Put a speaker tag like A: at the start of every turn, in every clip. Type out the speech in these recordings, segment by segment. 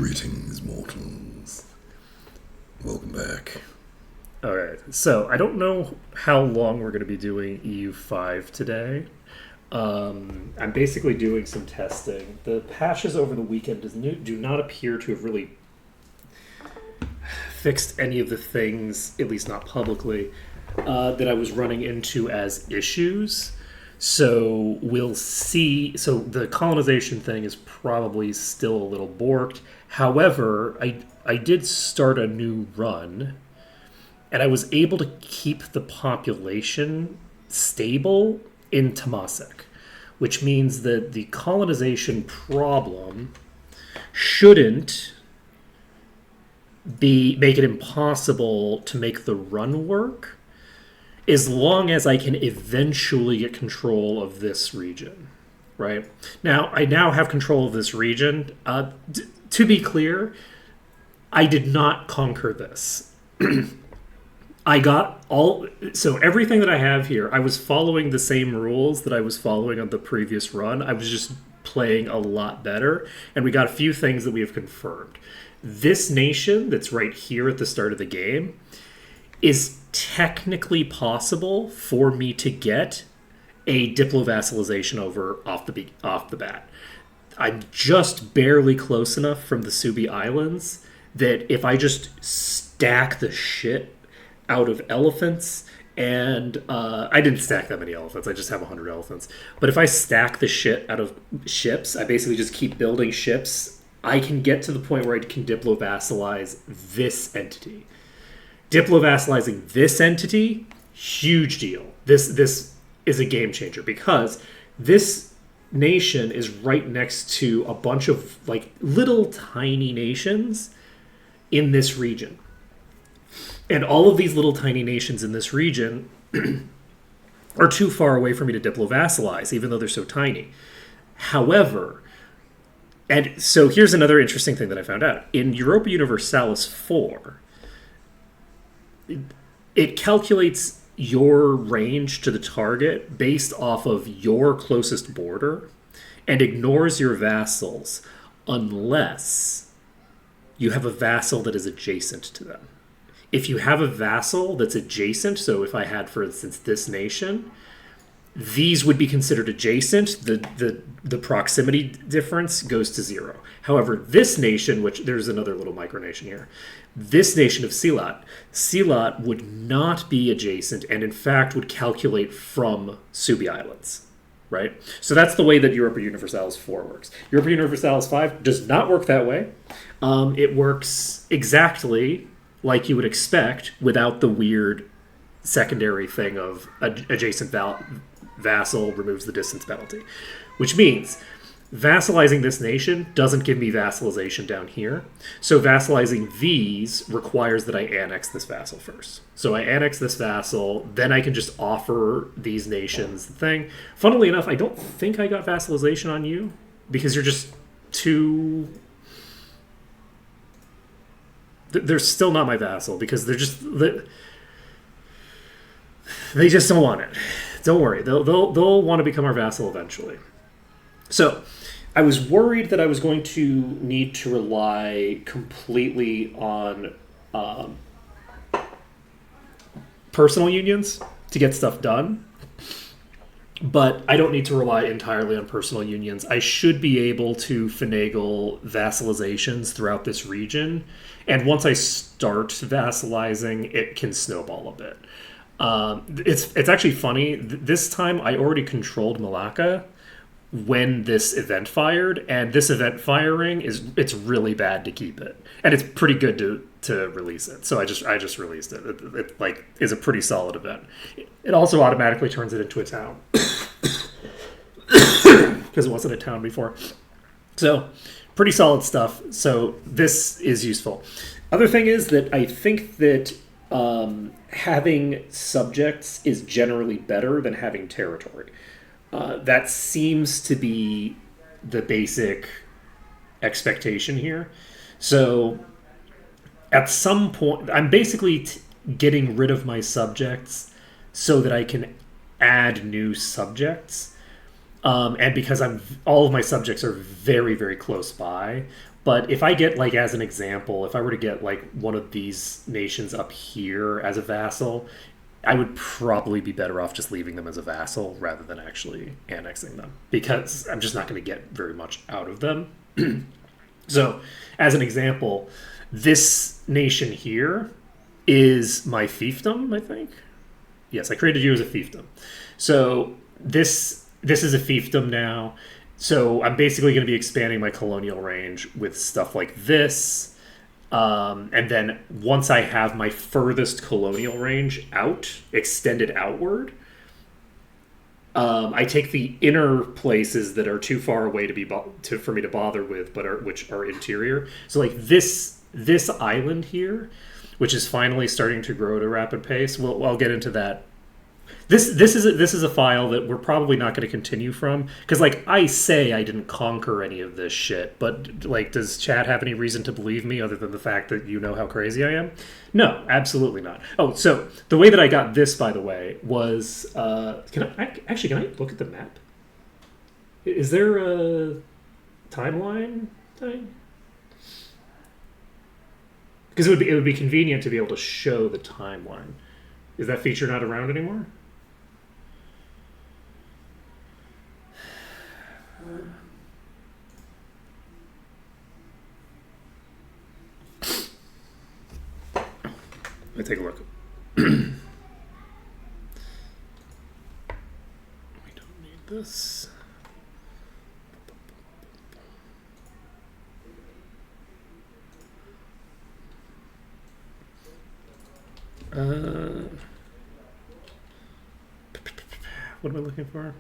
A: Greetings, mortals. Welcome back.
B: Alright, so I don't know how long we're going to be doing EU5 today. I'm basically doing some testing. The patches over the weekend do not appear to have really fixed any of the things, at least not publicly, that I was running into as issues. So we'll see. So the colonization thing is probably still a little borked. However, I did start a new run, and I was able to keep the population stable in Temasek, which means that the colonization problem shouldn't make it impossible to make the run work as long as I can eventually get control of this region, right? Now, I now have control of this region. To be clear, I did not conquer this. I got so everything that I have here, I was following the same rules that I was following on the previous run. I was just playing a lot better, and we got a few things that we have confirmed. This nation that's right here at the start of the game is technically possible for me to get a diplo-vassalization over off the bat. I'm just barely close enough from the Subi Islands that if I just stack the shit out of elephants, and I didn't stack that many elephants, I just have 100 elephants. But if I stack the shit out of ships, I basically just keep building ships, I can get to the point where I can diplo-vassalize this entity. Diplo-vassalizing this entity, huge deal. This is a game changer because this nation is right next to a bunch of like little tiny nations in this region. And all of these little tiny nations in this region are too far away for me to diplo-vassalize, even though they're so tiny. However, and so here's another interesting thing that I found out. In Europa Universalis 4, it calculates your range to the target based off of your closest border and ignores your vassals unless you have a vassal that is adjacent to them. If you have a vassal that's adjacent, so if I had, for instance, this nation, these would be considered adjacent. The proximity difference goes to 0. However, this nation, which there's another little micronation here, this nation of Silat would not be adjacent and in fact would calculate from Subi Islands, right? So that's the way that Europa Universalis 4 works. Europa Universalis 5 does not work that way. It works exactly like you would expect without the weird secondary thing of adjacent vassal removes the distance penalty, which means vassalizing this nation doesn't give me vassalization down here. So vassalizing these requires that I annex this vassal first. So I annex this vassal, then I can just offer these nations the thing. Funnily enough, I don't think I got vassalization on you because you're just too... They're still not my vassal because they just don't want it. Don't worry, they'll want to become our vassal eventually. So I was worried that I was going to need to rely completely on personal unions to get stuff done. But I don't need to rely entirely on personal unions. I should be able to finagle vassalizations throughout this region. And once I start vassalizing, it can snowball a bit. It's actually funny. This time I already controlled Malacca when this event fired. And this event firing, it's really bad to keep it. And it's pretty good to release it. So I just released it. It like is a pretty solid event. It also automatically turns it into a town. Because it wasn't a town before. So pretty solid stuff. So this is useful. Other thing is that I think that having subjects is generally better than having territory. That seems to be the basic expectation here. So at some point, I'm basically getting rid of my subjects so that I can add new subjects. And because all of my subjects are very, very close by, But if I get, like, as an example, if I were to get, like, one of these nations up here as a vassal, I would probably be better off just leaving them as a vassal rather than actually annexing them, because I'm just not going to get very much out of them. So, as an example, this nation here is my fiefdom, I think. Yes, I created you as a fiefdom. So this is a fiefdom now. So I'm basically going to be expanding my colonial range with stuff like this. And then once I have my furthest colonial range extended outward, I take the inner places that are too far away for me to bother with, which are interior. So like this island here, which is finally starting to grow at a rapid pace. I'll get into that. This is a file that we're probably not going to continue from, because like I say I didn't conquer any of this shit, but like, does Chad have any reason to believe me other than the fact that you know how crazy I am? No, absolutely not. Oh, so the way that I got this, by the way, was can I look at the map? Is there a timeline thing? Because it would be convenient to be able to show the timeline. Is that feature not around anymore? Let me take a look. We don't need this. What am I looking for?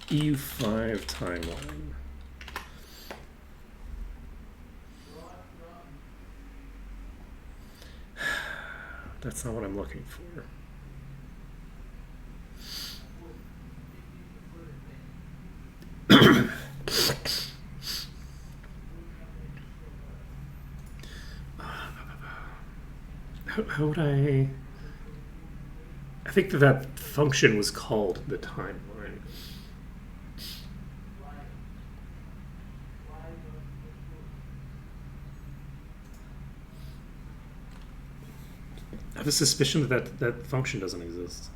B: EU5 timeline. That's not what I'm looking for. How would I think that function was called the timeline. I have a suspicion that function doesn't exist.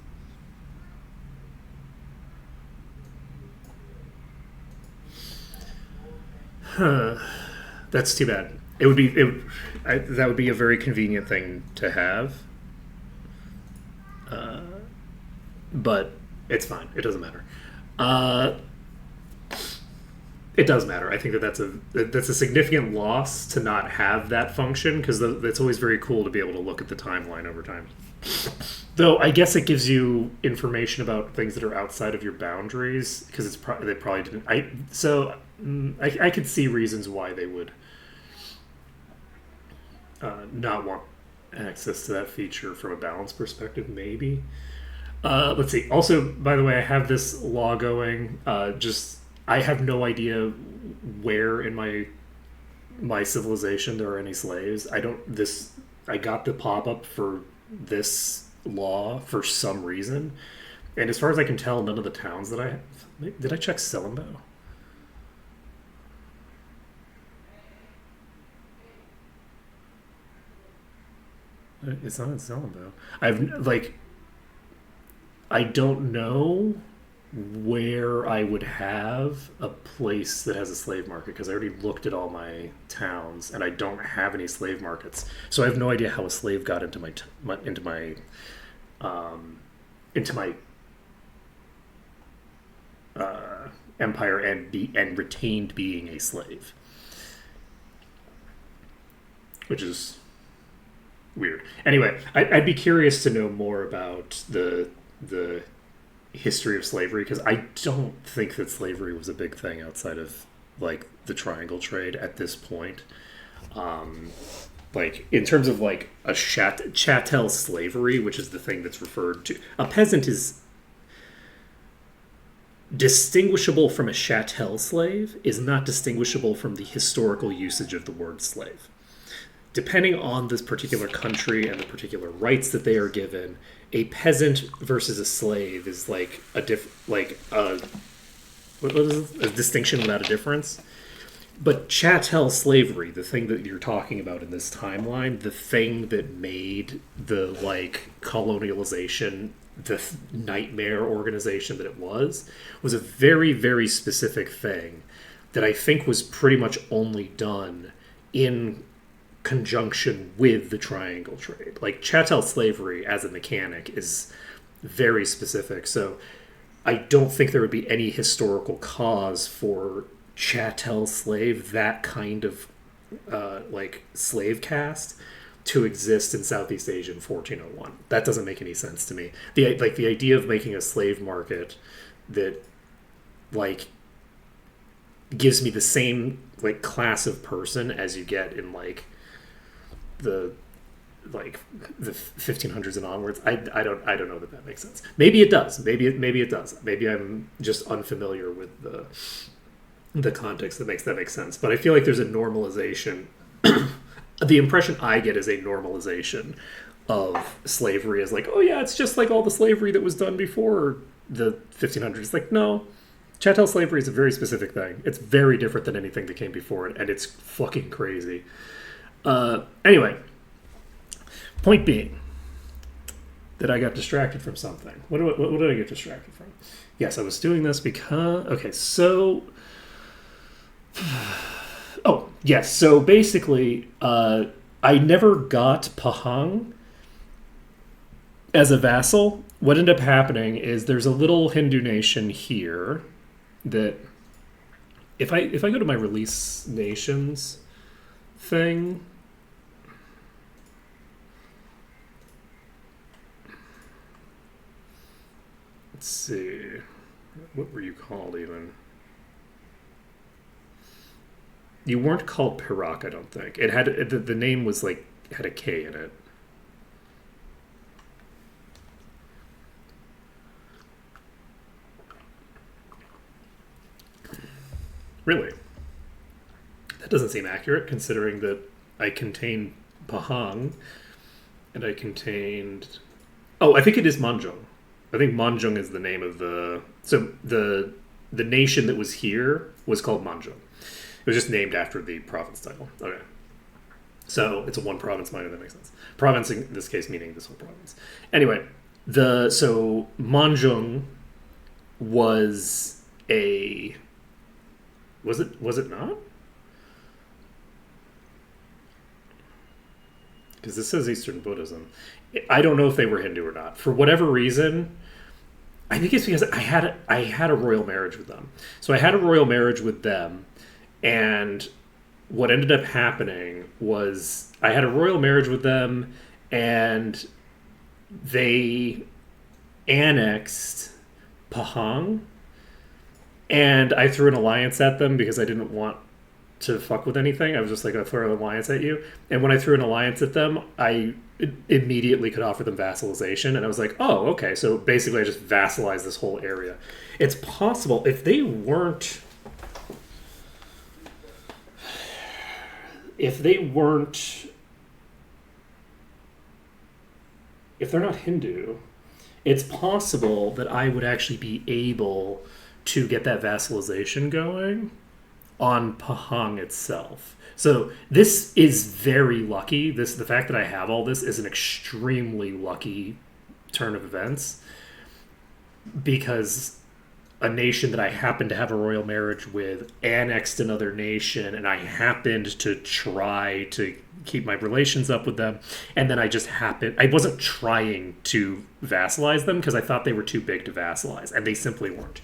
B: Huh. That's too bad. That would be a very convenient thing to have. But it's fine. It doesn't matter. It does matter. I think that's a significant loss to not have that function, because it's always very cool to be able to look at the timeline over time. Though I guess it gives you information about things that are outside of your boundaries, because they probably didn't. I could see reasons why they would not want access to that feature from a balance perspective, maybe. Let's see. Also, by the way, I have this law going. I have no idea where in my civilization there are any slaves. I got the pop-up for this law for some reason, and as far as I can tell, none of the towns that I have. Did I check Selimbo? It's not in Selimbo. I don't know where I would have a place that has a slave market, because I already looked at all my towns and I don't have any slave markets. So I have no idea how a slave got into my empire and retained being a slave, which is weird. Anyway, I'd be curious to know more about the history of slavery, because I don't think that slavery was a big thing outside of like the triangle trade at this point. Like in terms of like a chattel slavery, which is the thing that's referred to, a peasant is distinguishable from a chattel slave is not distinguishable from the historical usage of the word slave. Depending on this particular country and the particular rights that they are given, a peasant versus a slave is like a distinction without a difference. But chattel slavery, the thing that you're talking about in this timeline, the thing that made the like colonialization the nightmare organization that it was a very, very specific thing that I think was pretty much only done in conjunction with the triangle trade. Like chattel slavery as a mechanic is very specific. So I don't think there would be any historical cause for chattel slave, that kind of like slave caste, to exist in Southeast Asia in 1401. That doesn't make any sense to me. The idea of making a slave market that like gives me the same like class of person as you get in the like the 1500s and onwards. I don't know that makes sense. Maybe it does. Maybe it does. Maybe I'm just unfamiliar with the context that makes sense. But I feel like there's a normalization. The impression I get is a normalization of slavery as like, oh yeah, it's just like all the slavery that was done before the 1500s. Like, no, chattel slavery is a very specific thing. It's very different than anything that came before it, and it's fucking crazy. Anyway, point being that I got distracted from something. What did I get distracted from? Yes, I was doing this because... Okay, so... Oh, yes. So basically, I never got Pahang as a vassal. What ended up happening is there's a little Hindu nation here that if I go to my release nations thing, let's see, what were you called even? You weren't called Perak, I don't think. It had the name was like had a K in it. Really? That doesn't seem accurate, considering that I contained Pahang and I contained... Oh, I think it is Manjung. I think Manjung is the name of the... So the nation that was here was called Manjung. It was just named after the province title. Okay. So it's a one province minor, that makes sense. Province in this case meaning this whole province. Anyway, so Manjung was a... Was it not? Because this says Eastern Buddhism. I don't know if they were Hindu or not. For whatever reason, I think it's because I had a royal marriage with them. So I had a royal marriage with them, and what ended up happening was I had a royal marriage with them, and they annexed Pahang, and I threw an alliance at them because I didn't want to fuck with anything. I was just like, I'll throw an alliance at you. And when I threw an alliance at them, I immediately could offer them vassalization. And I was like, oh, okay. So basically I just vassalized this whole area. It's possible if they weren't... If they're not Hindu, it's possible that I would actually be able to get that vassalization going on Pahang itself. So this is very lucky. The fact that I have all this is an extremely lucky turn of events, because a nation that I happened to have a royal marriage with annexed another nation, and I happened to try to keep my relations up with them, and then I wasn't trying to vassalize them because I thought they were too big to vassalize, and they simply weren't.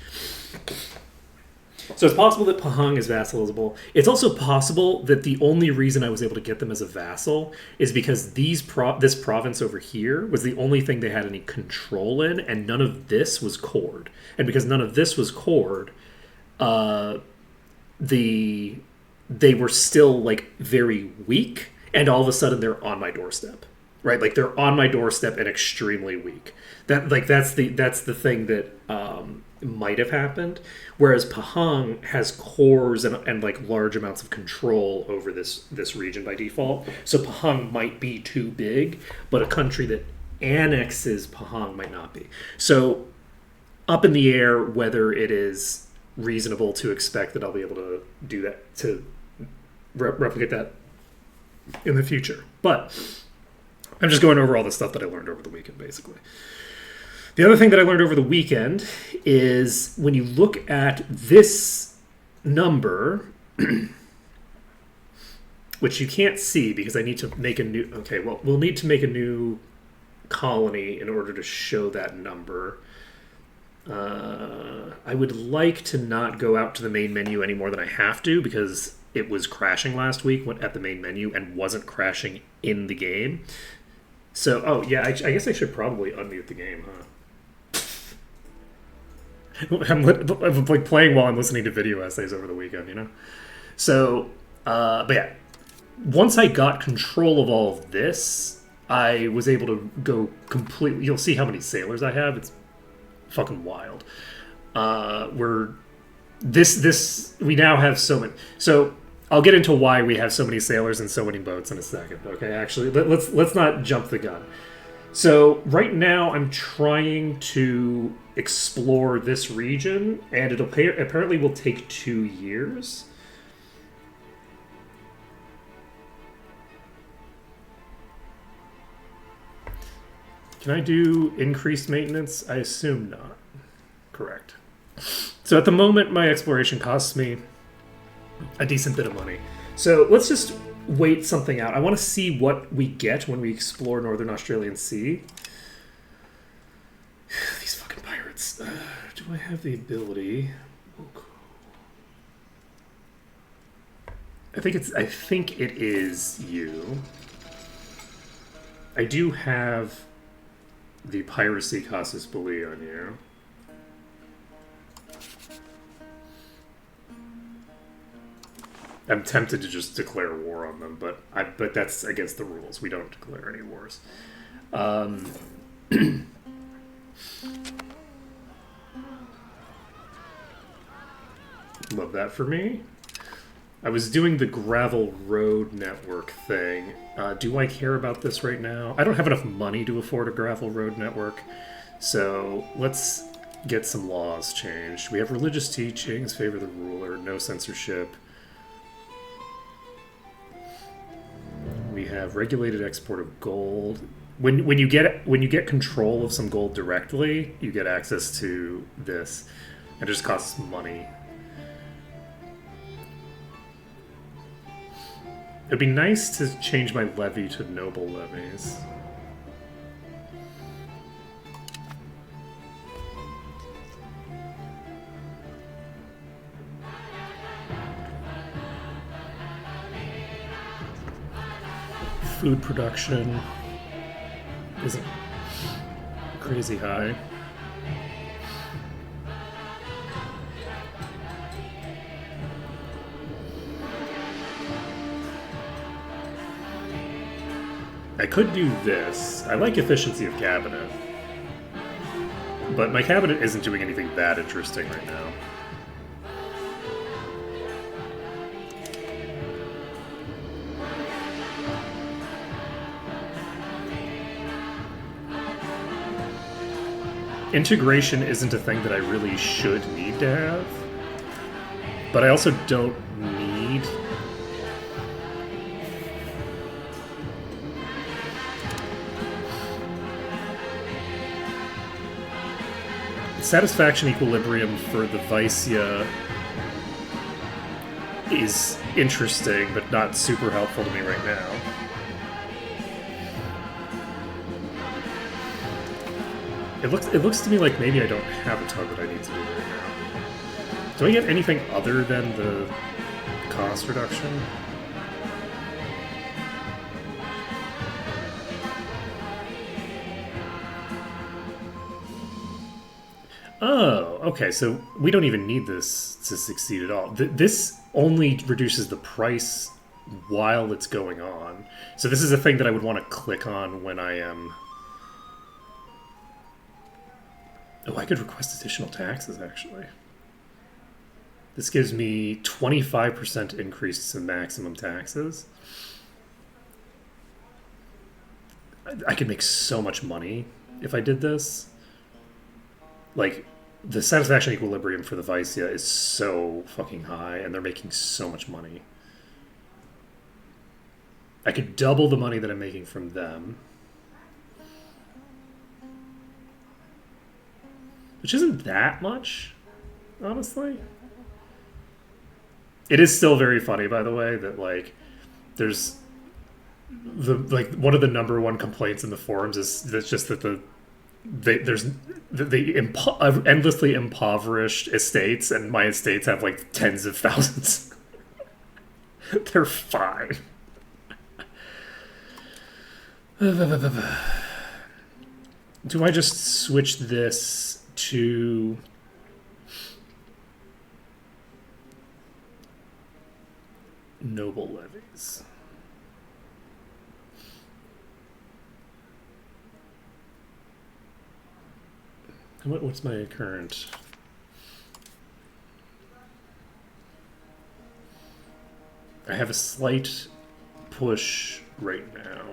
B: So it's possible that Pahang is vassalizable. It's also possible that the only reason I was able to get them as a vassal is because this province over here was the only thing they had any control in, and none of this was cored. And because none of this was cored, they were still like very weak, and all of a sudden they're on my doorstep. Right? Like they're on my doorstep and extremely weak. That's the thing that might have happened. Whereas Pahang has cores and like large amounts of control over this region by default. So Pahang might be too big, but a country that annexes Pahang might not be. So up in the air whether it is reasonable to expect that I'll be able to do that, to replicate that in the future. But I'm just going over all the stuff that I learned over the weekend, basically. The other thing that I learned over the weekend is when you look at this number, which you can't see because I need to make a new... Okay, well, we'll need to make a new colony in order to show that number. I would like to not go out to the main menu any more than I have to because it was crashing last week at the main menu and wasn't crashing in the game. So, oh, yeah, I guess I should probably unmute the game, huh? I'm like playing while I'm listening to video essays over the weekend, you know? So, but yeah, once I got control of all of this, I was able to go completely... You'll see how many sailors I have. It's fucking wild. We now have so many... So, I'll get into why we have so many sailors and so many boats in a second, okay? Actually, let's not jump the gun. So, right now, I'm trying to explore this region, and it apparently will take 2 years. Can I do increased maintenance? I assume not. Correct. So at the moment, my exploration costs me a decent bit of money. So let's just wait something out. I want to see what we get when we explore Northern Australian Sea. These fucking pirates. Do I have the ability? I think it is you. I do have the piracy casus belli on you. I'm tempted to just declare war on them, but that's against the rules. We don't declare any wars. Love that for me. I was doing the gravel road network thing. Do I care about this right now? I don't have enough money to afford a gravel road network. So let's get some laws changed. We have religious teachings, favor the ruler, no censorship. We have regulated export of gold. When you get control of some gold directly, you get access to this. It just costs money. It'd be nice to change my levy to noble levies. Food production isn't crazy high. I could do this. I like efficiency of cabinet. But my cabinet isn't doing anything that interesting right now. Integration isn't a thing that I really should need to have. But I also don't need... Satisfaction equilibrium for the Vicia is interesting, but not super helpful to me right now. It looks to me like maybe I don't have a ton that I need to do right now. Do I get anything other than the cost reduction? Oh, okay, so we don't even need this to succeed at all. This only reduces the price while it's going on. So this is a thing that I would want to click on when I am... Oh, I could request additional taxes, actually. This gives me 25% increase in maximum taxes. I could make so much money if I did this. Like, the satisfaction equilibrium for the Vicia is so fucking high, and they're making so much money. I could double the money that I'm making from them. Which isn't that much, honestly. It is still very funny, by the way, that like there's one of the number one complaints in the forums is that's just that there's endlessly impoverished estates, and my estates have like tens of thousands. They're fine. Do I just switch this to noble levies? What's my current? I have a slight push right now.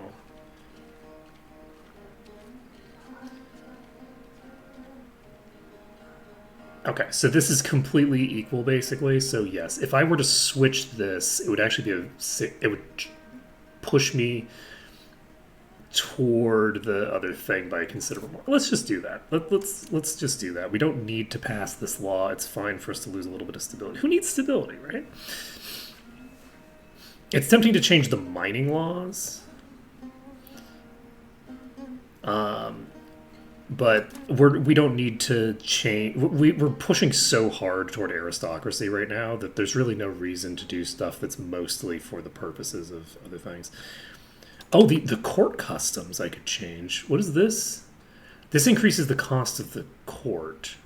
B: Okay, so this is completely equal, basically. So yes, if I were to switch this, it would actually be it would push me toward the other thing by a considerable more. Let's just do that. Let's just do that. We don't need to pass this law. It's fine for us to lose a little bit of stability. Who needs stability, right? It's tempting to change the mining laws. But we don't need to change. We're pushing so hard toward aristocracy right now that there's really no reason to do stuff that's mostly for the purposes of other things. Oh, the court customs I could change. What is this? This increases the cost of the court.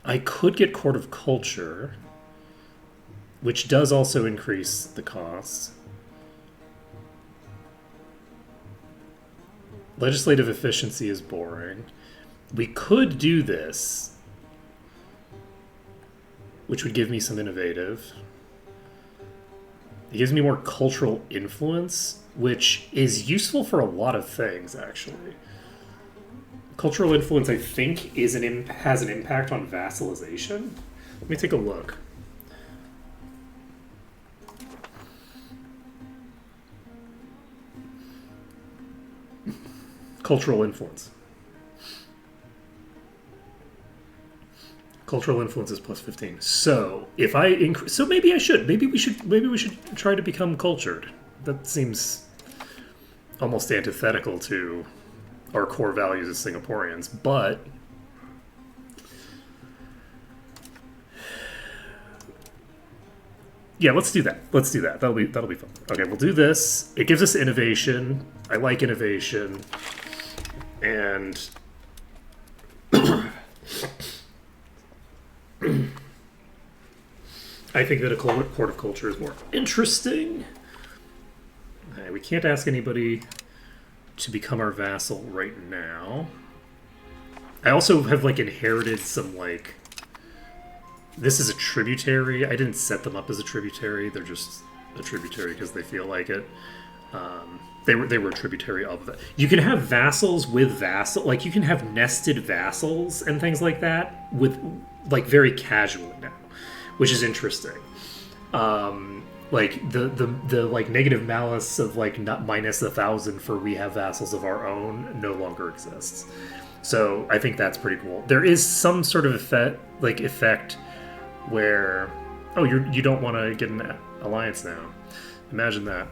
B: I could get Court of Culture, which does also increase the cost. Legislative efficiency is boring. We could do this, which would give me some innovative. It gives me more cultural influence, which is useful for a lot of things, actually. Cultural influence, I think, has an impact on vassalization. Let me take a look. Cultural influence. Cultural influence is plus 15. So if I increase, so maybe I should. Maybe we should try to become cultured. That seems almost antithetical to our core values as Singaporeans, but yeah, let's do that. Let's do that. That'll be fun. Okay, we'll do this. It gives us innovation. I like innovation, and I think that a court of culture is more interesting. We can't ask anybody to become our vassal right now. I also have like inherited some like. This is a tributary. I didn't set them up as a tributary. They're just a tributary because they feel like it. They were a tributary of it. You can have vassals with vassal, like you can have nested vassals and things like that with like very casually now, which is interesting. Like the like negative malice of like not minus 1,000 for we have vassals of our own no longer exists. So I think that's pretty cool. There is some sort of effect where you don't want to get an alliance now. Imagine that.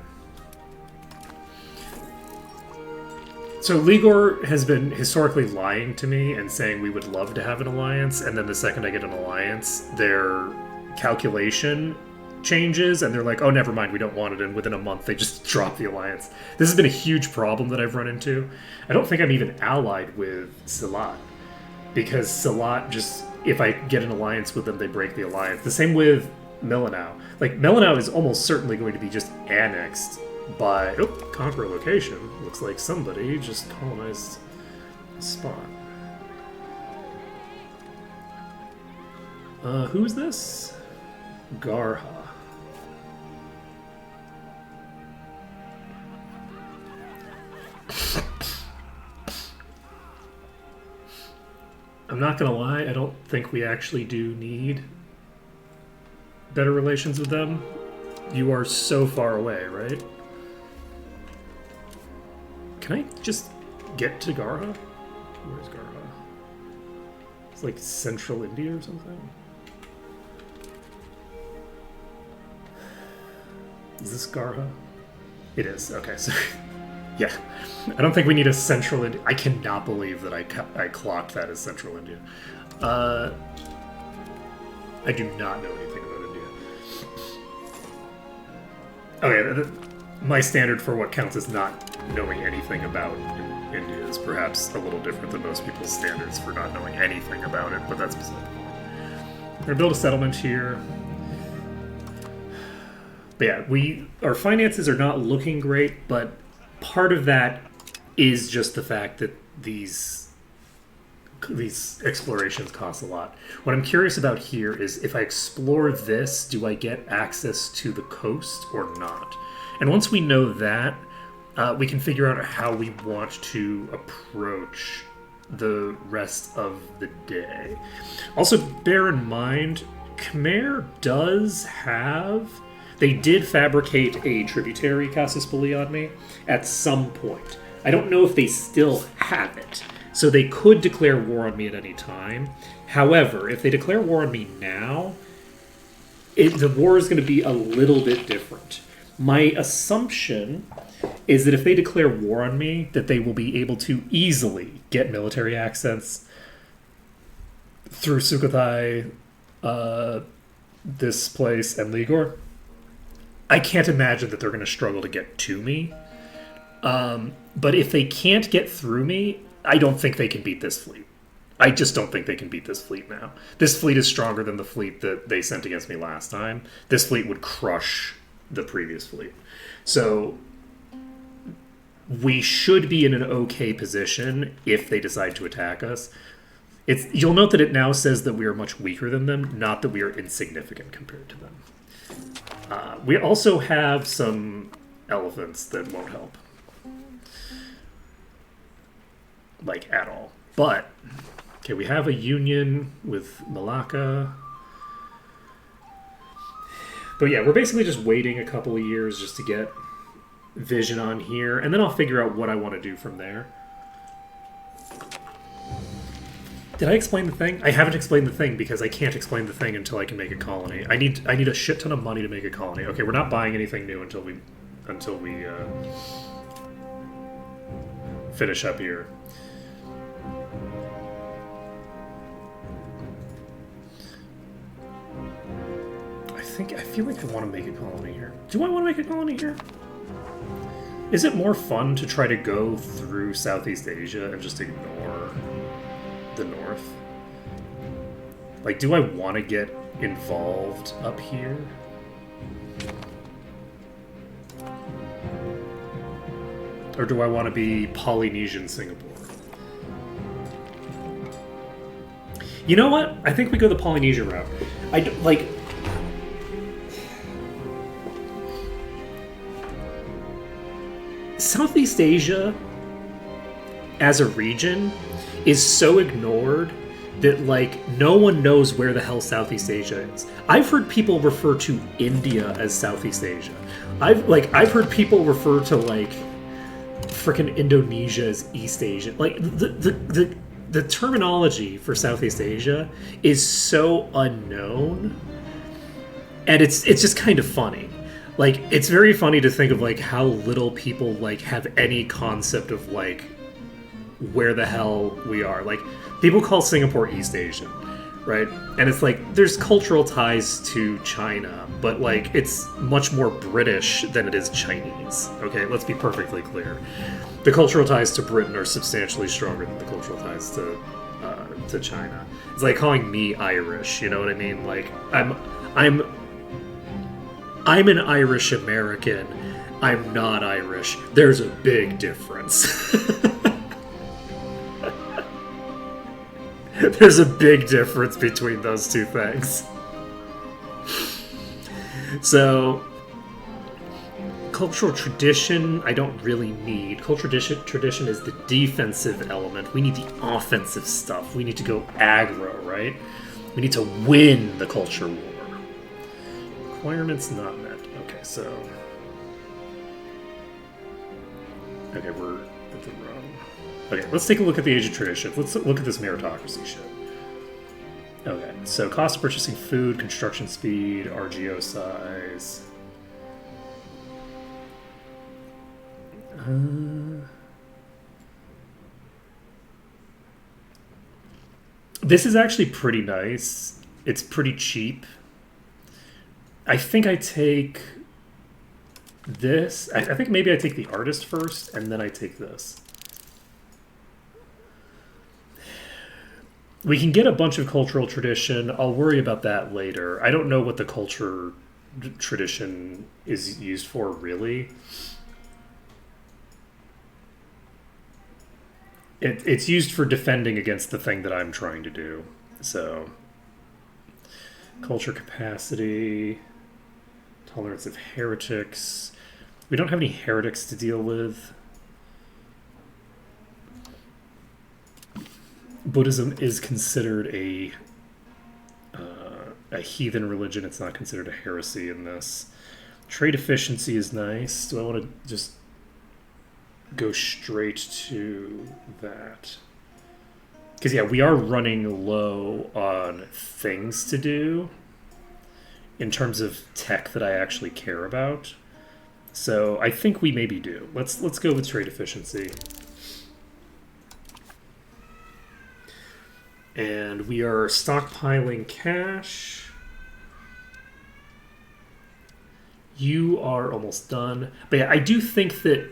B: So Ligor has been historically lying to me and saying we would love to have an alliance, and then the second I get an alliance, their calculation changes, and they're like, oh, never mind, we don't want it, and within a month they just drop the alliance. This has been a huge problem that I've run into. I don't think I'm even allied with Salat, because Salat just, if I get an alliance with them, they break the alliance. The same with Melanau. Like, Melanau is almost certainly going to be just annexed by... Oh, conquer a location. Looks like somebody just colonized a spot. Who is this? Garha. I'm not gonna lie, I don't think we actually do need better relations with them. You are so far away, right? Can I just get to Garha? Where's Garha? It's like central India or something? Is this Garha? It is. Okay, so yeah. I don't think we need a central India. I cannot believe that I clocked that as central India. I do not know anything about India. Okay, my standard for what counts as not knowing anything about India is perhaps a little different than most people's standards for not knowing anything about it, but that's beside the point. We're gonna build a settlement here. But yeah, our finances are not looking great, but part of that is just the fact that these explorations cost a lot. What I'm curious about here is if I explore this, do I get access to the coast or not? And once we know that, we can figure out how we want to approach the rest of the day. Also, bear in mind, Khmer does have... They did fabricate a tributary Casus Belli on me at some point. I don't know if they still have it. So they could declare war on me at any time. However, if they declare war on me now, the war is going to be a little bit different. My assumption is that if they declare war on me, that they will be able to easily get military access through Sukhothai, this place, and Ligor. I can't imagine that they're going to struggle to get to me. But if they can't get through me, I don't think they can beat this fleet. I just don't think they can beat this fleet now. This fleet is stronger than the fleet that they sent against me last time. This fleet would crush the previous fleet. So we should be in an okay position if they decide to attack us. You'll note that it now says that we are much weaker than them, not that we are insignificant compared to them. We also have some elephants that won't help. Like, at all. But, okay, we have a union with Malacca. But yeah, we're basically just waiting a couple of years just to get vision on here, and then I'll figure out what I want to do from there. Did I explain the thing? I haven't explained the thing because I can't explain the thing until I can make a colony. I need a shit ton of money to make a colony. Okay, we're not buying anything new until we finish up here. I feel like I want to make a colony here. Do I want to make a colony here? Is it more fun to try to go through Southeast Asia and just ignore the north? Like, do I want to get involved up here? Or do I want to be Polynesian Singapore? You know what? I think we go the Polynesia route. Southeast Asia as a region is so ignored that, like, no one knows where the hell Southeast Asia is. I've heard people refer to India as Southeast Asia. I've heard people refer to, like, frickin' Indonesia as East Asia. Like, the terminology for Southeast Asia is so unknown, and it's just kind of funny. Like, it's very funny to think of, like, how little people, like, have any concept of, like, where the hell we are. Like, people call Singapore East Asian, right? And it's like, there's cultural ties to China, but, like, it's much more British than it is Chinese, okay? Let's be perfectly clear. The cultural ties to Britain are substantially stronger than the cultural ties to China. It's like calling me Irish, you know what I mean? Like, I'm an Irish American. I'm not Irish. There's a big difference. There's a big difference between those two things. So, cultural tradition, I don't really need. Cultural tradition is the defensive element. We need the offensive stuff. We need to go aggro, right? We need to win the culture war. Requirements not met. Okay, so... Okay, we're at the wrong... Okay, let's take a look at the Age of Tradition. Let's look at this meritocracy shit. Okay, so cost of purchasing food, construction speed, RGO size... This is actually pretty nice. It's pretty cheap. I think I take this. I think maybe I take the artist first, and then I take this. We can get a bunch of cultural tradition. I'll worry about that later. I don't know what the culture tradition is used for, really. It's used for defending against the thing that I'm trying to do. So, culture capacity, tolerance of heretics. We don't have any heretics to deal with. Buddhism is considered a heathen religion. It's not considered a heresy in this. Trade efficiency is nice. Do I want to just go straight to that? Because, yeah, we are running low on things to do in terms of tech that I actually care about. So I think we maybe do. Let's go with trade efficiency. And we are stockpiling cash. You are almost done. But yeah, I do think that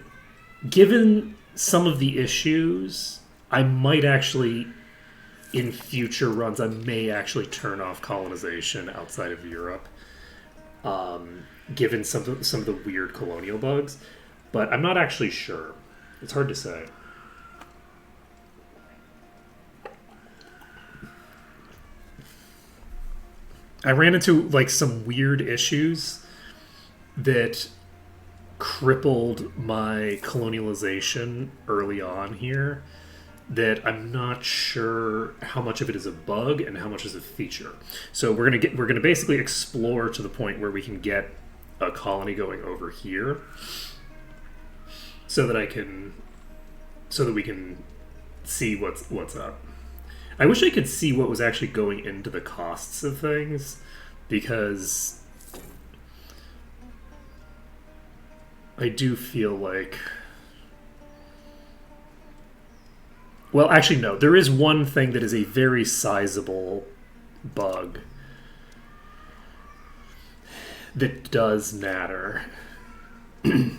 B: given some of the issues, I might actually, in future runs, I may actually turn off colonization outside of Europe, given some of the weird colonial bugs. But I'm not actually sure. It's hard to say. I ran into like some weird issues that crippled my colonialization early on here that I'm not sure how much of it is a bug and how much is a feature. So we're gonna basically explore to the point where we can get a colony going over here so that we can see what's up. I wish I could see what was actually going into the costs of things, because I do feel like... Well, actually, no. There is one thing that is a very sizable bug that does matter. Okay.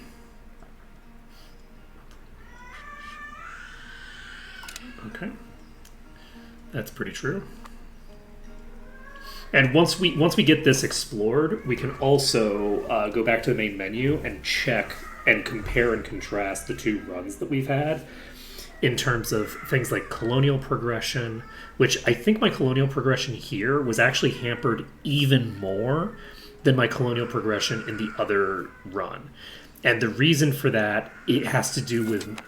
B: That's pretty true. And once we get this explored, we can also go back to the main menu and check and compare and contrast the two runs that we've had in terms of things like colonial progression, which I think my colonial progression here was actually hampered even more than my colonial progression in the other run. And the reason for that, it has to do with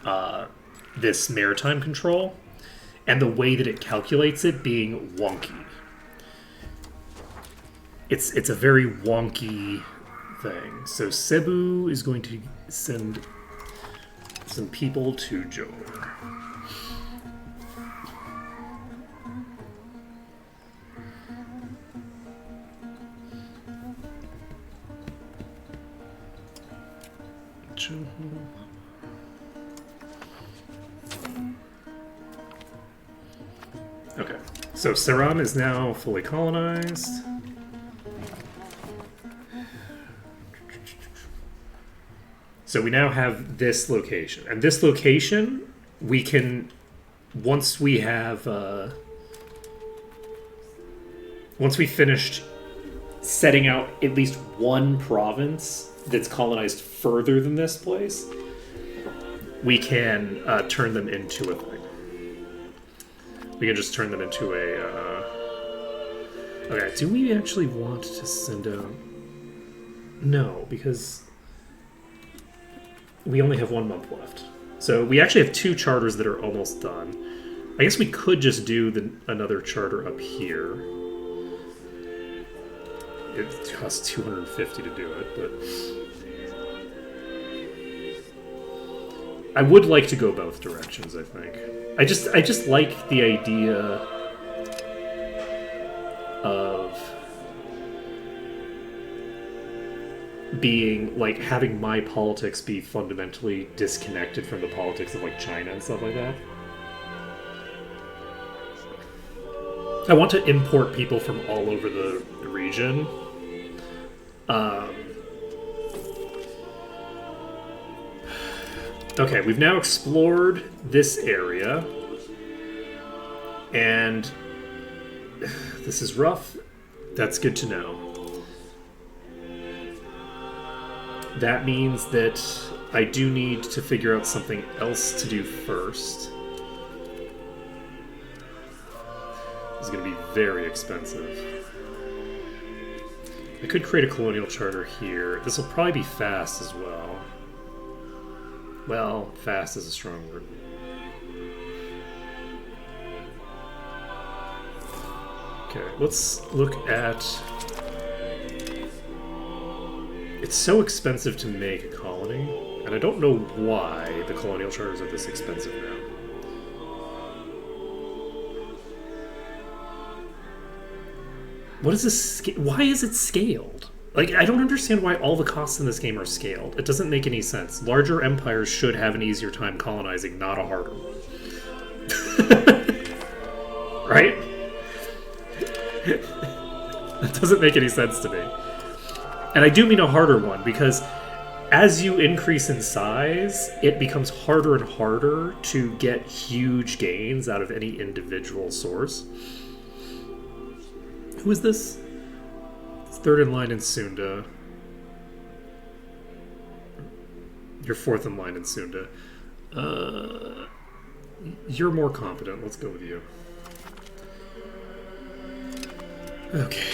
B: this maritime control and the way that it calculates it being wonky. It's a very wonky thing. So Cebu is going to send some people to Johor. Okay, so Ceram is now fully colonized. So we now have this location. And this location, we can, once we have, once we finished setting out at least one province that's colonized further than this place, we can turn them into a thing. We can just turn them into a... Okay, do we actually want to send out... No, because we only have 1 month left. So we actually have 2 charters that are almost done. I guess we could just do another charter up here. it costs 250 to do it, but I would like to go both directions, I think. I just like the idea of being, like, having my politics be fundamentally disconnected from the politics of, like, China and stuff like that. I want to import people from all over the region. Okay, we've now explored this area. And this is rough. That's good to know. That means that I do need to figure out something else to do first. This is going to be very expensive. I could create a colonial charter here. This will probably be fast as well. Well, fast is a strong word. Okay, let's look at... It's so expensive to make a colony, and I don't know why the colonial charters are this expensive now. What is this? Why is it scaled? Like, I don't understand why all the costs in this game are scaled. It doesn't make any sense. Larger empires should have an easier time colonizing, not a harder one. Right? That doesn't make any sense to me. And I do mean a harder one, because as you increase in size, it becomes harder and harder to get huge gains out of any individual source. Who is this? It's third in line in Sunda. You're fourth in line in Sunda. You're more competent. Let's go with you. Okay.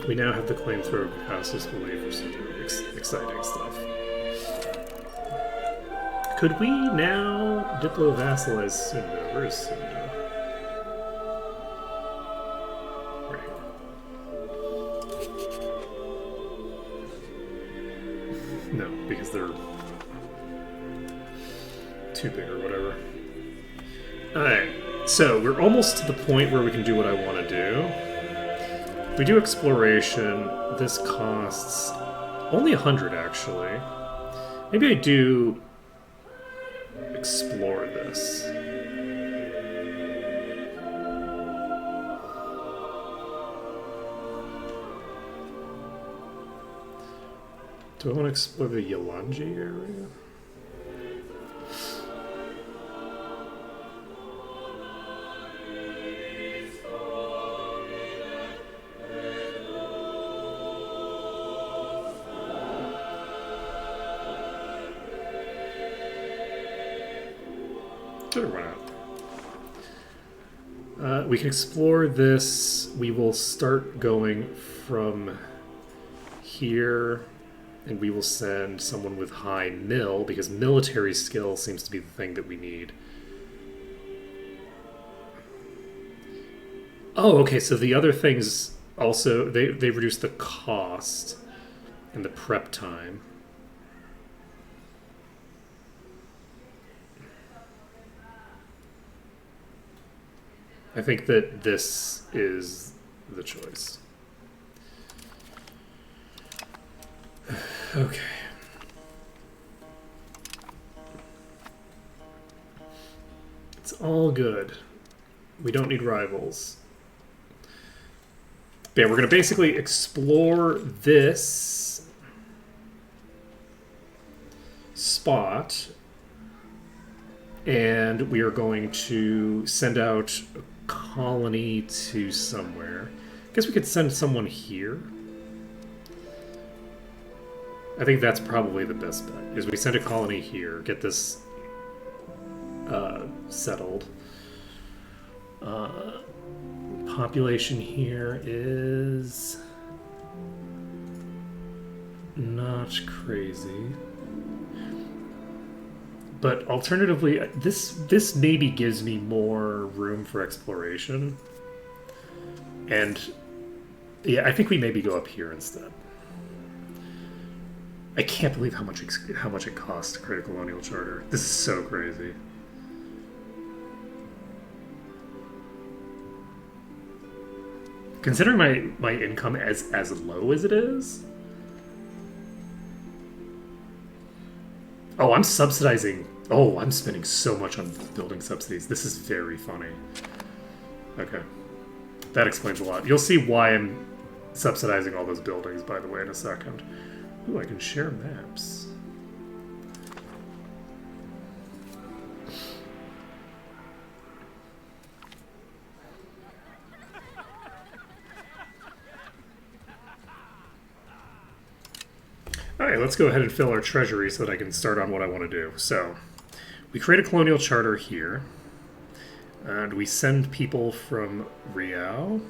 B: We now have the flamethrower capacity for some exciting stuff. Could we now diplo-vassalize Sunda? Where is Sunda? No, because they're too big or whatever. Alright, so we're almost to the point where we can do what I want to do. If we do exploration, this costs only 100 actually. Maybe I do explore this. Do I want to explore the Yalanji area? Sure, why not? We can explore this. We will start going from here. And we will send someone with high mill, because military skill seems to be the thing that we need. Oh, okay, so the other things also, they reduce the cost and the prep time. I think that this is the choice. Okay. It's all good. We don't need rivals. But yeah, we're going to basically explore this spot, and we are going to send out a colony to somewhere. I guess we could send someone here. I think that's probably the best bet, is we send a colony here, get this settled. Population here is not crazy. But alternatively, this maybe gives me more room for exploration. And Yeah, I think we maybe go up here instead. I can't believe how much it costs to create a colonial charter. This is so crazy. Considering my income as low as it is. Oh, I'm subsidizing. Oh, I'm spending so much on building subsidies. This is very funny. Okay. That explains a lot. You'll see why I'm subsidizing all those buildings, by the way, in a second. Ooh, I can share maps. Alright, let's go ahead and fill our treasury so that I can start on what I want to do. So, we create a colonial charter here. And we send people from Riau.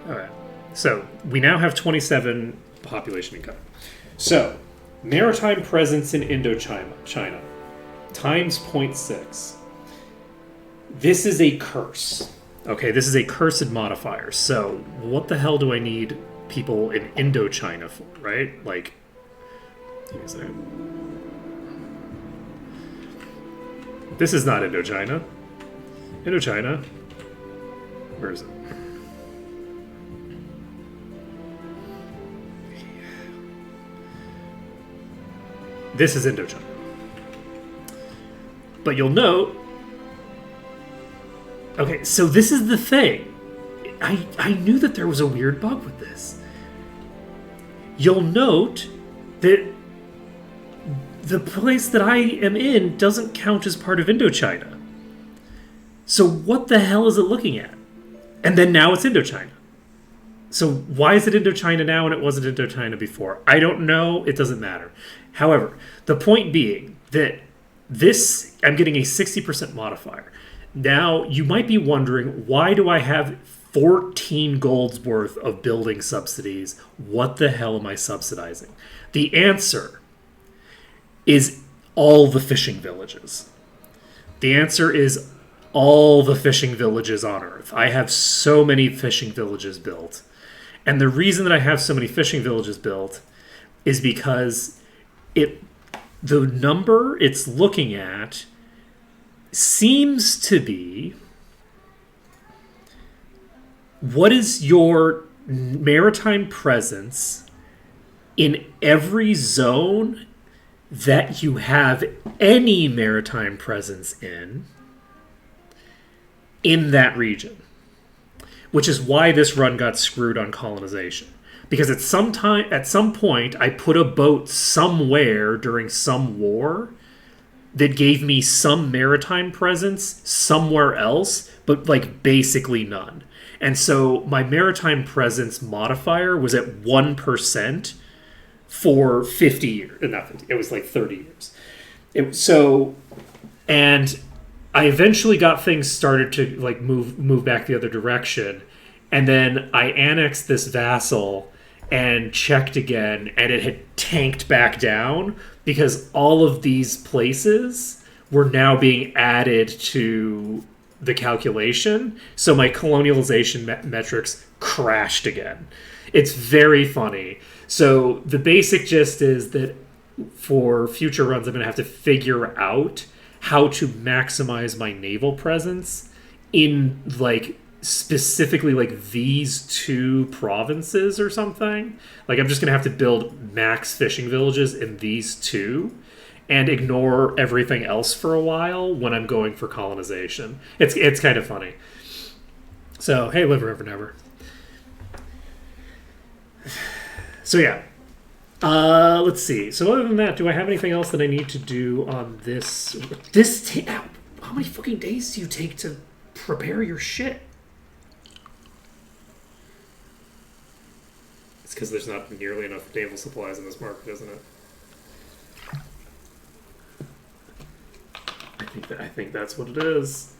B: Alright, so we now have 27 population income. So, maritime presence in Indochina, China, times 0.6. This is a curse. Okay, this is a cursed modifier. So, what the hell do I need people in Indochina for, right? Like, give me a second. This is not Indochina. Indochina. Where is it? This is Indochina. But you'll note... Okay, so this is the thing. I knew that there was a weird bug with this. You'll note that the place that I am in doesn't count as part of Indochina. So what the hell is it looking at? And then now it's Indochina. So why is it Indochina now and it wasn't Indochina before? I don't know. It doesn't matter. However, the point being that this, I'm getting a 60% modifier. Now, you might be wondering, why do I have 14 gold's worth of building subsidies? What the hell am I subsidizing? The answer is all the fishing villages. The answer is all the fishing villages on Earth. I have so many fishing villages built. And the reason that I have so many fishing villages built is because the number it's looking at seems to be, what is your maritime presence in every zone that you have any maritime presence in that region. Which is why this run got screwed on colonization. Because at some point, I put a boat somewhere during some war that gave me some maritime presence somewhere else, but like basically none. And so my maritime presence modifier was at 1% for 50 years. Not 50, it was like 30 years. And I eventually got things started to like move back the other direction. And then I annexed this vassal and checked again, and it had tanked back down because all of these places were now being added to the calculation. So my colonialization metrics crashed again. It's very funny. So the basic gist is that for future runs, I'm going to have to figure out how to maximize my naval presence in like specifically like these two provinces or something. Like I'm just going to have to build max fishing villages in these two and ignore everything else for a while when I'm going for colonization. It's kind of funny. So, hey, live forever, never. So, yeah. Let's see. So, other than that, do I have anything else that I need to do on this? How many fucking days do you take to prepare your shit? It's because there's not nearly enough naval supplies in this market, isn't it? I think that's what it is.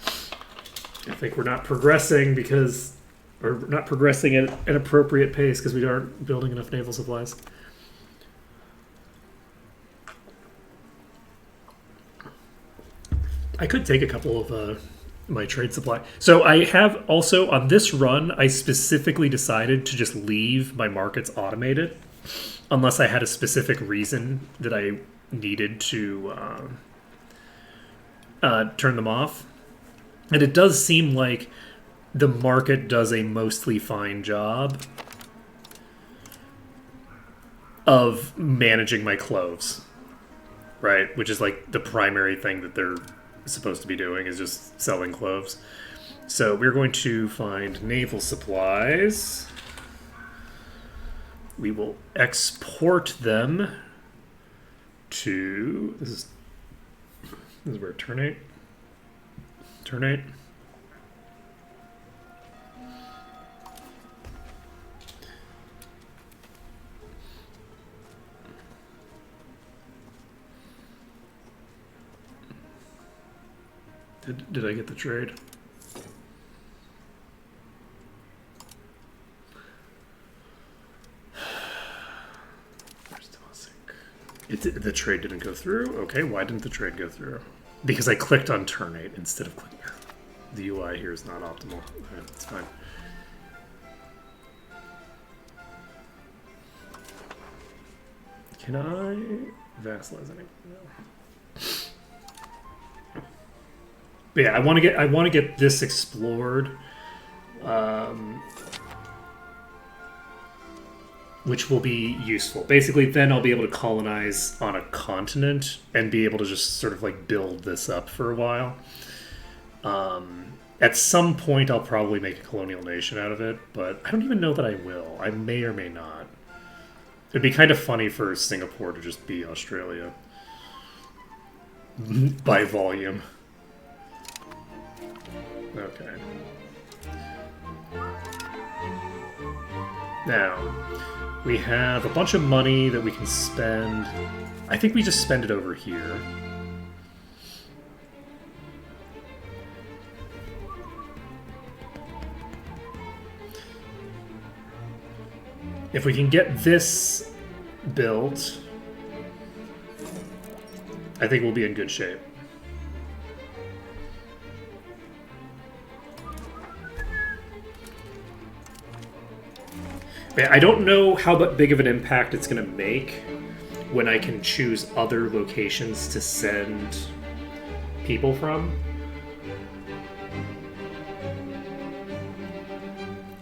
B: I think we're not progressing or not progressing at an appropriate pace because we aren't building enough naval supplies. I could take a couple of my trade supply. So I have also on this run, I specifically decided to just leave my markets automated, unless I had a specific reason that I needed to turn them off. And it does seem like the market does a mostly fine job of managing my cloves, right? Which is like the primary thing that they're supposed to be doing, is just selling cloves. So we're going to find naval supplies. We will export them to... This is where ternate. Ternate. Did I get the trade? The trade didn't go through? Okay, why didn't the trade go through? Because I clicked on ternate instead of clicking. The UI here is not optimal. It's fine. Can I vassalize anything? No. But yeah, I want to get this explored, which will be useful. Basically, then I'll be able to colonize on a continent and be able to just sort of like build this up for a while. At some point, I'll probably make a colonial nation out of it, but I don't even know that I will. I may or may not. It'd be kind of funny for Singapore to just be Australia by volume. Okay. Now, we have a bunch of money that we can spend. I think we just spend it over here. If we can get this built, I think we'll be in good shape. I don't know how big of an impact it's going to make when I can choose other locations to send people from.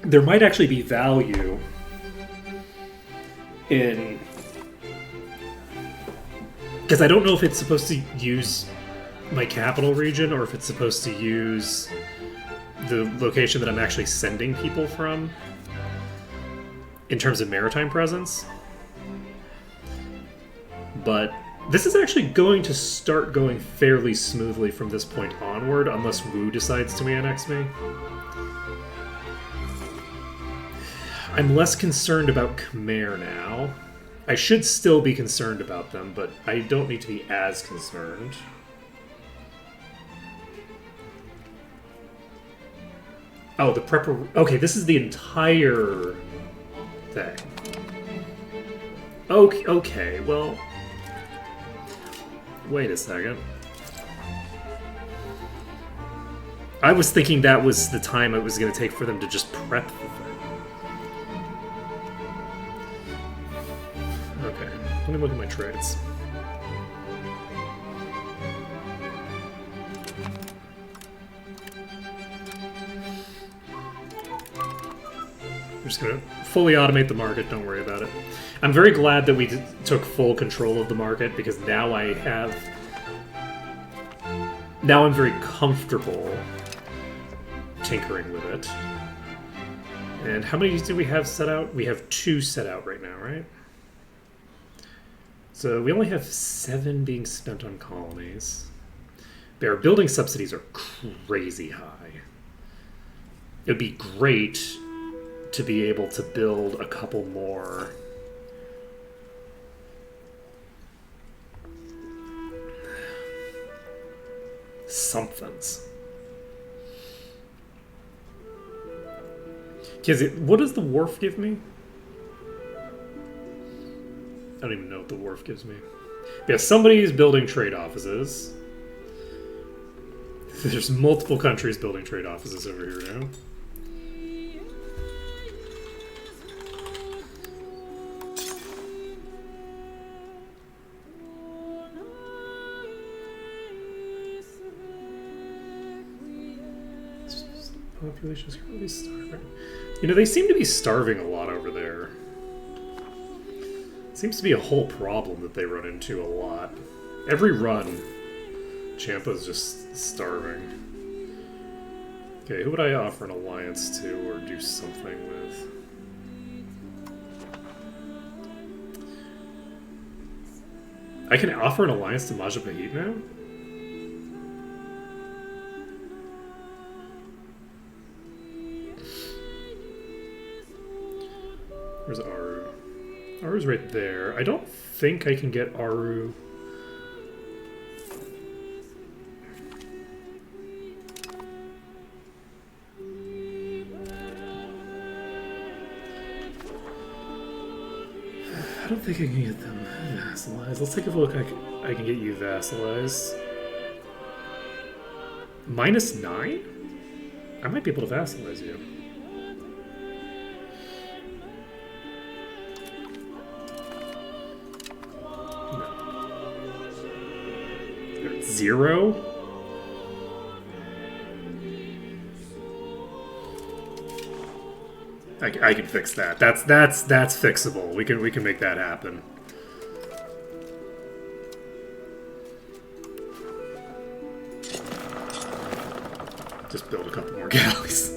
B: There might actually be value in... Because I don't know if it's supposed to use my capital region or if it's supposed to use the location that I'm actually sending people from in terms of maritime presence. But this is actually going to start going fairly smoothly from this point onward, unless Wu decides to annex me. I'm less concerned about Khmer now. I should still be concerned about them, but I don't need to be as concerned. Oh, the prepar... Okay, this is the entire thing. Okay, well... Wait a second. I was thinking that was the time it was going to take for them to just prep the thing. Okay, let me look at my trades. I'm just going to fully automate the market, don't worry about it. I'm very glad that we took full control of the market, because now I'm very comfortable tinkering with it. And how many do we have set out? We have 2 set out right now, right? So we only have 7 being spent on colonies. But our building subsidies are crazy high. It would be great to be able to build a couple more somethings. What does the wharf give me? I don't even know what the wharf gives me. Yeah, somebody is building trade offices. There's multiple countries building trade offices over here now. Population is currently starving. You know, they seem to be starving a lot over there. Seems to be a whole problem that they run into a lot. Every run, Champa's just starving. Okay, who would I offer an alliance to or do something with? I can offer an alliance to Majapahit now? Where's Aru? Aru's right there. I don't think I can get Aru. I don't think I can get them vassalized. Let's take a look. I can get you vassalized. -9? I might be able to vassalize you. No. 0? I can fix that. That's fixable. We can make that happen. Just build a couple more galleys.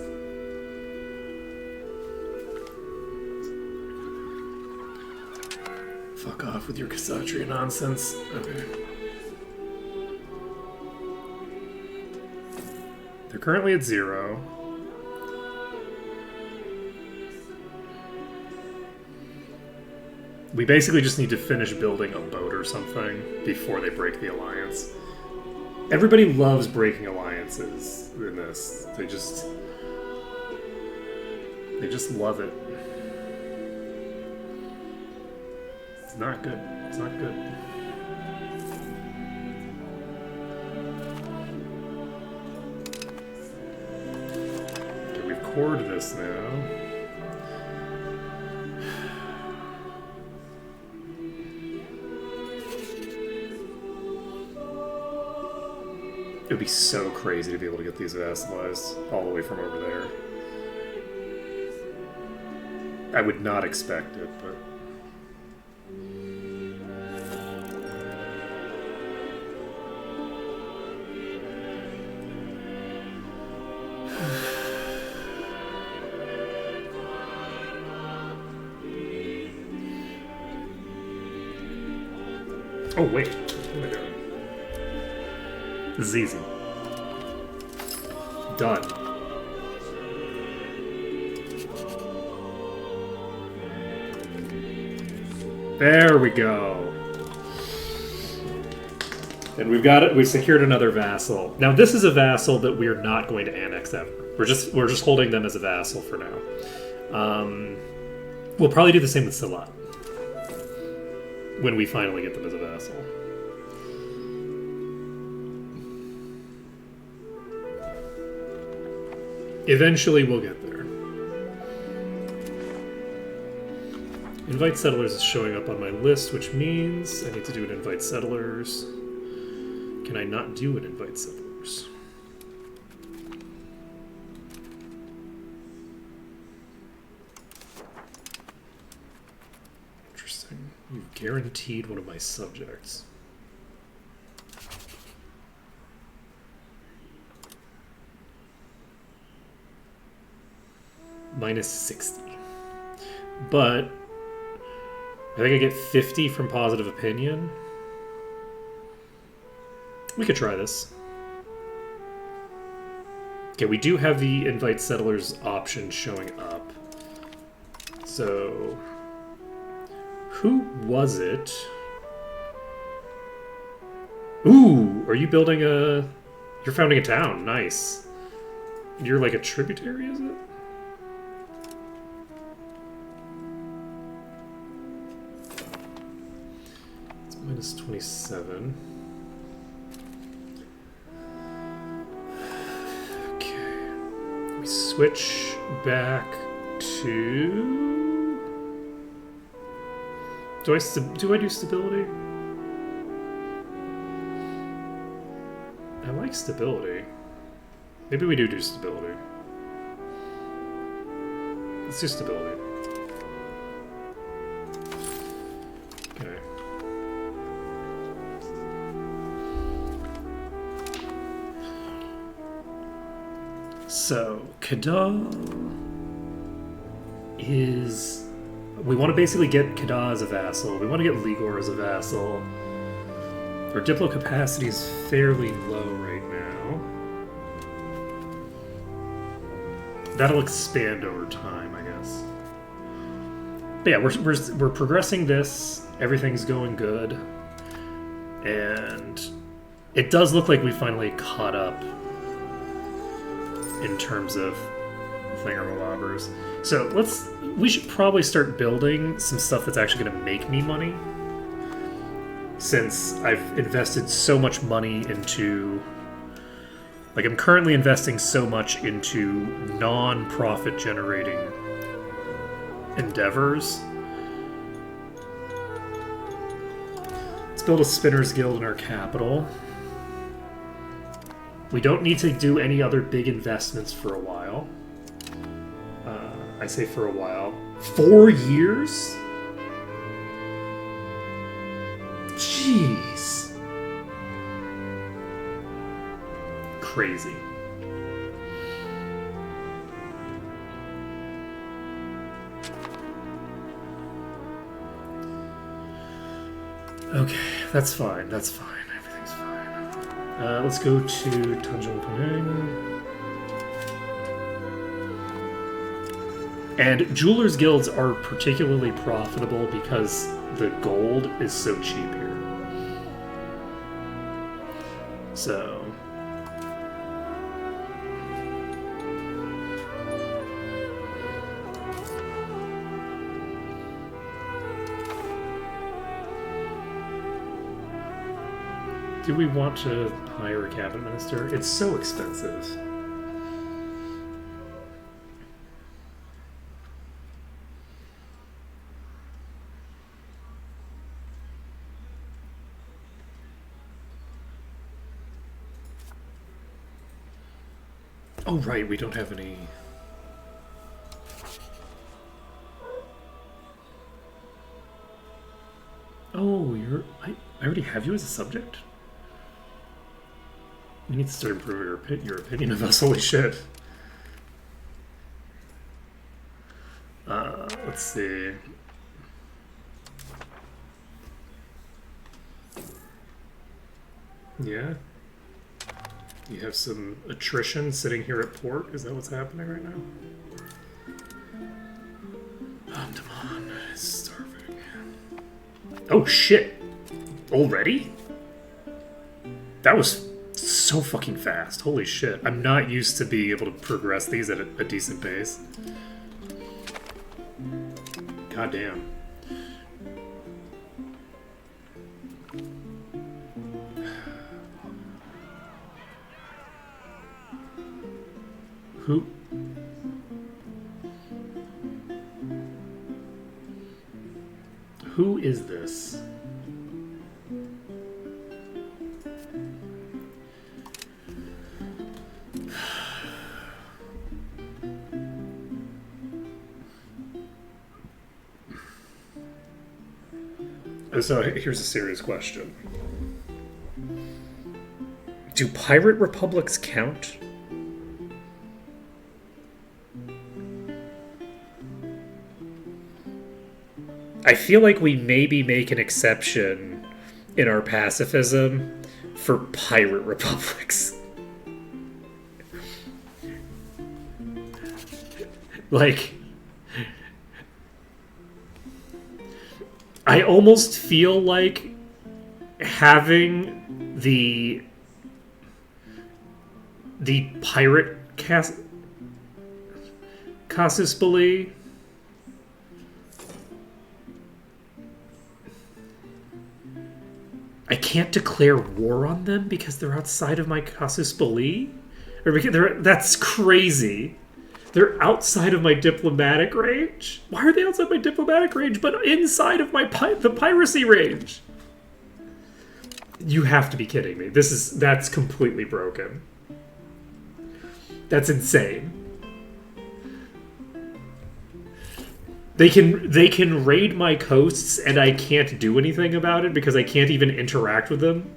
B: Fuck off with your Kshatriya nonsense. Okay. They're currently at 0. We basically just need to finish building a boat or something before they break the alliance. Everybody loves breaking alliances in this. They just love it. It's not good. It's not good. Okay, we've cored this now. It would be so crazy to be able to get these vassalized all the way from over there. I would not expect it, but... Oh, wait. Oh my god. This is easy. Done. There we go. And we've got it. We've secured another vassal. Now this is a vassal that we're not going to annex ever. We're just holding them as a vassal for now. We'll probably do the same with Salat when we finally get them as a vassal. Eventually, we'll get there. Invite settlers is showing up on my list, which means I need to do an invite settlers. Can I not do an invite settlers? Interesting. You've guaranteed one of my subjects. -60. But I think I get 50 from positive opinion. We could try this. Okay, we do have the invite settlers option showing up. So who was it? Ooh, are you building a... You're founding a town. Nice. You're like a tributary, is it? It's -27. switch back to... Do I do stability? I like stability. Maybe we do stability. Let's do stability. Okay. So, Kada is... We want to basically get Kada as a vassal. We want to get Ligor as a vassal. Our Diplo capacity is fairly low right now. That'll expand over time, I guess. But yeah, we're progressing this. Everything's going good. And it does look like we finally caught up in terms of thingamabobbers. So we should probably start building some stuff that's actually going to make me money. Since I've invested so much money into... Like, I'm currently investing so much into non-profit generating endeavors. Let's build a Spinners Guild in our capital. We don't need to do any other big investments for a while. I say for a while. 4 years? Jeez. Crazy. Okay, that's fine. That's fine. Everything's fine. Let's go to Tanjung Panang. And Jewelers Guilds are particularly profitable because the gold is so cheap here. So... Do we want to hire a cabinet minister? It's so expensive. Oh, right, we don't have any... Oh, I already have you as a subject? You need to start improving your opinion of us. Holy shit. Let's see. Yeah. You have some attrition sitting here at port. Is that what's happening right now? Andaman is starving. Oh shit! Already? That was so fucking fast. Holy shit. I'm not used to being able to progress these at a decent pace. God damn. Who is this? So here's a serious question. Do pirate republics count? I feel like we maybe make an exception in our pacifism for pirate republics. Like, I almost feel like having the pirate casus belli I can't declare war on them because they're outside of my casus belli? Or because that's crazy. They're outside of my diplomatic range. Why are they outside my diplomatic range, but inside of the piracy range? You have to be kidding me. That's completely broken. That's insane. They can raid my coasts and I can't do anything about it because I can't even interact with them.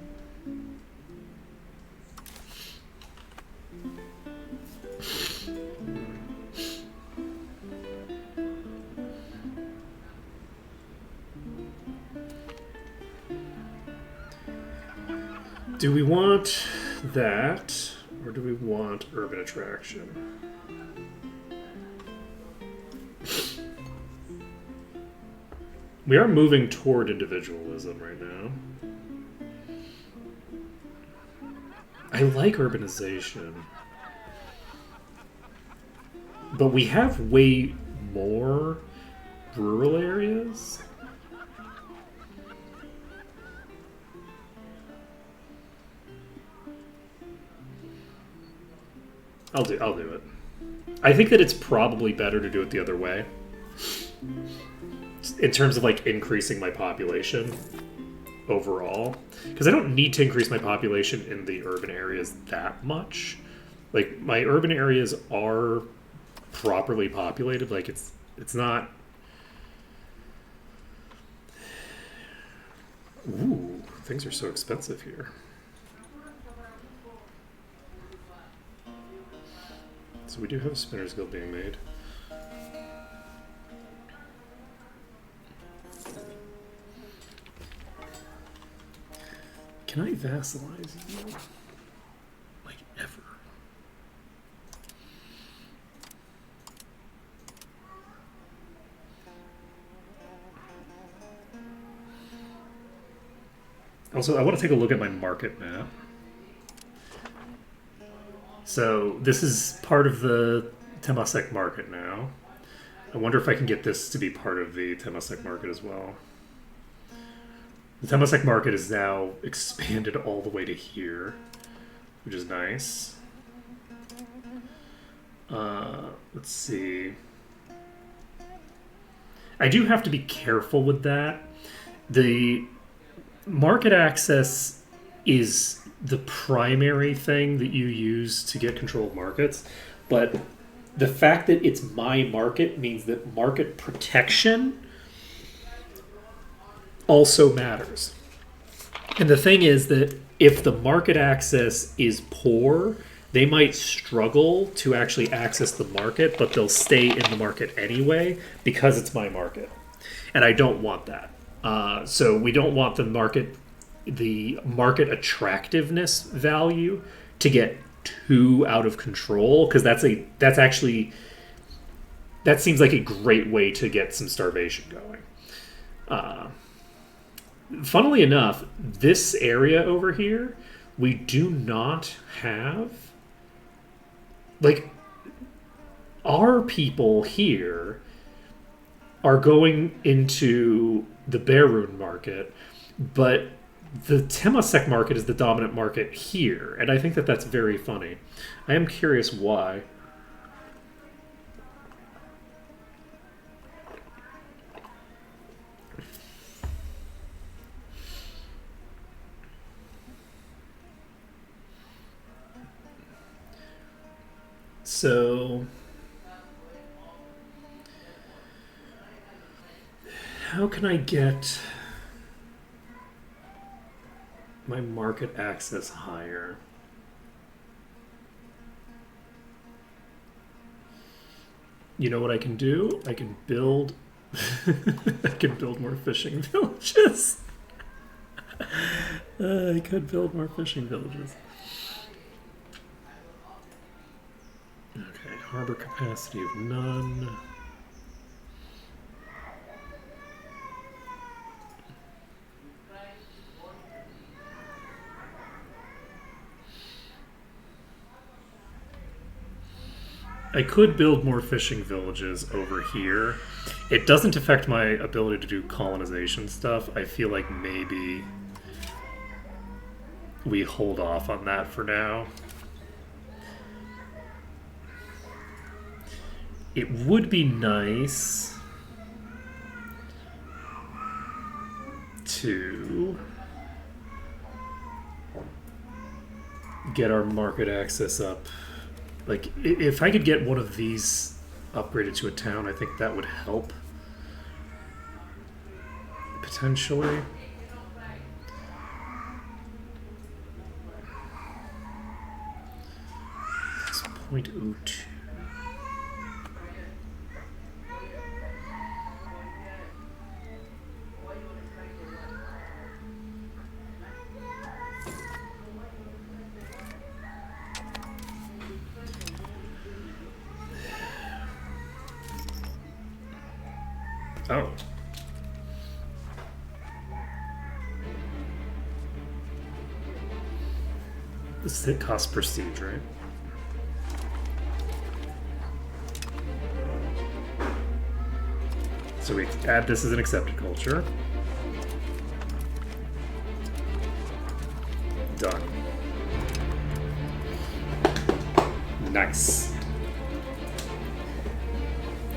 B: Do we want that, or do we want urban attraction? We are moving toward individualism right now. I like urbanization. But we have way more rural areas. I'll do it. I think that it's probably better to do it the other way. In terms of like increasing my population overall. Because I don't need to increase my population in the urban areas that much. Like my urban areas are properly populated. Like it's not. Ooh, things are so expensive here. So we do have a Spinner's Guild being made. Can I vassalize you? Like, ever? Also, I want to take a look at my market map. So this is part of the Temasek market now. I wonder if I can get this to be part of the Temasek market as well. The Temasek market is now expanded all the way to here, which is nice. Let's see. I do have to be careful with that. The market access is the primary thing that you use to get control of markets, but the fact that it's my market means that market protection also matters. And the thing is that if the market access is poor, they might struggle to actually access the market, but they'll stay in the market anyway because it's my market. And I don't want that. So we don't want the market attractiveness value to get too out of control, because that seems like a great way to get some starvation going. Funnily enough, this area over here, we do not have, like, our people here are going into the Berun market, but the Temasek market is the dominant market here, and I think that that's very funny. I am curious why. So, how can I get my market access higher? You know what I can do? I can build I can build more fishing villages. I could build more fishing villages. Okay, harbor capacity of none. I could build more fishing villages over here. It doesn't affect my ability to do colonization stuff. I feel like maybe we hold off on that for now. It would be nice to get our market access up. Like, if I could get one of these upgraded to a town, I think that would help. Potentially. It's 0.02. Oh. This is it cost prestige, right? So we add this as an accepted culture. Done. Nice.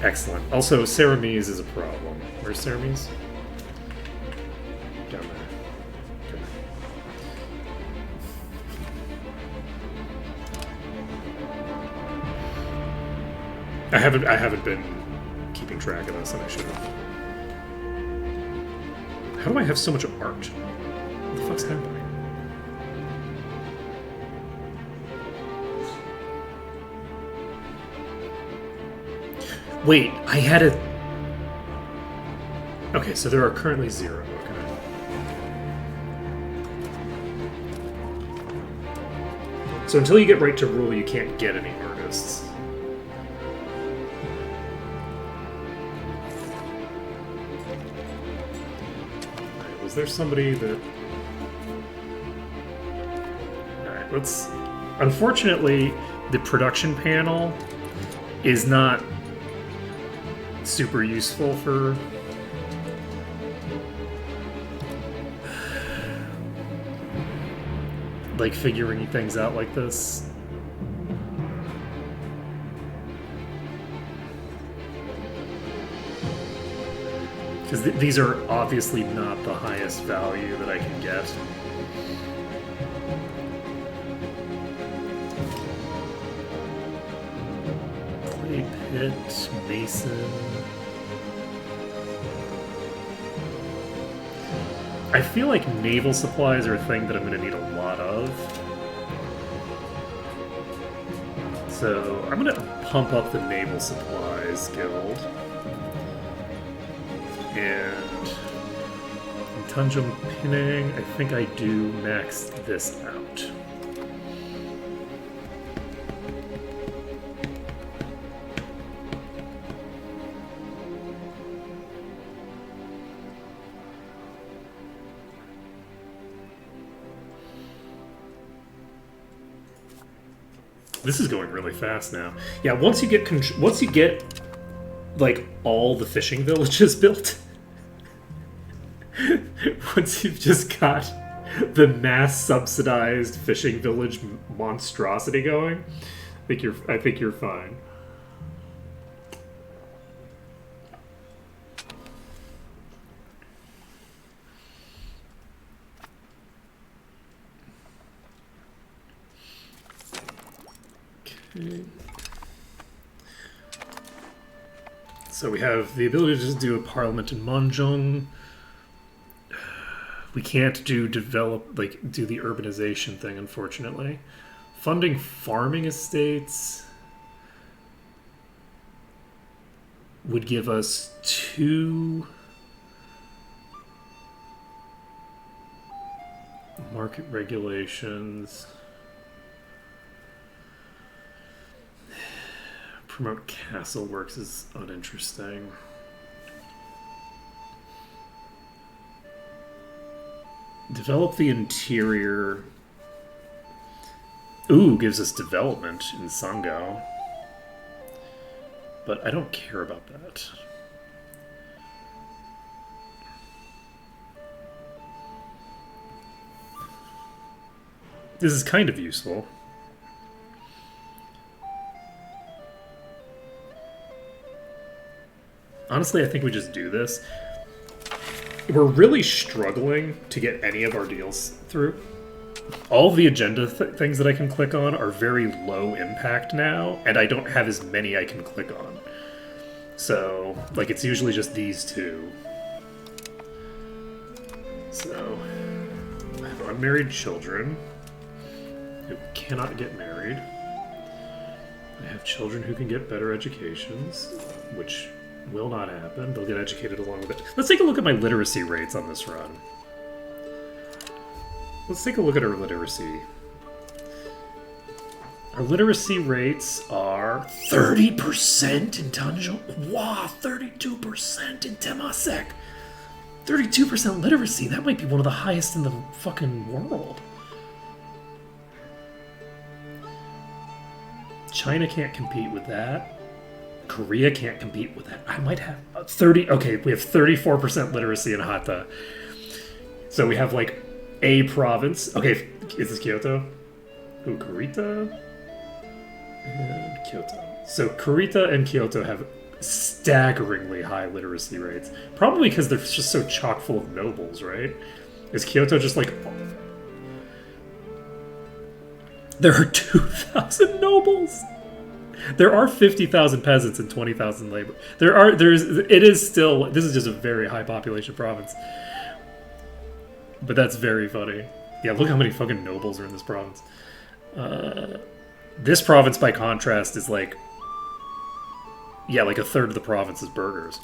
B: Excellent. Also, Ceramese is a problem. Where's Ceramese? Down there. Okay. I haven't been keeping track of this, and I should have. How do I have so much art? What the fuck's happening? Wait, I had a... Okay, so there are currently 0. Okay. So until you get right to rule, you can't get any artists. Right, was there somebody that... Alright, let's... Unfortunately, the production panel is not super useful for like figuring things out like this. Because these are obviously not the highest value that I can get. Clay pit, mason. I feel like naval supplies are a thing that I'm going to need a lot of. So I'm going to pump up the naval supplies guild. And in Tunjum Pinning, I think I do max this out. This is going really fast now. Yeah, once you get like all the fishing villages built, once you've just got the mass subsidized fishing village monstrosity going, I think you're fine. So we have the ability to just do a parliament in Monjong. We can't do the urbanization thing, unfortunately. Funding farming estates would give us 2 market regulations. Promote castle works is uninteresting. Develop the interior. Ooh, gives us development in Sango. But I don't care about that. This is kind of useful. Honestly, I think we just do this. We're really struggling to get any of our deals through. All the agenda things that I can click on are very low impact now, and I don't have as many I can click on. So, like, it's usually just these two. So, I have unmarried children who cannot get married. I have children who can get better educations, which will not happen. They'll get educated along with it. Let's take a look at my literacy rates on this run. Let's take a look at our literacy. Our literacy rates are 30% in Tanjong. Wow, 32% in Temasek. 32% literacy. That might be one of the highest in the fucking world. China can't compete with that. Korea can't compete with that. I might have 30. Okay, we have 34% literacy in Hata. So we have like a province. Okay, is this Kyoto? Ooh, Kurita and Kyoto. So Kurita and Kyoto have staggeringly high literacy rates. Probably because they're just so chock full of nobles, right? Is Kyoto just like... There are 2,000 nobles! There are 50,000 peasants and 20,000 labor. It is still... This is just a very high population province. But that's very funny. Yeah, look how many fucking nobles are in this province. This province, by contrast, is like... Yeah, like a third of the province is burghers.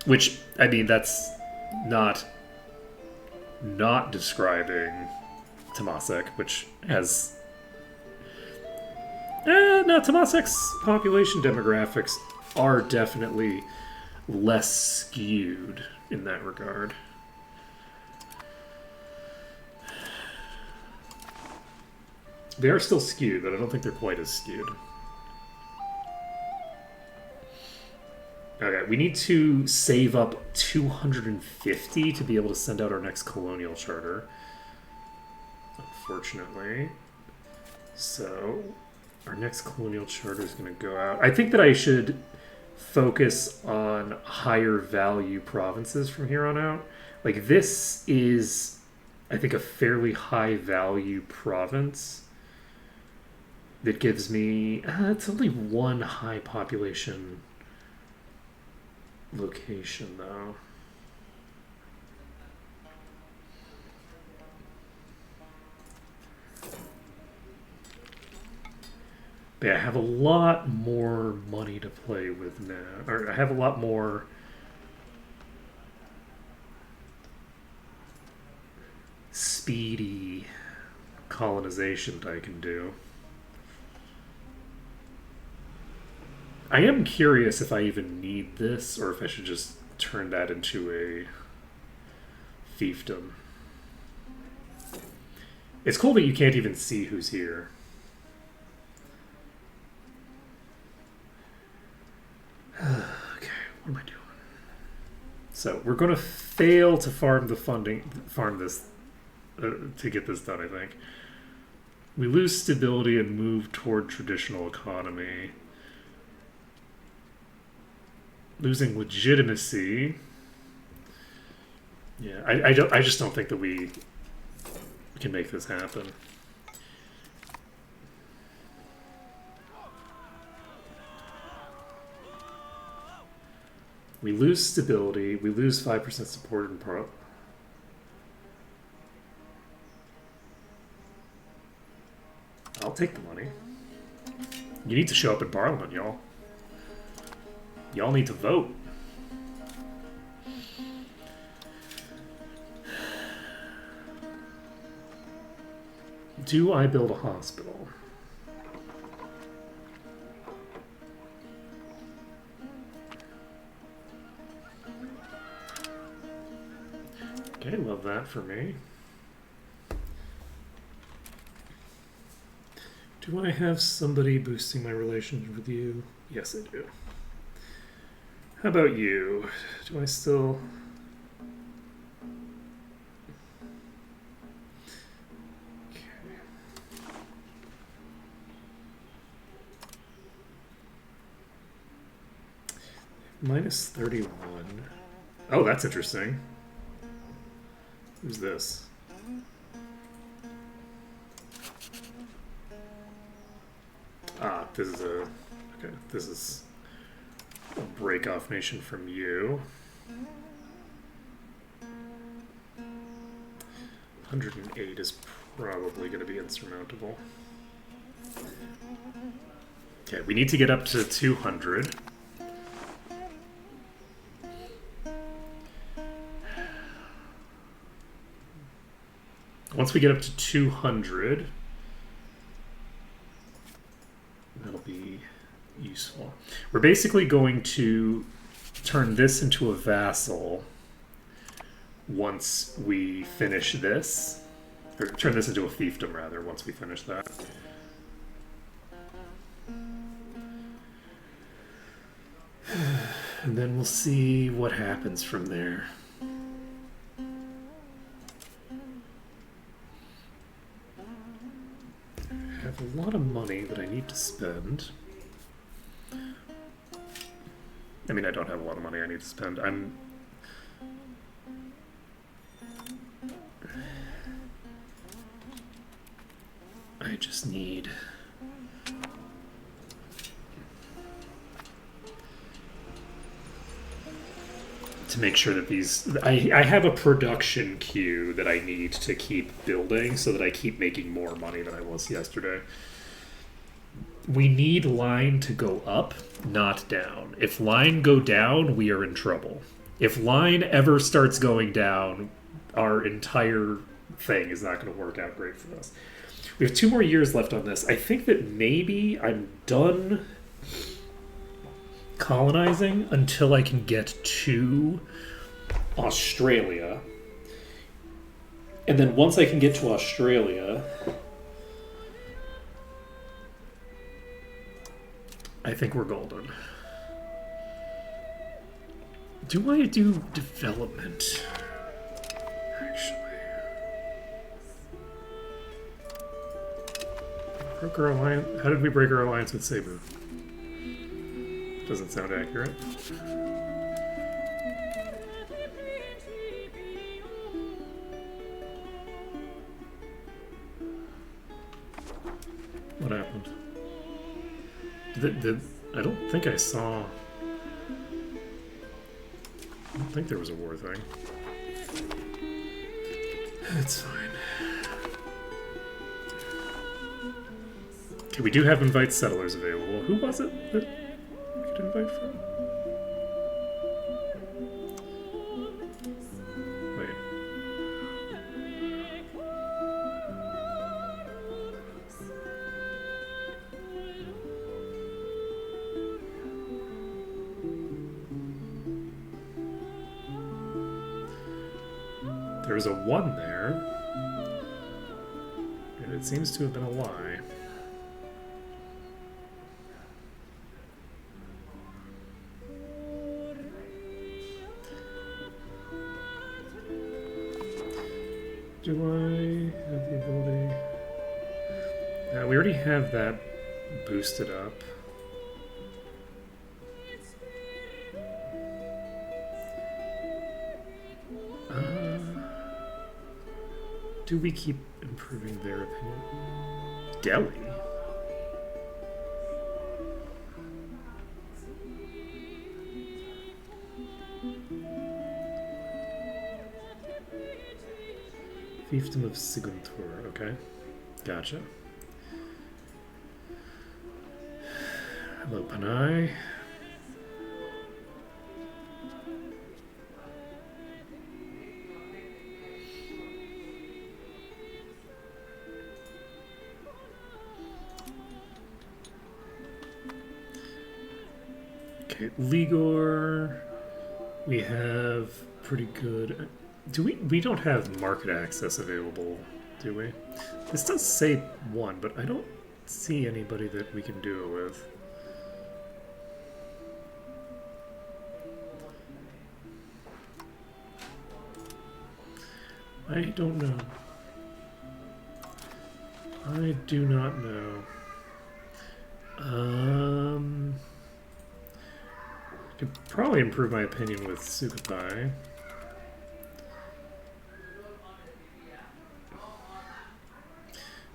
B: Which, I mean, that's not describing Temasek, which has... no, Temasek's population demographics are definitely less skewed in that regard. They are still skewed, but I don't think they're quite as skewed. Okay, we need to save up 250 to be able to send out our next colonial charter. Unfortunately. So, our next colonial charter is going to go out. I think that I should focus on higher value provinces from here on out. Like, this is, I think, a fairly high value province that gives me... it's only one high population location, though. But yeah, I have a lot more money to play with now. Or I have a lot more speedy colonization that I can do. I am curious if I even need this, or if I should just turn that into a fiefdom. It's cool that you can't even see who's here. Okay, what am I doing? So we're going to fail to farm this to get this done, I think. We lose stability and move toward traditional economy. Losing legitimacy. Yeah, I just don't think that we can make this happen. We lose stability. We lose 5% support in pro. I'll take the money. You need to show up in Parliament, y'all. Y'all need to vote. Do I build a hospital? Okay, love that for me. Do I have somebody boosting my relationship with you? Yes, I do. How about you? Do I still... Okay. Minus 31. Oh, that's interesting. Who's this? Ah, this is a... Okay, this is a break-off nation from you. 108 is probably going to be insurmountable. Okay, we need to get up to 200. Once we get up to 200, that'll be useful. We're basically going to turn this into a vassal once we finish this. Or turn this into a fiefdom, rather, once we finish that. And then we'll see what happens from there. I have a lot of money that I need to spend. I mean, I don't have a lot of money I need to spend. I just need... to make sure that these... I have a production queue that I need to keep building so that I keep making more money than I was yesterday. We need line to go up, not down. If line go down, we are in trouble. If line ever starts going down, our entire thing is not going to work out great for us. We have 2 more years left on this. I think that maybe I'm done colonizing until I can get to Australia. And then once I can get to Australia, I think we're golden. Do I do development? Actually. Broke our alliance. How did we break our alliance with Cebu? Doesn't sound accurate. What happened? I don't think I saw... I don't think there was a war thing. That's fine. Okay, we do have invite settlers available. Who was it that we could invite from? Wait. There was a 1 there, and it seems to have been a lie. Do I have the ability? We already have that boosted up. Do we keep improving their opinion? Delhi? Fiefdom of Siguntur, okay. Gotcha. Hello, Panay. Okay, Ligor. We have pretty good... Do we don't have market access available, do we? This does say 1, but I don't see anybody that we can do it with. I don't know. I do not know. Could probably improve my opinion with Sukhothai.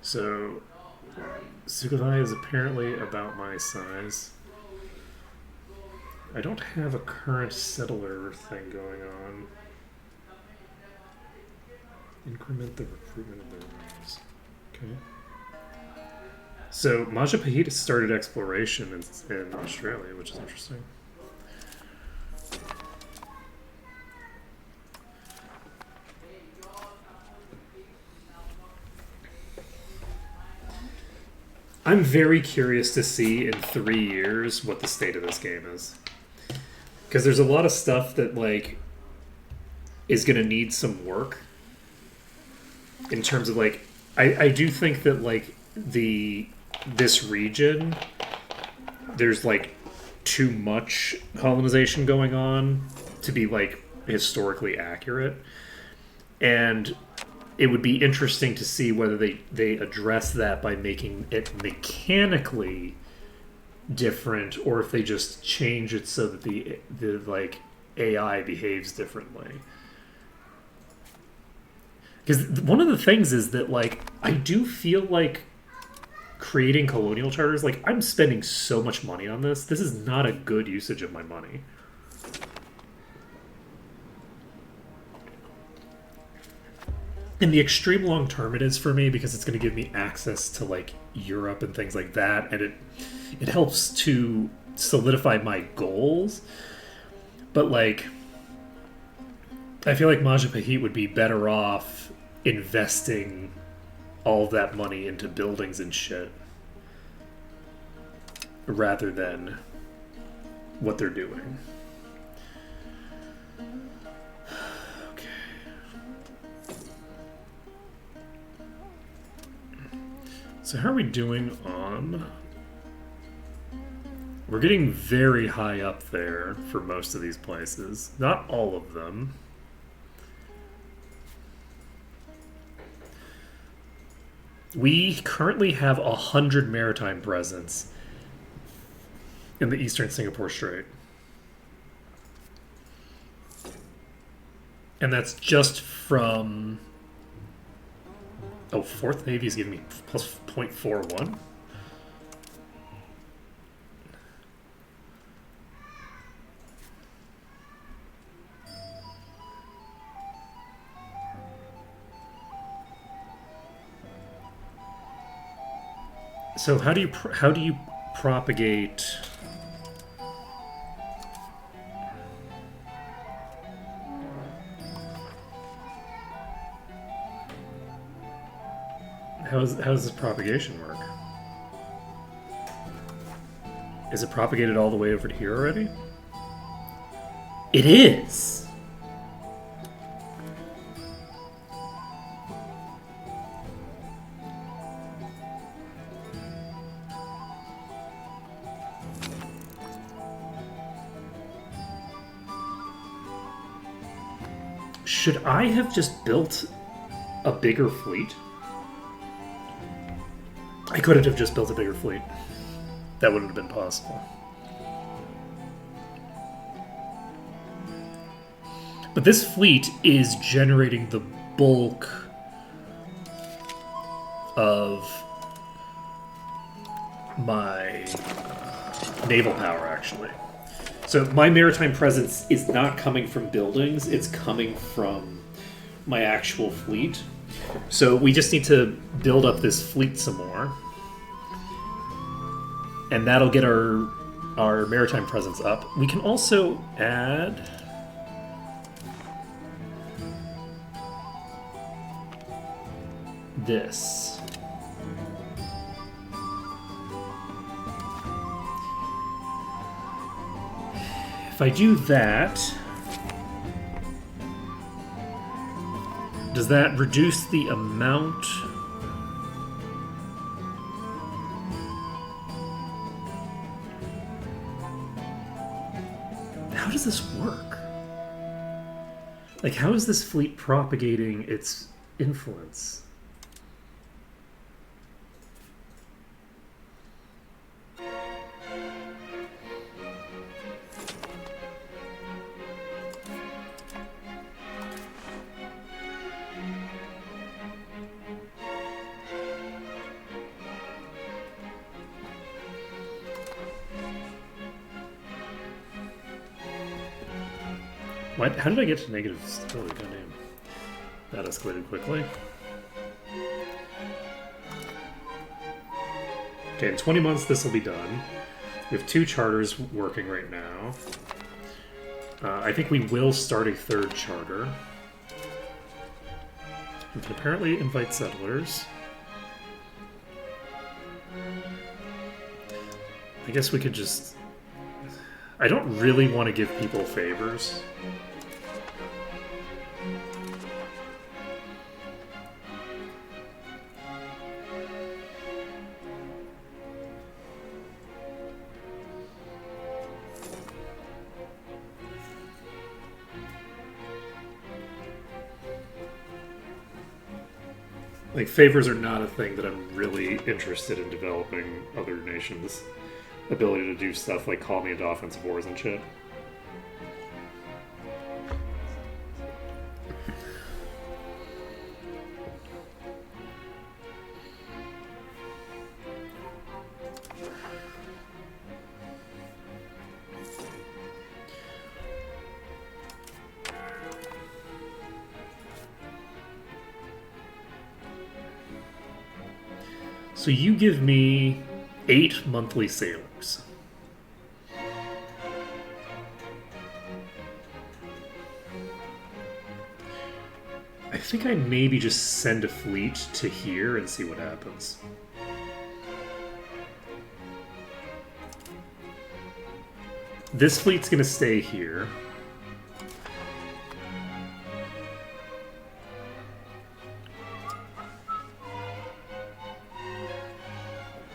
B: So, Sukhothai is apparently about my size. I don't have a current settler thing going on. Increment the recruitment of their ranks. Okay. So Majapahit started exploration in Australia, which is interesting. I'm very curious to see in 3 years what the state of this game is. Because there's a lot of stuff that, like, is going to need some work. In terms of, like, I do think that, like, this region, there's, like, too much colonization going on to be, like, historically accurate. And it would be interesting to see whether they address that by making it mechanically different, or if they just change it so that the like AI behaves differently. Because one of the things is that, like, I do feel like creating colonial charters, like, I'm spending so much money on this. This is not a good usage of my money. In the extreme long term, it is for me, because it's going to give me access to, like, Europe and things like that, and it helps to solidify my goals. But, like, I feel like Majapahit would be better off investing all of that money into buildings and shit rather than what they're doing. So how are we doing on... We're getting very high up there for most of these places. Not all of them. We currently have 100 maritime presence in the eastern Singapore Strait. And that's just from... Oh, 4th Navy is giving me plus 0.41. So how do you propagate? How does this propagation work? Is it propagated all the way over to here already? It is! Should I have just built a bigger fleet? I couldn't have just built a bigger fleet. That wouldn't have been possible. But this fleet is generating the bulk of my naval power, actually. So my maritime presence is not coming from buildings, it's coming from my actual fleet. So we just need to build up this fleet some more. And that'll get our maritime presence up. We can also add... this. If I do that, does that reduce the amount? How does this work? Like, how is this fleet propagating its influence? What? How did I get to negative stability? Goddamn. That escalated quickly. Okay, in 20 months this will be done. We have 2 charters working right now. I think we will start a 3rd charter. We can apparently invite settlers. I guess we could just... I don't really want to give people favors. Like, favors are not a thing that I'm really interested in developing other nations' ability to do stuff like call me into offensive wars and shit. So you give me 8 monthly sailors. I think I maybe just send a fleet to here and see what happens. This fleet's gonna stay here.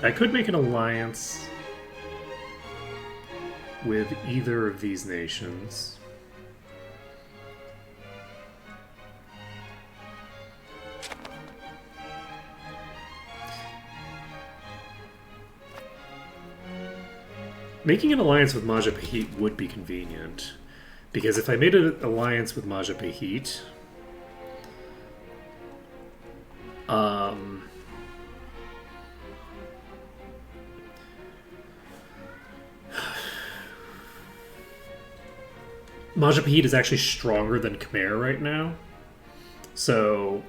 B: I could make an alliance with either of these nations. Making an alliance with Majapahit would be convenient, because if I made an alliance with Majapahit, Majapahit is actually stronger than Khmer right now, so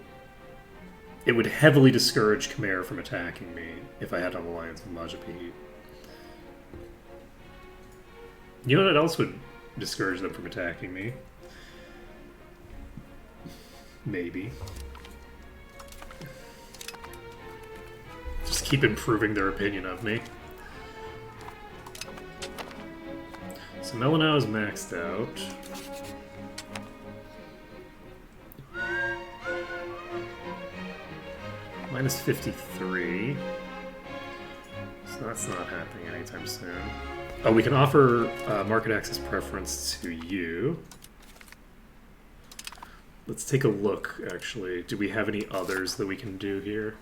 B: it would heavily discourage Khmer from attacking me if I had an alliance with Majapahit. You know what else would discourage them from attacking me? Maybe. Just keep improving their opinion of me. So Melanau is maxed out. Minus 53. So that's not happening anytime soon. Oh, we can offer market access preference to you. Let's take a look, actually. Do we have any others that we can do here?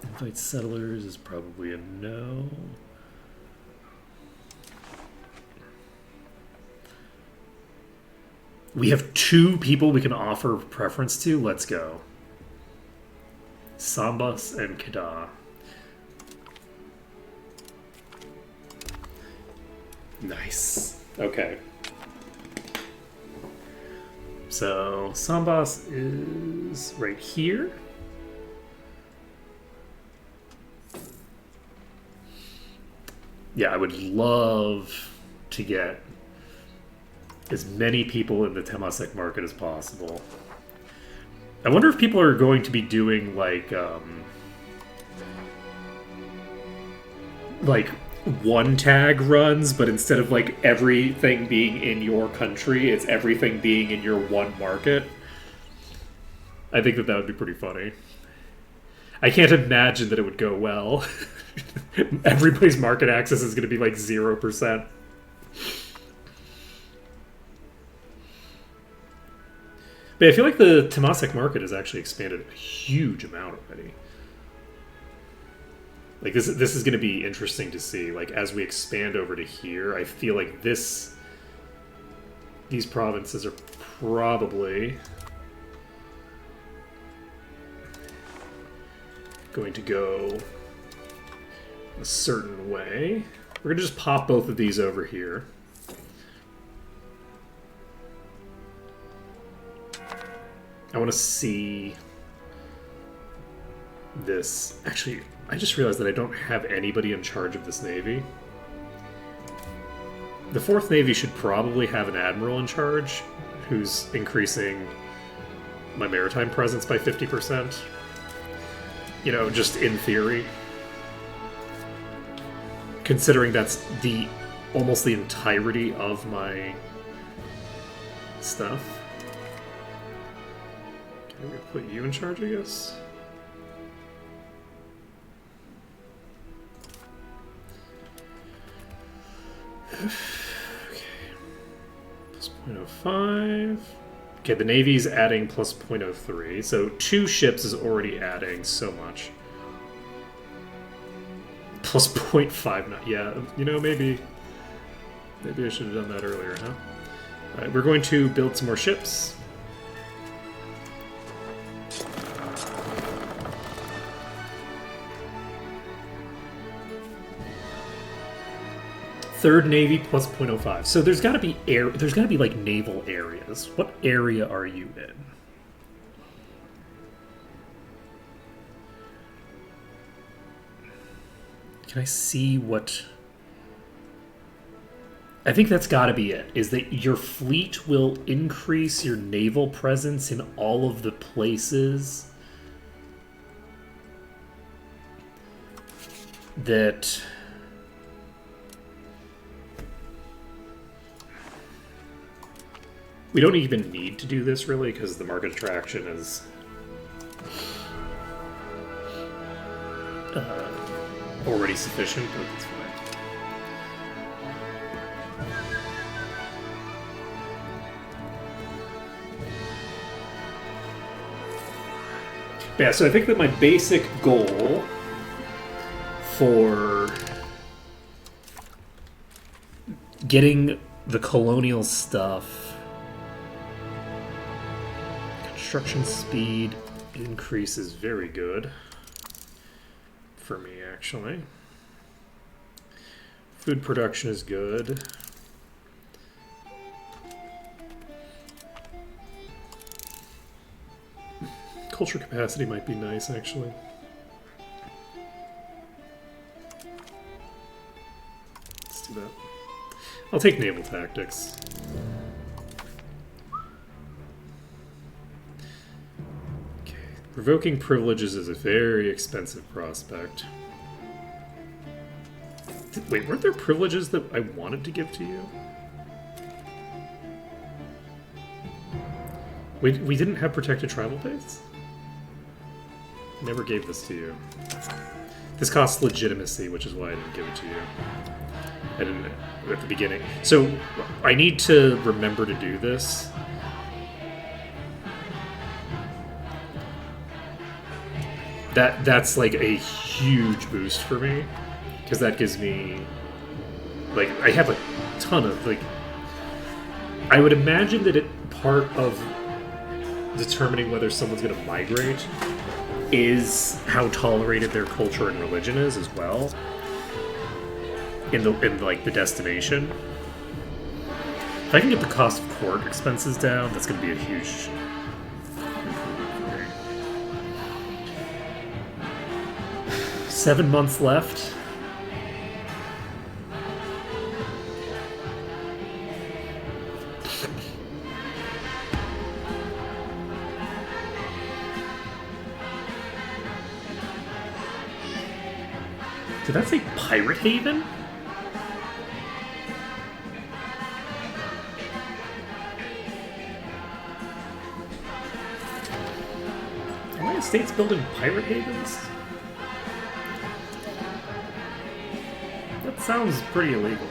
B: Invite settlers is probably a no. We have 2 people we can offer preference to. Let's go. Sambas and Kedah. Nice. Okay. So Sambas is right here. Yeah, I would love to get as many people in the Temasek market as possible. I wonder if people are going to be doing like one tag runs, but instead of like everything being in your country, it's everything being in your one market. I think that would be pretty funny. I can't imagine that it would go well. Everybody's market access is going to be like 0%. But I feel like the Temasek market has actually expanded a huge amount already. Like this is going to be interesting to see. Like as we expand over to here, I feel like these provinces are probably going to go a certain way. We're going to just pop both of these over here. I want to see this. Actually, I just realized that I don't have anybody in charge of this navy. The 4th Navy should probably have an admiral in charge who's increasing my maritime presence by 50%. You know, just in theory. Considering that's almost the entirety of my stuff. Okay, we'll put you in charge, I guess. Okay. Plus 0.05. Okay, the Navy's adding plus 0.03, so 2 ships is already adding so much. Plus 0.59. Yeah, you know, maybe I should have done that earlier, huh? Alright, we're going to build some more ships. Third Navy plus 0.05. So there's got to be there's got to be like naval areas. What area are you in? Can I see what? I think that's got to be it. Is that your fleet will increase your naval presence in all of the places that we don't even need to do this really because the market attraction is already sufficient, but it's fine. Yeah, so I think that my basic goal for getting the colonial stuff, construction speed increase is very good for me, actually. Food production is good. Culture capacity might be nice, actually. Let's do that. I'll take naval tactics. Okay. Revoking privileges is a very expensive prospect. Wait, weren't there privileges that I wanted to give to you? We didn't have protected tribal base? Never gave this to you. This costs legitimacy, which is why I didn't give it to you. I didn't at the beginning. So I need to remember to do this. That's like a huge boost for me, because that gives me, like, I have a ton of, like, I would imagine that part of determining whether someone's going to migrate is how tolerated their culture and religion is as well in like the destination. If I can get the cost of court expenses down, that's going to be a huge improvement for me. 7 months left. Did that say Pirate Haven? Are the United States building pirate havens? That sounds pretty illegal.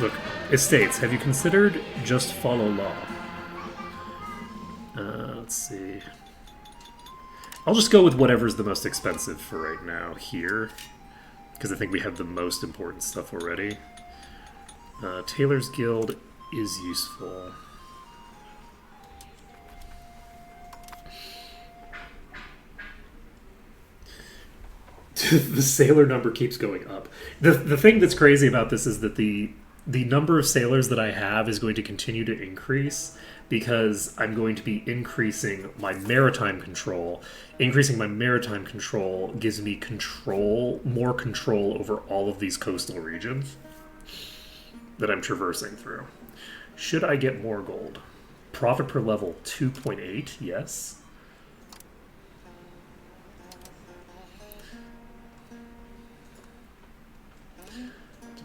B: Look, it states, have you considered just follow law? Let's see. I'll just go with whatever's the most expensive for right now here, because I think we have the most important stuff already. Taylor's Guild is useful. The sailor number keeps going up. The thing that's crazy about this is that the the number of sailors that I have is going to continue to increase because I'm going to be increasing my maritime control. Increasing my maritime control gives me more control over all of these coastal regions that I'm traversing through. Should I get more gold? Profit per level 2.8, yes.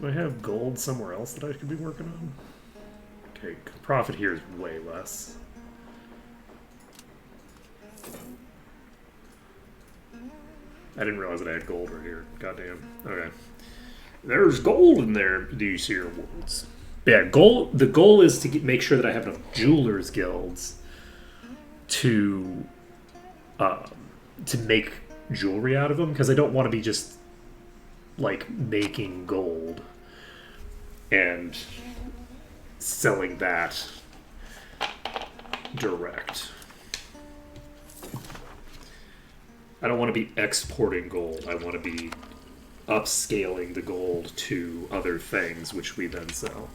B: Do I have gold somewhere else that I could be working on? Okay, profit here is way less. I didn't realize that I had gold right here. Goddamn. Okay. There's gold in there, these here woods. Yeah, the goal is to make sure that I have enough jewelers guilds to make jewelry out of them, because I don't want to be just like making gold and selling that direct. I don't want to be exporting gold. I want to be upscaling the gold to other things, which we then sell.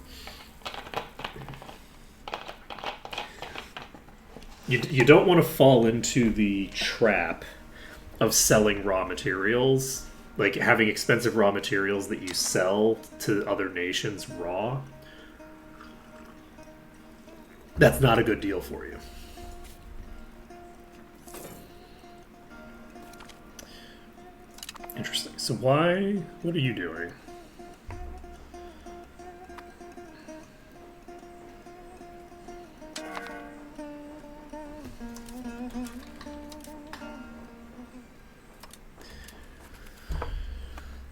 B: You don't want to fall into the trap of selling raw materials, like having expensive raw materials that you sell to other nations raw. That's not a good deal for you. Interesting. So what are you doing?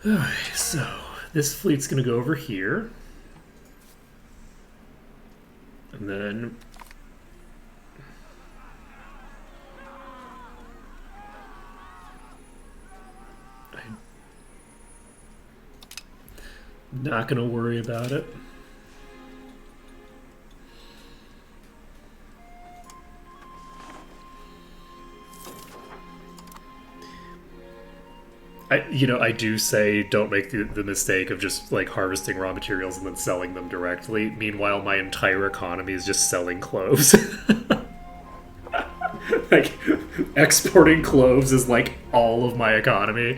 B: Alright, so this fleet's gonna go over here. And then I'm not gonna worry about it. I do say don't make the mistake of just like harvesting raw materials and then selling them directly. Meanwhile, my entire economy is just selling cloves. Like, exporting cloves is like all of my economy.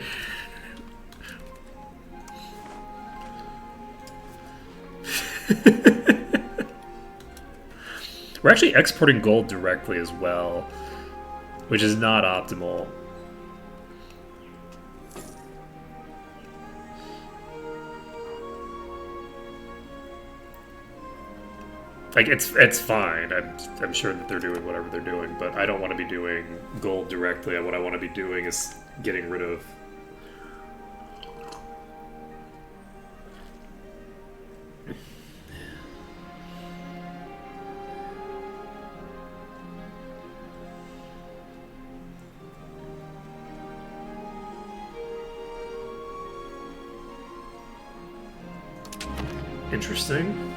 B: We're actually exporting gold directly as well, which is not optimal. Like, it's fine. I'm sure that they're doing whatever they're doing, but I don't want to be doing gold directly. What I want to be doing is getting rid of... Interesting.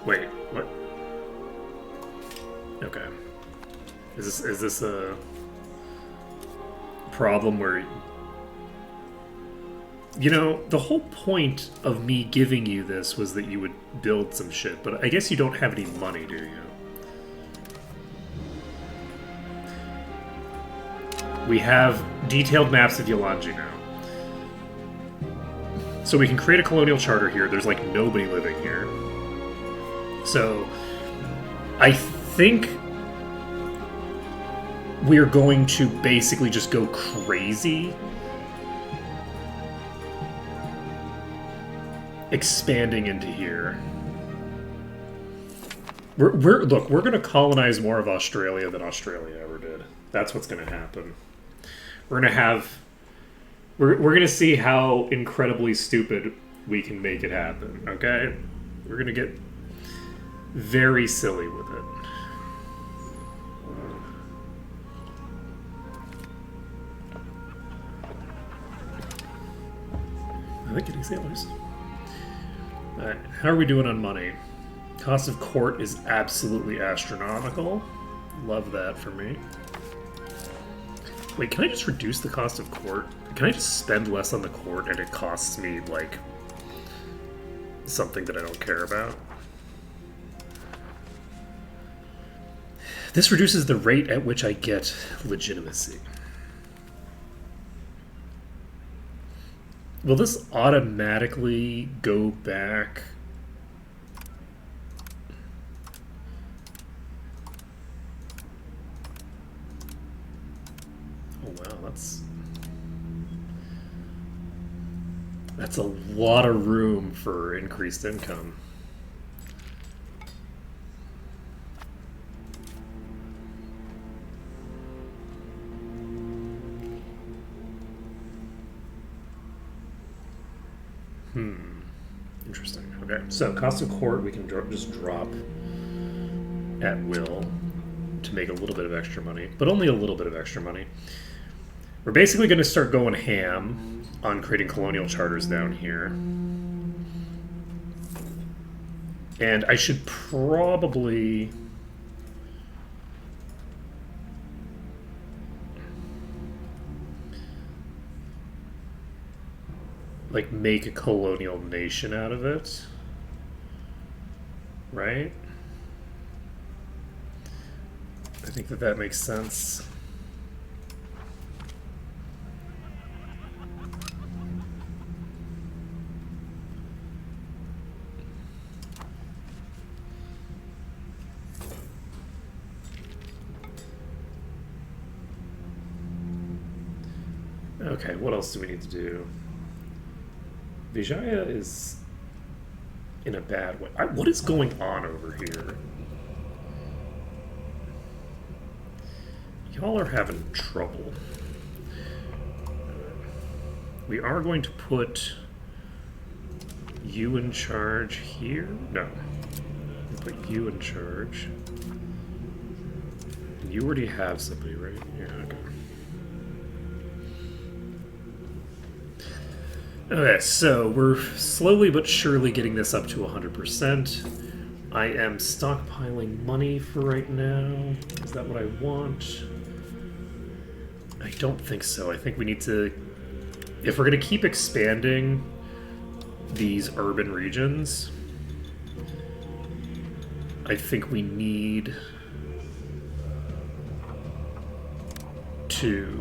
B: Wait, what? Okay. Is this a problem where... You know, the whole point of me giving you this was that you would build some shit, but I guess you don't have any money, do you? We have detailed maps of Yalanji now. So we can create a colonial charter here. There's like nobody living here. So I think we're going to basically just go crazy expanding into here. Look, we're going to colonize more of Australia than Australia ever did. That's what's going to happen. We're going to have... We're going to see how incredibly stupid we can make it happen, okay? We're going to get very silly with it. I like getting sailors. Alright, how are we doing on money? Cost of court is absolutely astronomical. Love that for me. Wait, can I just reduce the cost of court? Can I just spend less on the court and it costs me, like, something that I don't care about? This reduces the rate at which I get legitimacy. Will this automatically go back? Oh wow, that's a lot of room for increased income. Interesting. Okay, so cost of court we can just drop at will to make a little bit of extra money, but only a little bit of extra money. We're basically going to start going ham on creating colonial charters down here. And I should probably... like, make a colonial nation out of it. Right? I think that makes sense. Okay, what else do we need to do? Vijaya is in a bad way. What is going on over here? Y'all are having trouble. We are going to put you in charge here. No. We'll put you in charge. And you already have somebody, right? Yeah, okay. Okay, so we're slowly but surely getting this up to 100%. I am stockpiling money for right now. Is that what I want? I don't think so. I think we need to... if we're going to keep expanding these urban regions, I think we need to...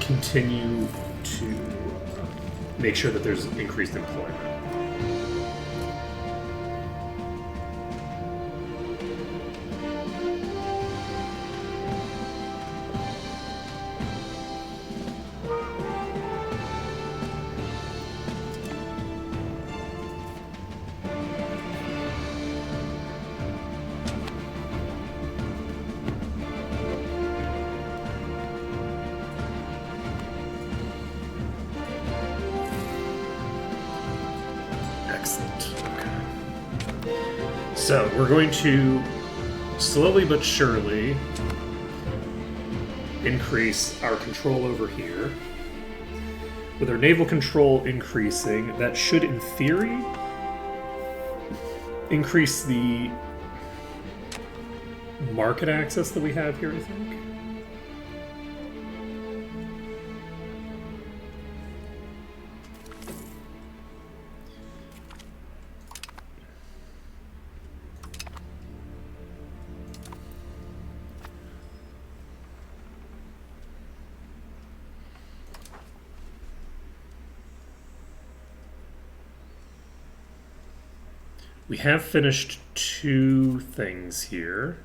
B: continue to make sure that there's increased employment. So we're going to slowly but surely increase our control over here. With our naval control increasing, that should, in theory, increase the market access that we have here, I think. We have finished 2 things here.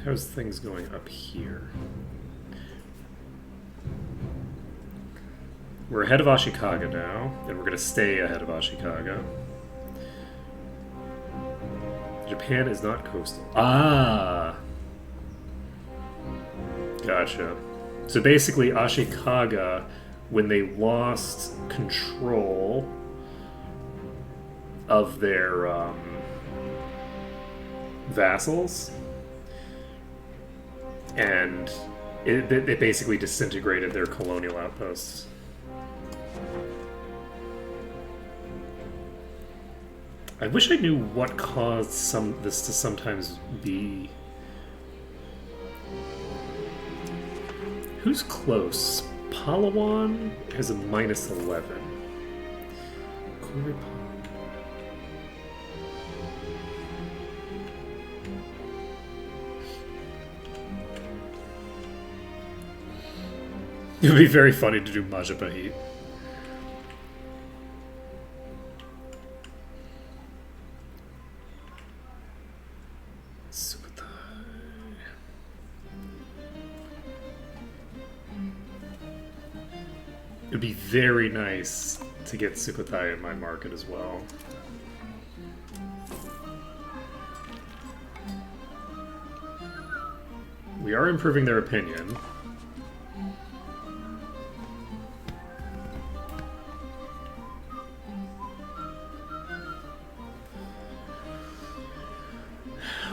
B: How's things going up here? We're ahead of Ashikaga now, and we're going to stay ahead of Ashikaga. Japan is not coastal. Ah, gotcha. So basically, Ashikaga, when they lost control of their vassals, and it basically disintegrated their colonial outposts. I wish I knew what caused this to sometimes be. Who's close? Palawan has a -11. It would be very funny to do Majapahit. It would be very nice to get Sukhothai in my market as well. We are improving their opinion.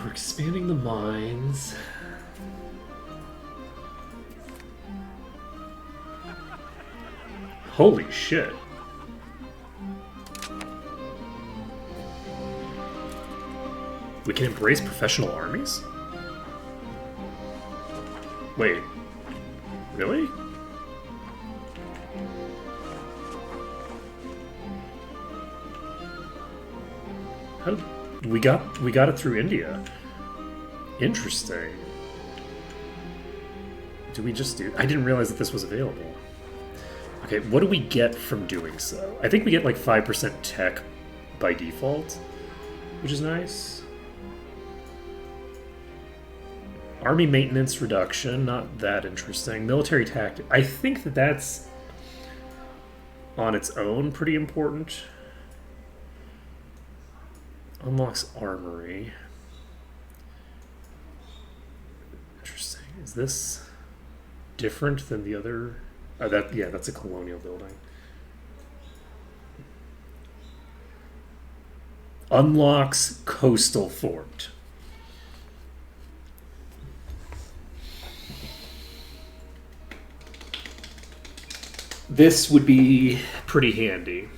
B: We're expanding the mines. Holy shit. We can embrace professional armies? Wait. Really? How did, we got it through India. Interesting. Do we just do... I didn't realize that this was available. Okay, what do we get from doing so? I think we get like 5% tech by default, which is nice. Army maintenance reduction, not that interesting. Military tactic. I think that that's on its own pretty important. Unlocks armory. Interesting. Is this different than the other? Oh, that's a colonial building. Unlocks coastal fort. This would be pretty handy.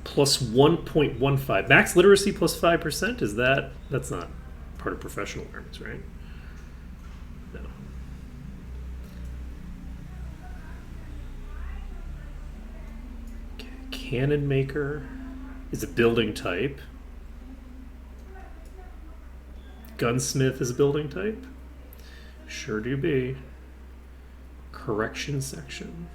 B: Plus 1.15. Max literacy plus 5%? Is that... That's not part of professional arms, right? No. Okay. Cannon maker is a building type. Gunsmith is a building type. Sure do be. Correction section.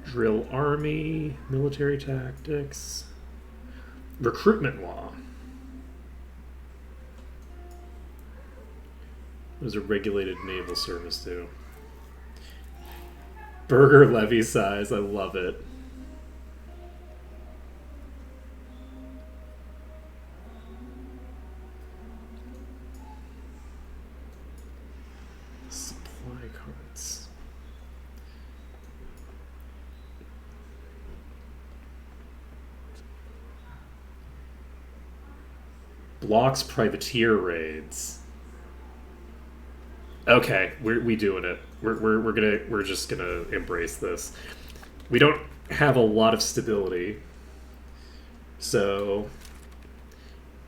B: Drill army, military tactics, recruitment law. What does a regulated naval service do? Burger levy size, I love it. Supply cards. Blocks privateer raids. Okay, we doing it. We're just gonna embrace this. We don't have a lot of stability, so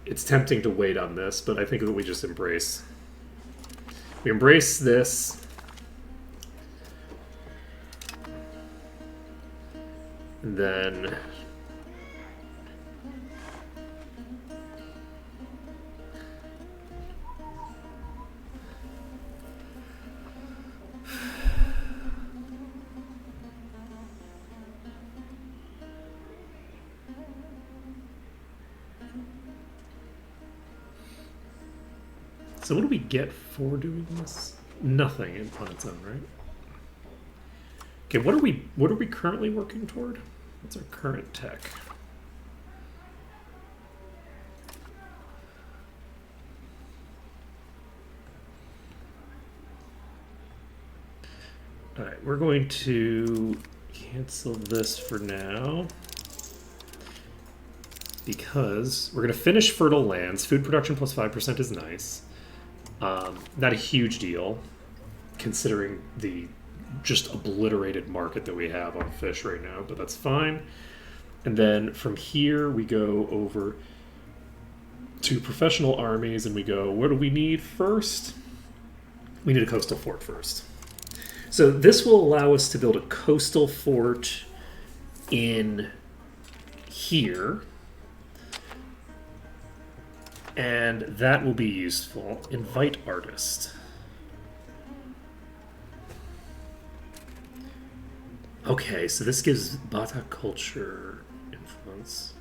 B: it's tempting to wait on this, but I think that we just embrace. We embrace this. And then so what do we get for doing this? Nothing on its own, right? Okay, what are we currently working toward? What's our current tech? All right, we're going to cancel this for now because we're going to finish fertile lands. Food production plus 5% is nice. Not a huge deal considering the just obliterated market that we have on fish right now, but that's fine. And then from here we go over to professional armies and we go, what do we need first? We need a coastal fort first. So this will allow us to build a coastal fort in here. And that will be useful. Invite artist. Okay, so this gives Bata culture influence.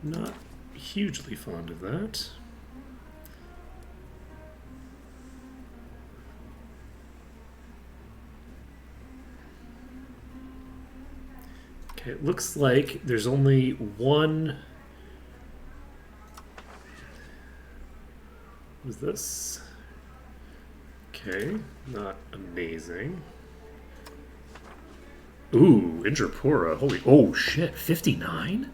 B: Not hugely fond of that. Okay, it looks like there's only one. What is this? Okay, not amazing. Ooh, Indrapura. Holy, oh shit, 59?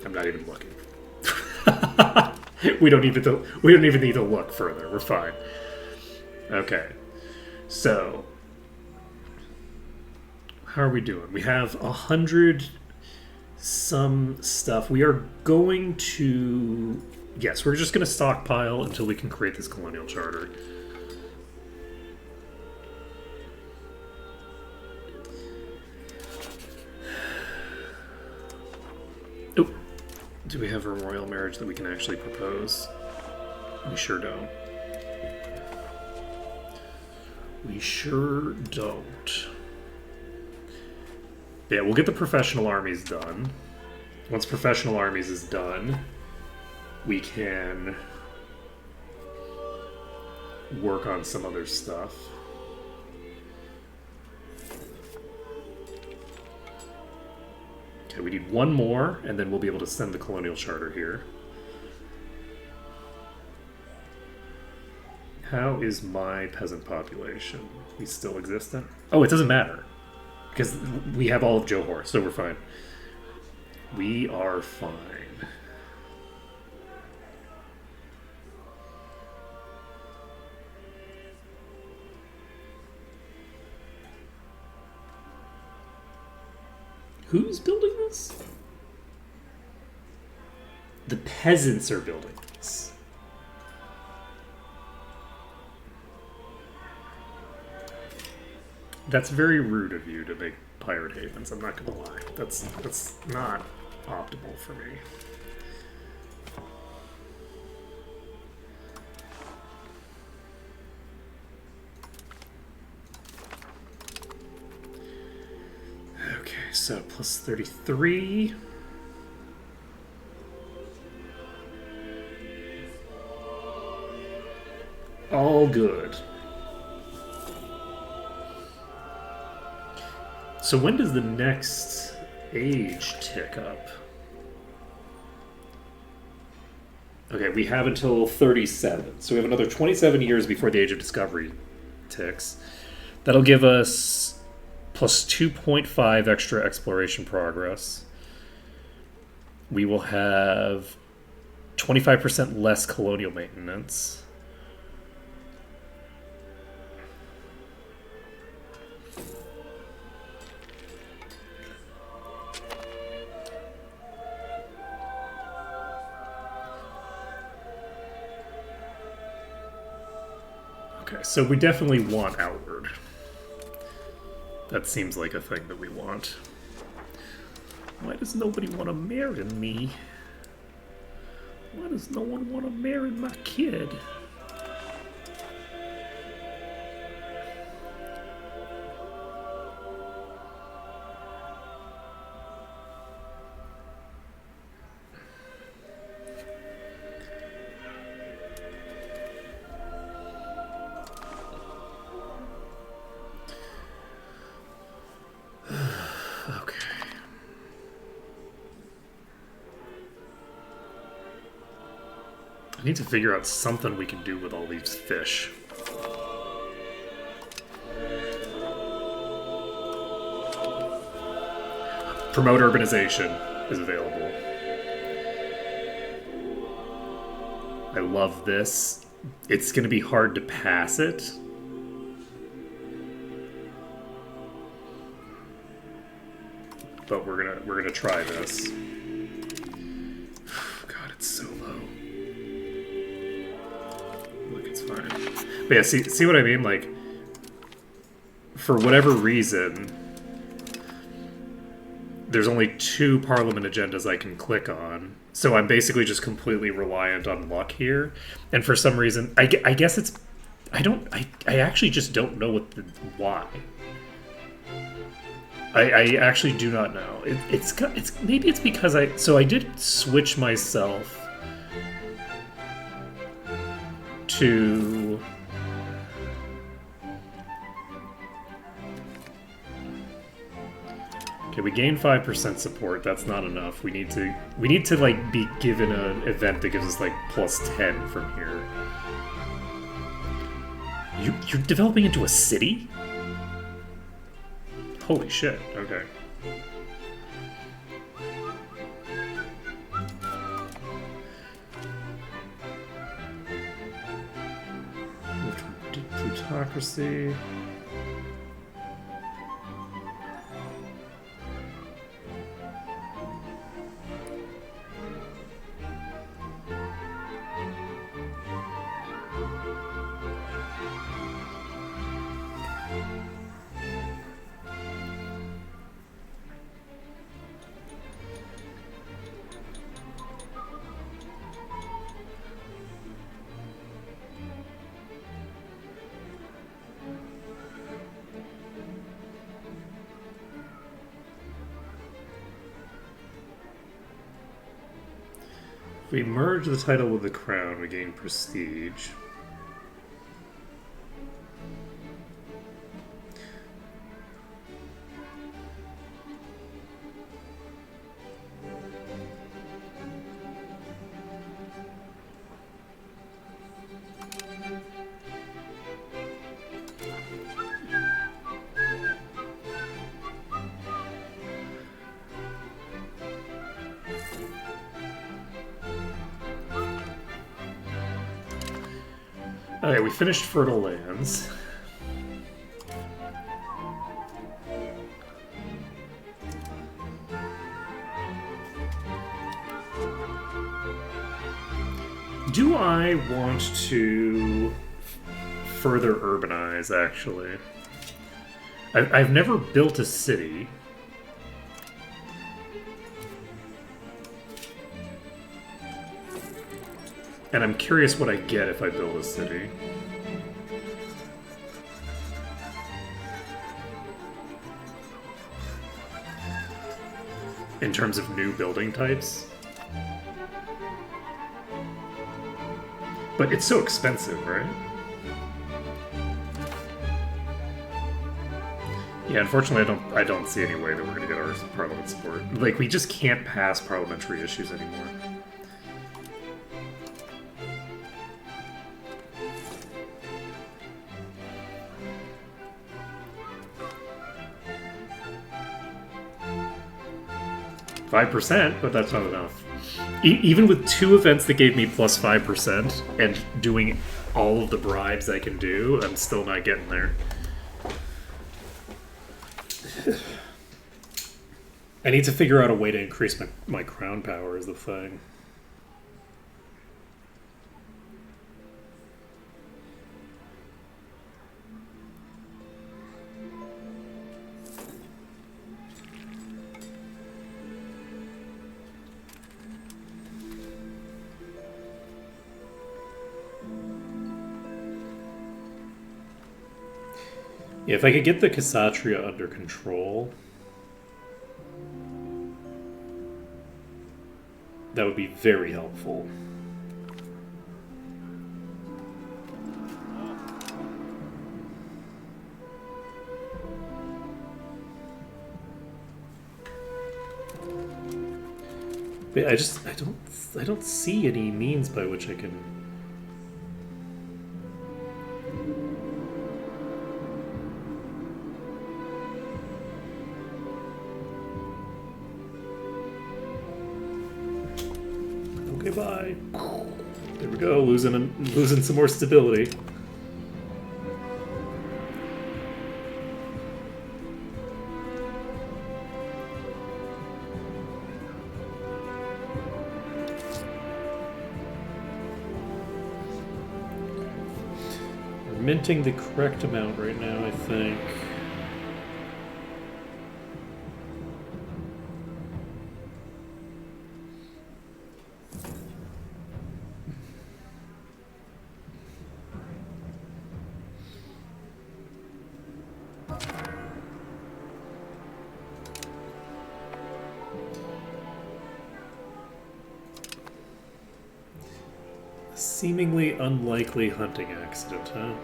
B: I'm not even looking. we don't even need to look further. We're fine. Okay. So, how are we doing? We have 100 some stuff. We are going to... Yes, we're just going to stockpile until we can create this colonial charter. Oh, do we have a royal marriage that we can actually propose? We sure don't. We sure don't. Yeah, we'll get the professional armies done. Once professional armies is done, we can work on some other stuff. Okay, we need one more, and then we'll be able to send the colonial charter here. How is my peasant population? We still existent? Oh, it doesn't matter. Because we have all of Johor, so we're fine. We are fine. Who's building this? The peasants are building this. That's very rude of you to make pirate havens, I'm not gonna lie. That's not optimal for me. Okay, so plus 33. All good. So when does the next age tick up? Okay, we have until 37. So we have another 27 years before the Age of Discovery ticks. That'll give us plus 2.5 extra exploration progress. We will have 25% less colonial maintenance. Okay, so we definitely want outward. That seems like a thing that we want. Why does nobody want to marry me? Why does no one want to marry my kid? I need to figure out something we can do with all these fish. Promote urbanization is available. I love this. It's going to be hard to pass it. But we're gonna try this. God, it's so low. Look, it's fine. But yeah, see what I mean? Like, for whatever reason, there's only 2 Parliament agendas I can click on. So I'm basically just completely reliant on luck here. And for some reason, I guess it's... I actually just don't know why. I actually do not know. It's maybe it's because I did switch myself to okay, we gained 5% support. That's not enough. We need to like be given an event that gives us like +10 from here. You're developing into a city? Holy shit, okay. Plutocracy. If we merge the title with the crown, we gain prestige. Okay, we finished Fertile Lands. Do I want to further urbanize, actually? I've never built a city. And I'm curious what I get if I build a city. In terms of new building types. But it's so expensive, right? Yeah, unfortunately I don't see any way that we're gonna get our parliament support. Like, we just can't pass parliamentary issues anymore. %, but that's not enough. Even with 2 events that gave me +5% and doing all of the bribes I can do, I'm still not getting there. I need to figure out a way to increase my crown power is the thing. Yeah, if I could get the Kshatriya under control, that would be very helpful. But But I don't see any means by which I can. Okay, bye. There we go, losing some more stability. We're minting the correct amount right now, I think. Seemingly unlikely hunting accident, huh?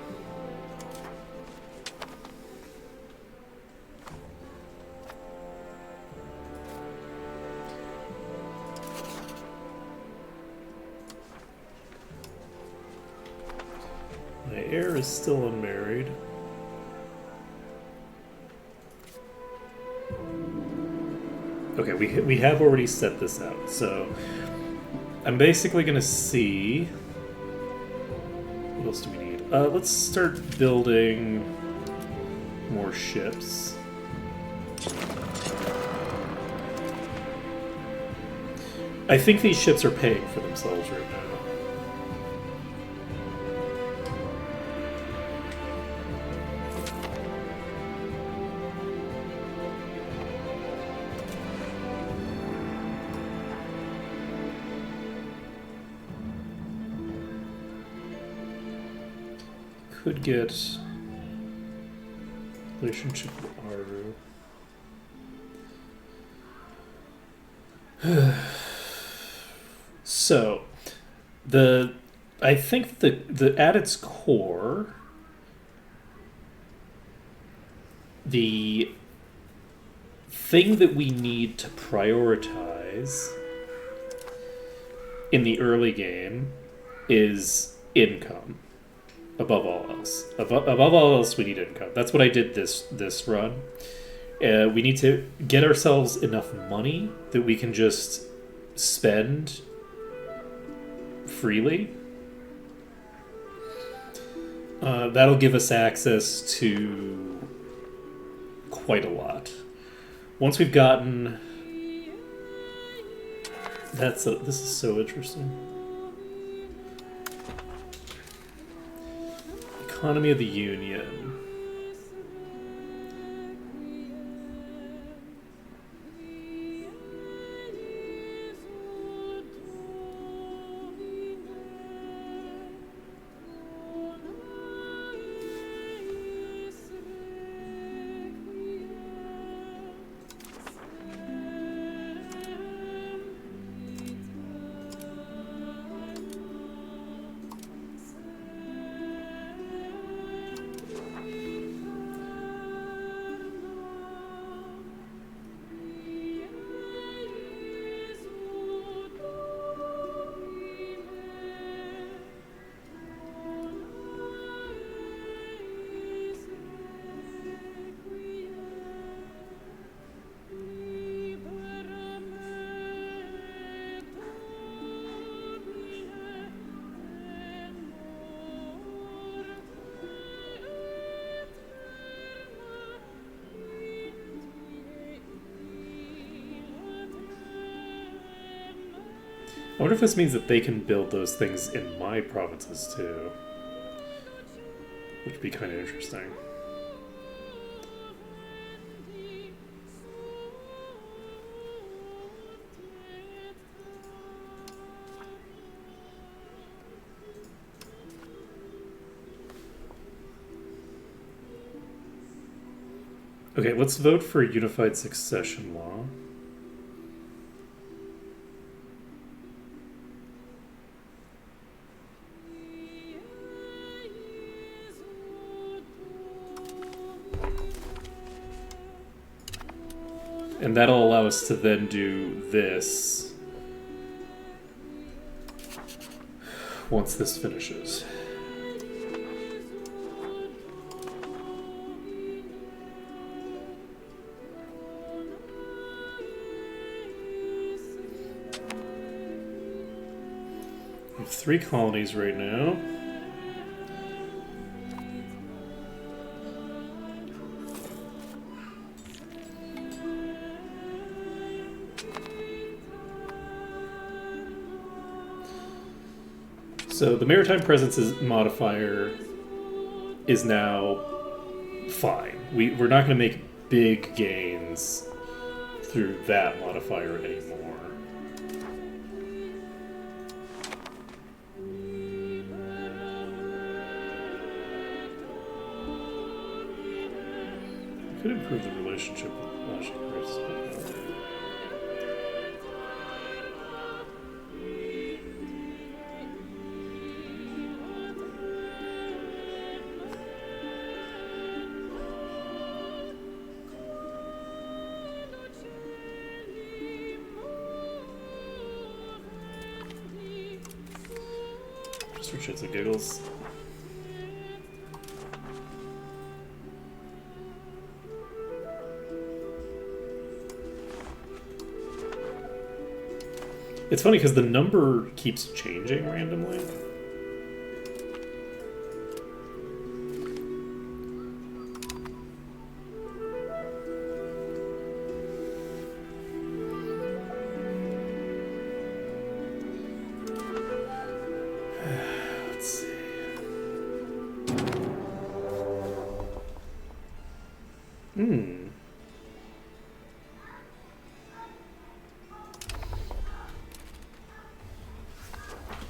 B: My heir is still unmarried. Okay, we have already set this out, so I'm basically gonna see. What else do we need? Let's start building more ships. I think these ships are paying for themselves right now. Could get relationship with Aru. So, I think the at its core, the thing that we need to prioritize in the early game is income. Above all else. Above all else, we need income. That's what I did this run. We need to get ourselves enough money that we can just spend freely. That'll give us access to quite a lot. Once we've gotten... This is so interesting. Economy of the Union. I wonder if this means that they can build those things in my provinces too. Which would be kind of interesting. Okay, let's vote for unified succession law. And that'll allow us to then do this once this finishes. We have 3 colonies right now. So the maritime presence modifier is now fine. We're not going to make big gains through that modifier anymore. Could improve the relationship with Logic Grace. Just for shits and giggles. It's funny because the number keeps changing randomly. Let's see.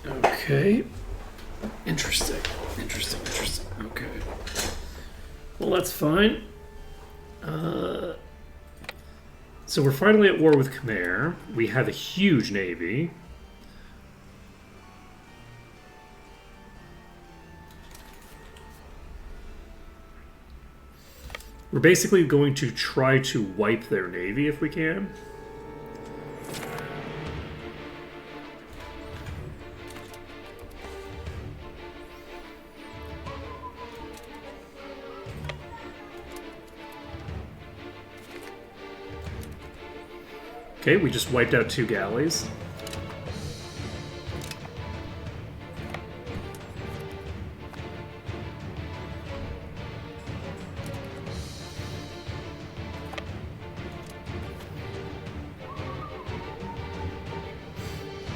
B: Okay. Interesting. Okay. Well, that's fine. So we're finally at war with Khmer. We have a huge navy. We're basically going to try to wipe their navy if we can. Okay, we just wiped out 2 galleys.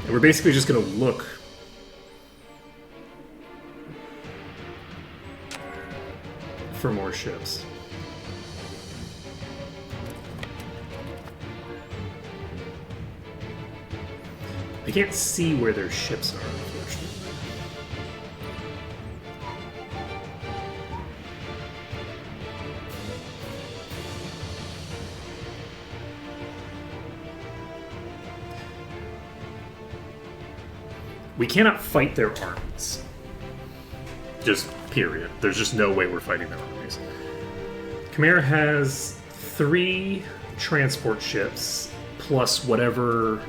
B: And we're basically just going to look for more ships. I can't see where their ships are, unfortunately. We cannot fight their armies. Just period. There's just no way we're fighting their armies. Khmer has 3 transport ships plus whatever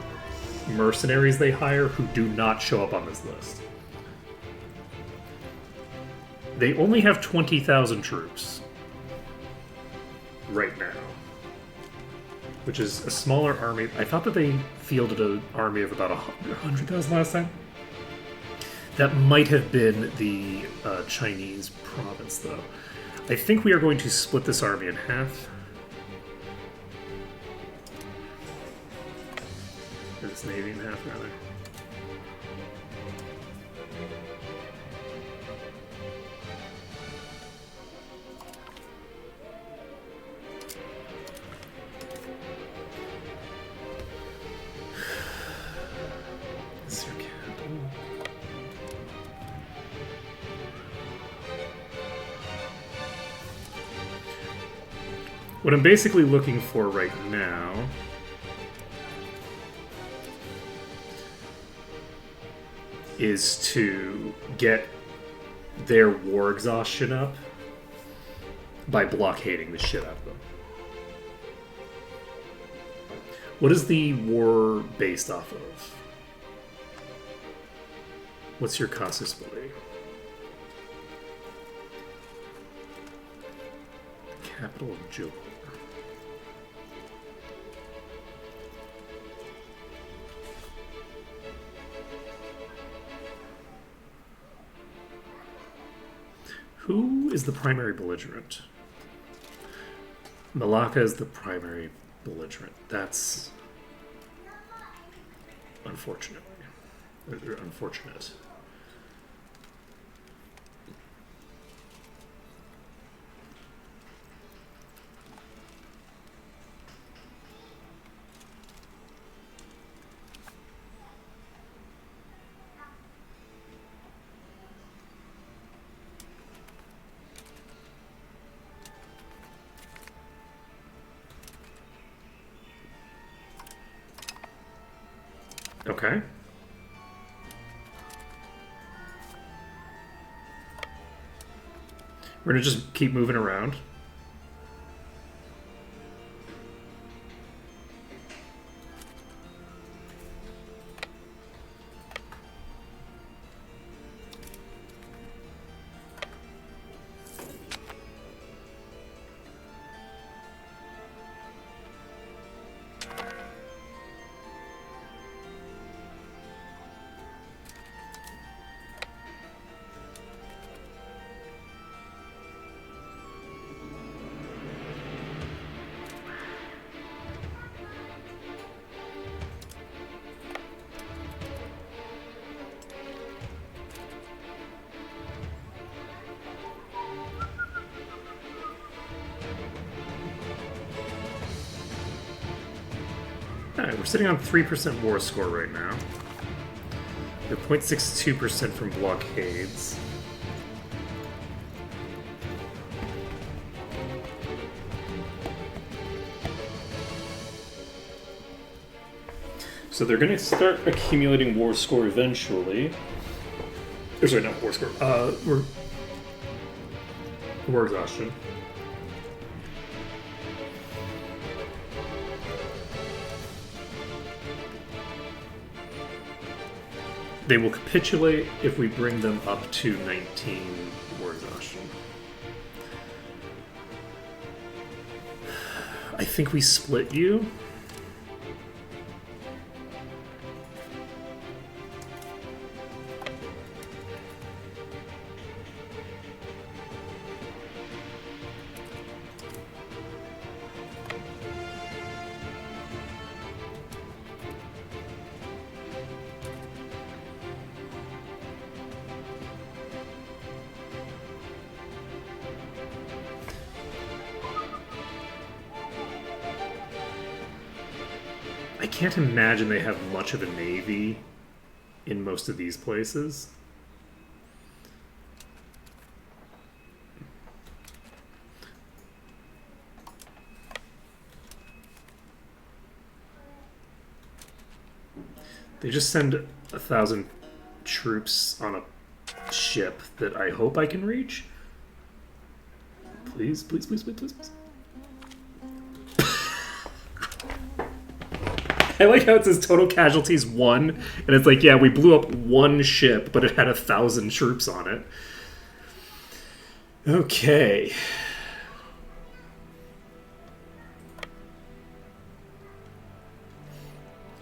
B: mercenaries they hire who do not show up on this list. They only have 20,000 troops right now, which is a smaller army. I thought that they fielded an army of about 100,000 last time. That might have been the Chinese province, though. I think we are going to split this army in half. This navy in half, rather. What I'm basically looking for right now is to get their war exhaustion up by blockading the shit out of them. What is the war based off of? What's your casus belli? Capital of Johor. Who is the primary belligerent? Malacca is the primary belligerent. That's unfortunate. Unfortunate. Okay. We're gonna just keep moving around. Alright, we're sitting on 3% war score right now. We're 0.62% from blockades. So they're going to start accumulating war score eventually. Sorry, not war score. War exhaustion. They will capitulate if we bring them up to 19 war exhaustion. I think we split you. I can't imagine they have much of a navy in most of these places. They just send 1,000 troops on a ship that I hope I can reach. Please, please, please, please, please, please. I like how it says total casualties 1, and it's like, yeah, we blew up one ship, but it had 1,000 troops on it. Okay.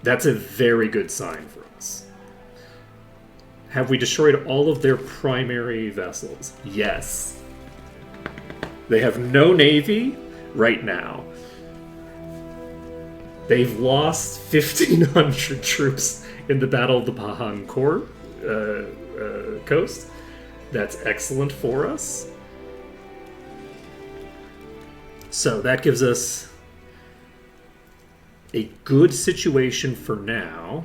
B: That's a very good sign for us. Have we destroyed all of their primary vessels? Yes. They have no navy right now. They've lost 1,500 troops in the Battle of the Pahang coast. That's excellent for us. So that gives us a good situation for now.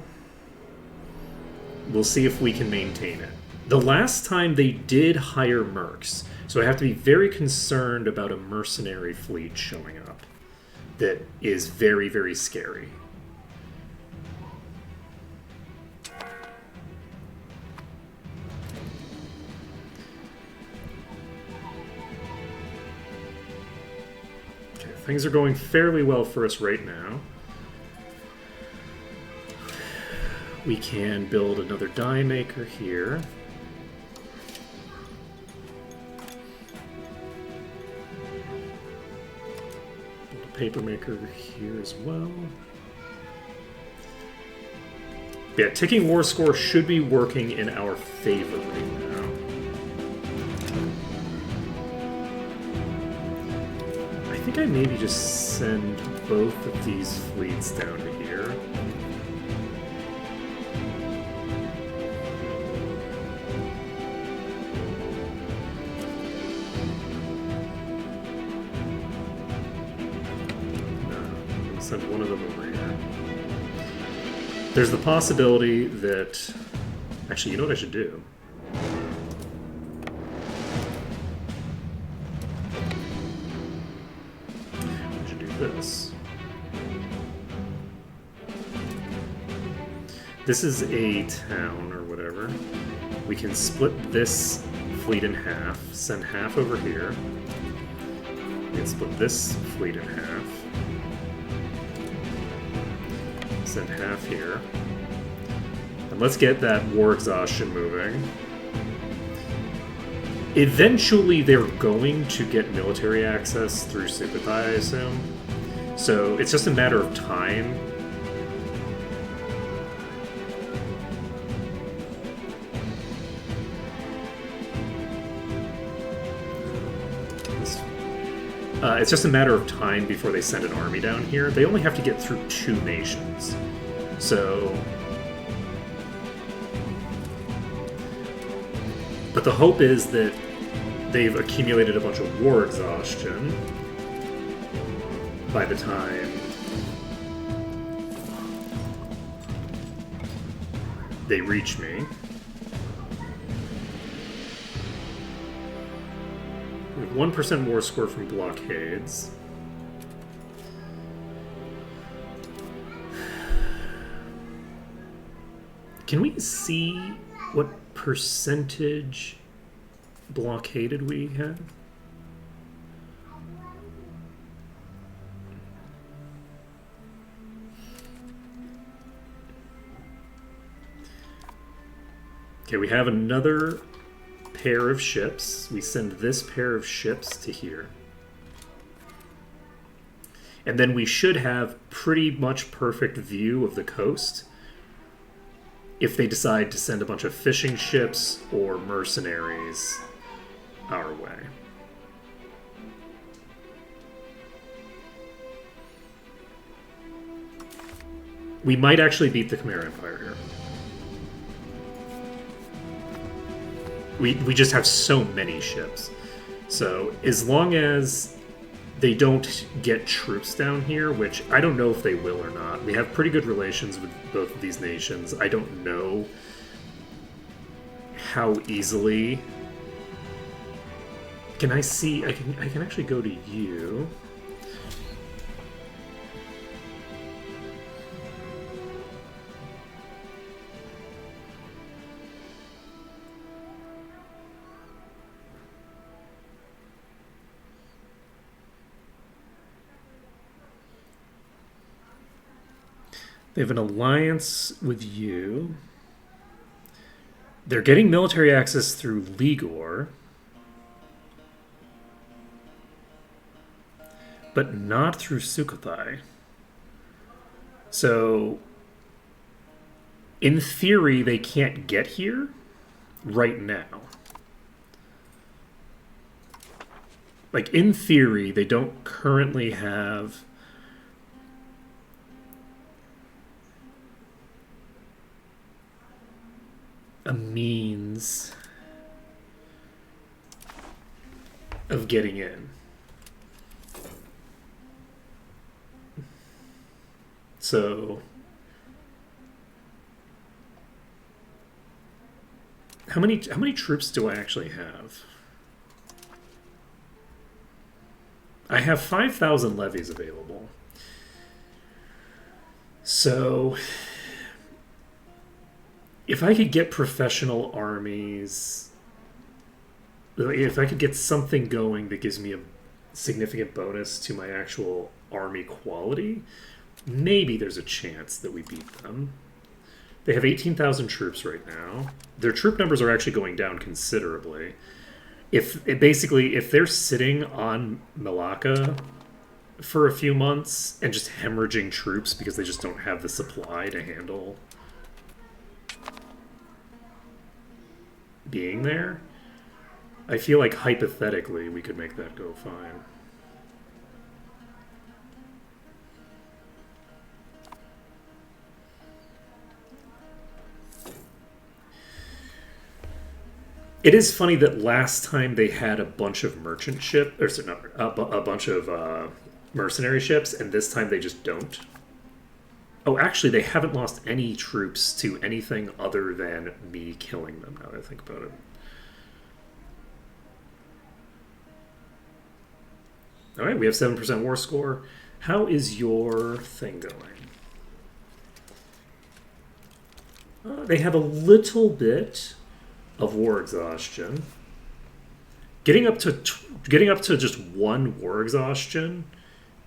B: We'll see if we can maintain it. The last time they did hire mercs, so I have to be very concerned about a mercenary fleet showing up. That is very, very scary. Okay, things are going fairly well for us right now. We can build another die maker here. Build a paper maker here as well. Yeah, ticking war score should be working in our favor right now. I think I maybe just send both of these fleets down to here. No, I'll send one of them over here. There's the possibility that... Actually, you know what I should do? I should do this. This is a town or whatever. We can split this fleet in half, send half over here. We can split this fleet in half. Send half here. And let's get that war exhaustion moving. Eventually they're going to get military access through Sukhothai, I assume. So it's just a matter of time. It's just a matter of time before they send an army down here. They only have to get through 2 nations. So... But the hope is that they've accumulated a bunch of war exhaustion by the time they reach me. We have 1% war score from blockades. Can we see what percentage blockaded we have? Okay, we have another pair of ships. We send this pair of ships to here. And then we should have pretty much perfect view of the coast if they decide to send a bunch of fishing ships or mercenaries our way. We might actually beat the Khmer Empire here. We just have so many ships. So as long as they don't get troops down here, which I don't know if they will or not. We have pretty good relations with both of these nations. I don't know how easily... Can I see... I can actually go to you. They have an alliance with you. They're getting military access through Ligor, but not through Sukhothai. So, in theory, they can't get here right now. Like, in theory, they don't currently have... a means of getting in. So how many troops do I actually have? I have 5,000 levies available. So if I could get professional armies, if I could get something going that gives me a significant bonus to my actual army quality, maybe there's a chance that we beat them. They have 18,000 troops right now. Their troop numbers are actually going down considerably. If they're sitting on Malacca for a few months and just hemorrhaging troops because they just don't have the supply to handle being there, I feel like hypothetically we could make that go fine. It is funny that last time they had a bunch of merchant ship, or sorry, not, a bunch of mercenary ships, and this time they just don't. Oh, actually, they haven't lost any troops to anything other than me killing them. Now that I think about it. All right, we have 7% war score. How is your thing going? They have a little bit of war exhaustion. Getting up to just one war exhaustion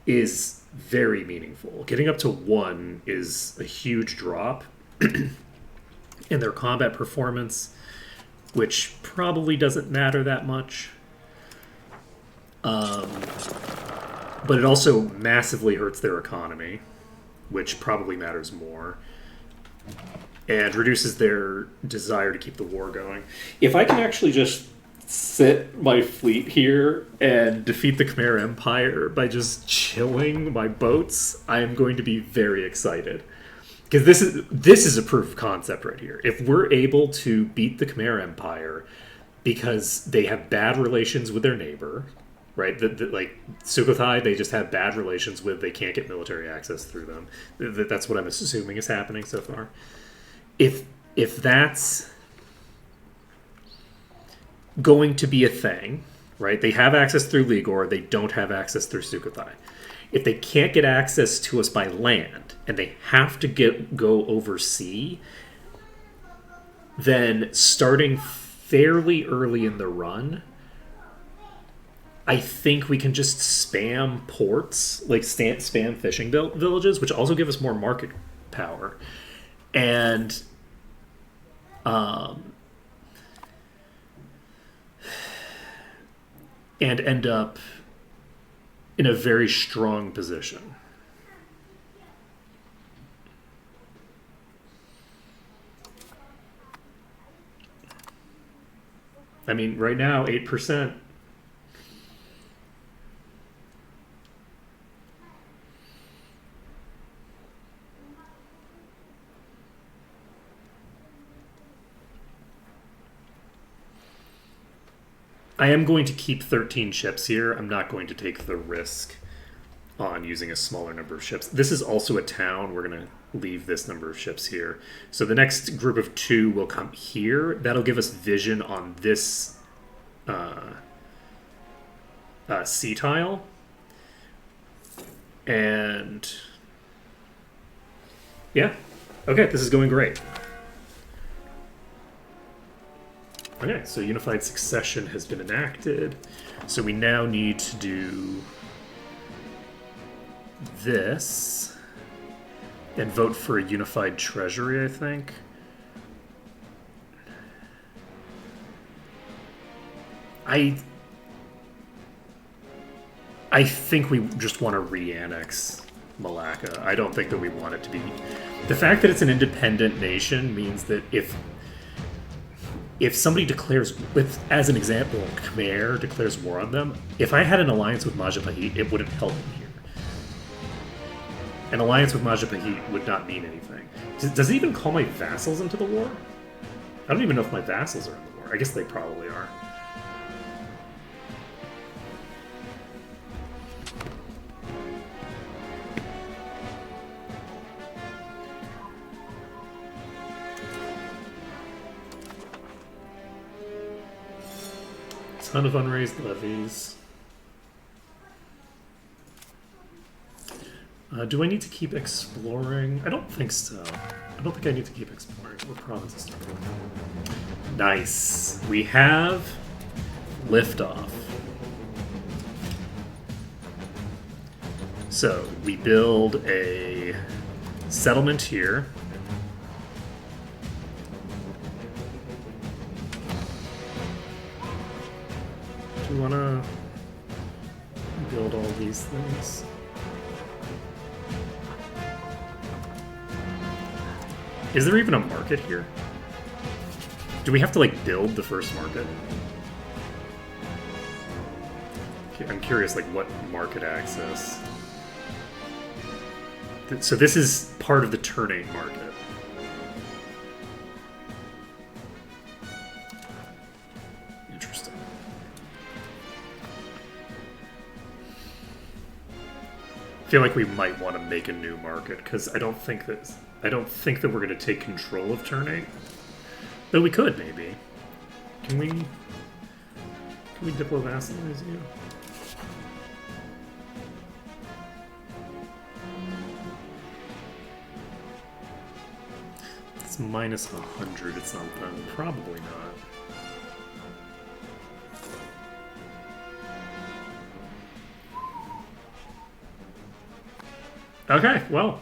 B: is very meaningful. Getting up to one is a huge drop in their combat performance, which probably doesn't matter that much. But it also massively hurts their economy, which probably matters more, and reduces their desire to keep the war going. If I can actually just sit my fleet here and defeat the Khmer Empire by just chilling my boats, I am going to be very excited. Because this is a proof of concept right here. If we're able to beat the Khmer Empire because they have bad relations with their neighbor, right? Like Sukhothai, they just have bad relations with. They can't get military access through them. That's what I'm assuming is happening so far. If that's going to be a thing, right? They have access through Ligor. They don't have access through Sukhothai. If they can't get access to us by land and they have to go oversea, then starting fairly early in the run, I think we can just spam ports, like spam fishing villages, which also give us more market power, and end up in a very strong position. I mean, right now, 8%. I am going to keep 13 ships here. I'm not going to take the risk on using a smaller number of ships. This is also a town. We're going to leave this number of ships here. So the next group of 2 will come here. That'll give us vision on this sea tile. And yeah. Okay, this is going great. Okay, so unified succession has been enacted. So we now need to do this and vote for a unified treasury, I think. I think we just want to re-annex Malacca. I don't think that we want it to be... The fact that it's an independent nation means that if somebody declares, as an example, Khmer declares war on them, if I had an alliance with Majapahit, it wouldn't help me here. An alliance with Majapahit would not mean anything. Does it even call my vassals into the war? I don't even know if my vassals are in the war. I guess they probably are. Ton of unraised levies. Do I need to keep exploring? I don't think so. I don't think I need to keep exploring. What provinces do we have? Nice. We have liftoff. So we build a settlement here. Do we want to build all these things? Is there even a market here? Do we have to, like, build the first market? Okay, I'm curious, like, what market access? So this is part of the Turnate market. Interesting. I feel like we might want to make a new market because I don't think that we're going to take control of Turnate. Though we could maybe. Can we diplovassalize you? It's minus 100 at something. Probably not. Okay, well.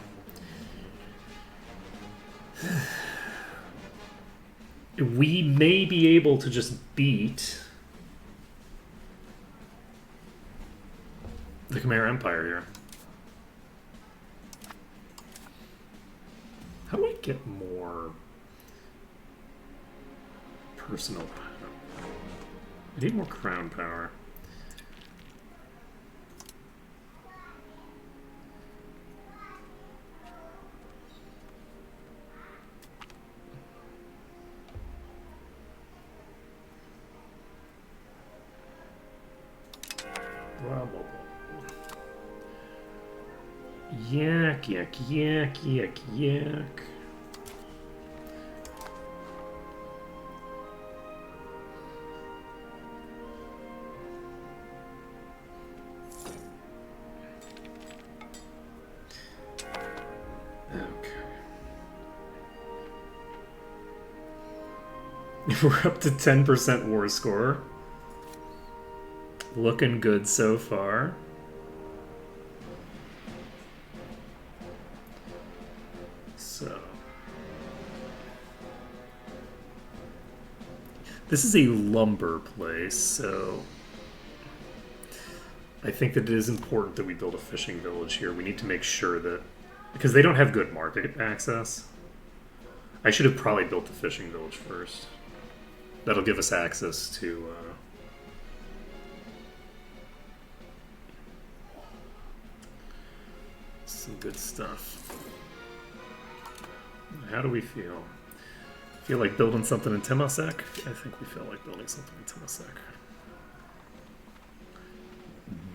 B: We may be able to just beat the Khmer Empire here. How do I get more personal power? I need more crown power. Blah, blah, blah. Yak, yak, yak, yak, yak. We're up to 10% war score. Looking good so far. So. This is a lumber place, so I think that it is important that we build a fishing village here. We need to make sure that, because they don't have good market access. I should have probably built the fishing village first. That'll give us access to some good stuff. How do we feel? Feel like building something in Temasek? I think we feel like building something in Temasek.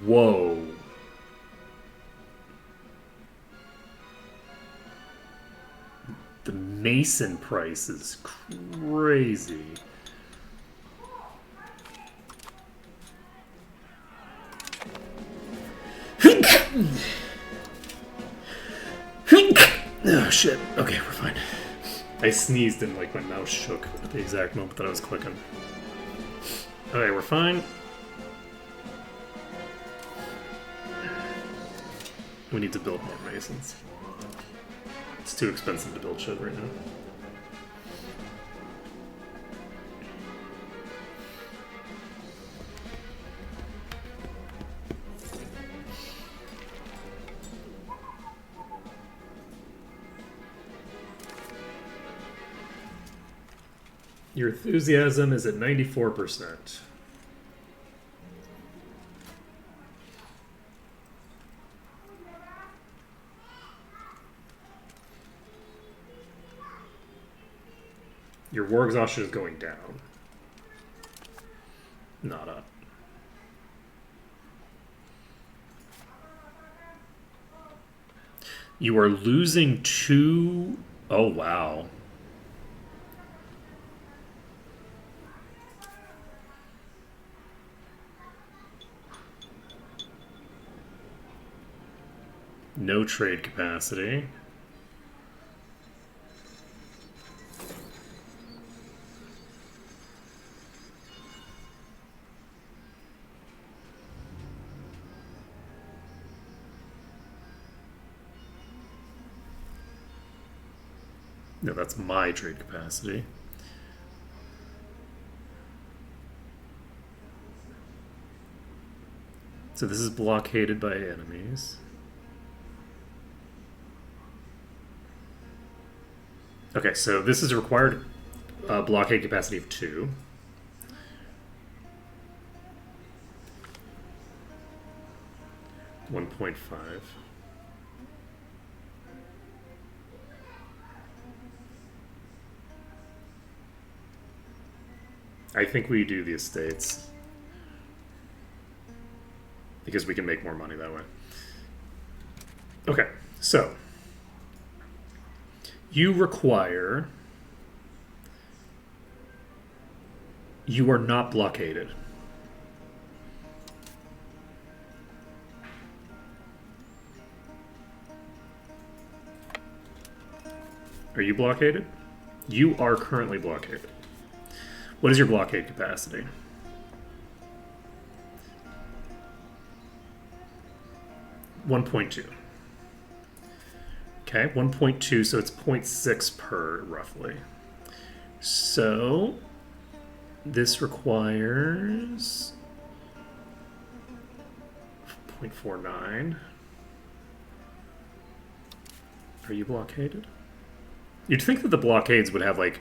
B: Whoa. The Mason price is crazy. Oh shit. Okay, we're fine. I sneezed and like my mouse shook at the exact moment that I was clicking. Okay, we're fine. We need to build more masons. It's too expensive to build shit right now. Your enthusiasm is at 94%. Your war exhaustion is going down. Not up. You are losing 2... Oh, wow. No trade capacity. No, that's my trade capacity. So this is blockaded by enemies. Okay, so this is a required blockade capacity of 2. $1.5. I think we do the estates because we can make more money that way. Okay, so you require. You are not blockaded. Are you blockaded? You are currently blockaded. What is your blockade capacity? $1.2. Okay, 1.2, so it's 0.6 per, roughly. So this requires 0.49. Are you blockaded? You'd think that the blockades would have like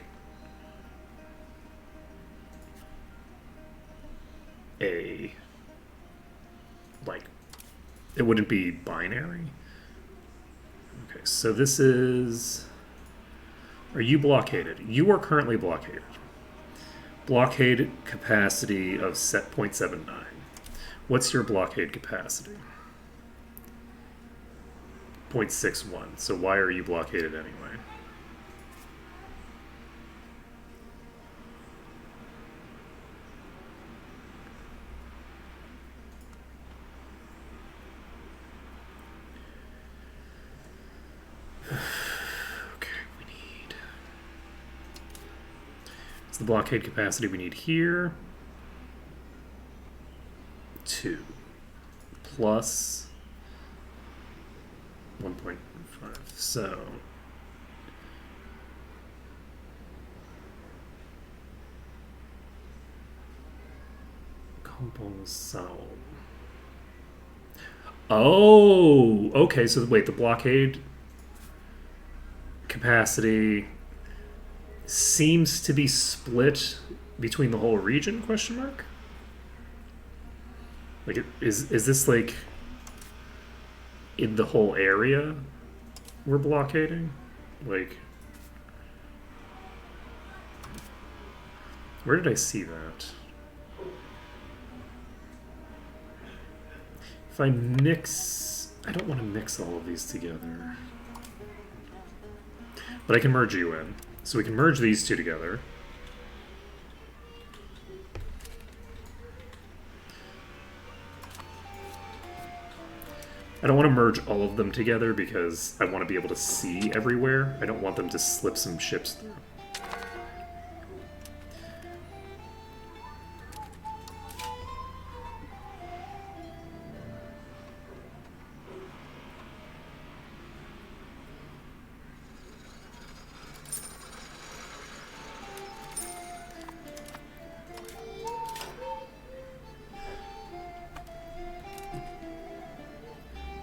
B: a it wouldn't be binary. Okay, so this is. Are you blockaded? You are currently blockaded. Blockade capacity of set 0.79. What's your blockade capacity? 0.61. So why are you blockaded anyway? The blockade capacity we need here, 2 plus 1.5. So compensation. Oh, okay. So wait, the blockade capacity seems to be split between the whole region, question mark? Like, is this like in the whole area we're blockading? Like, where did I see that? If I mix, I don't want to mix all of these together. But I can merge you in. So we can merge these two together. I don't want to merge all of them together because I want to be able to see everywhere. I don't want them to slip some ships through.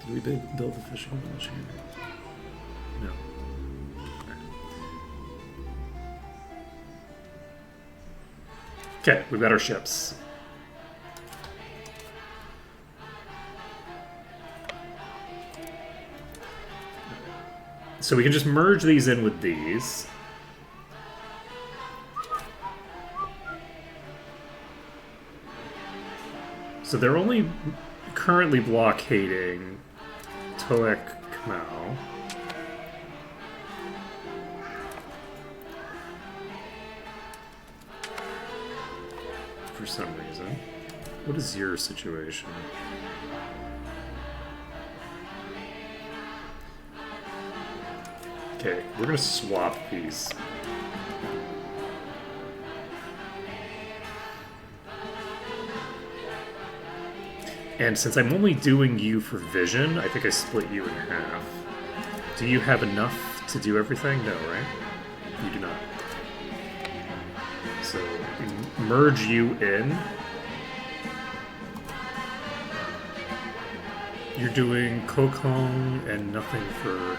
B: Did we build the fishing village here? No. Okay, we've got our ships. So we can just merge these in with these. So they're only currently blockading Toek Khmer. For some reason. What is your situation? Okay, we're gonna swap these. And since I'm only doing you for vision, I think I split you in half. Do you have enough to do everything? No, right? You do not. So, merge you in. You're doing Kokong and nothing for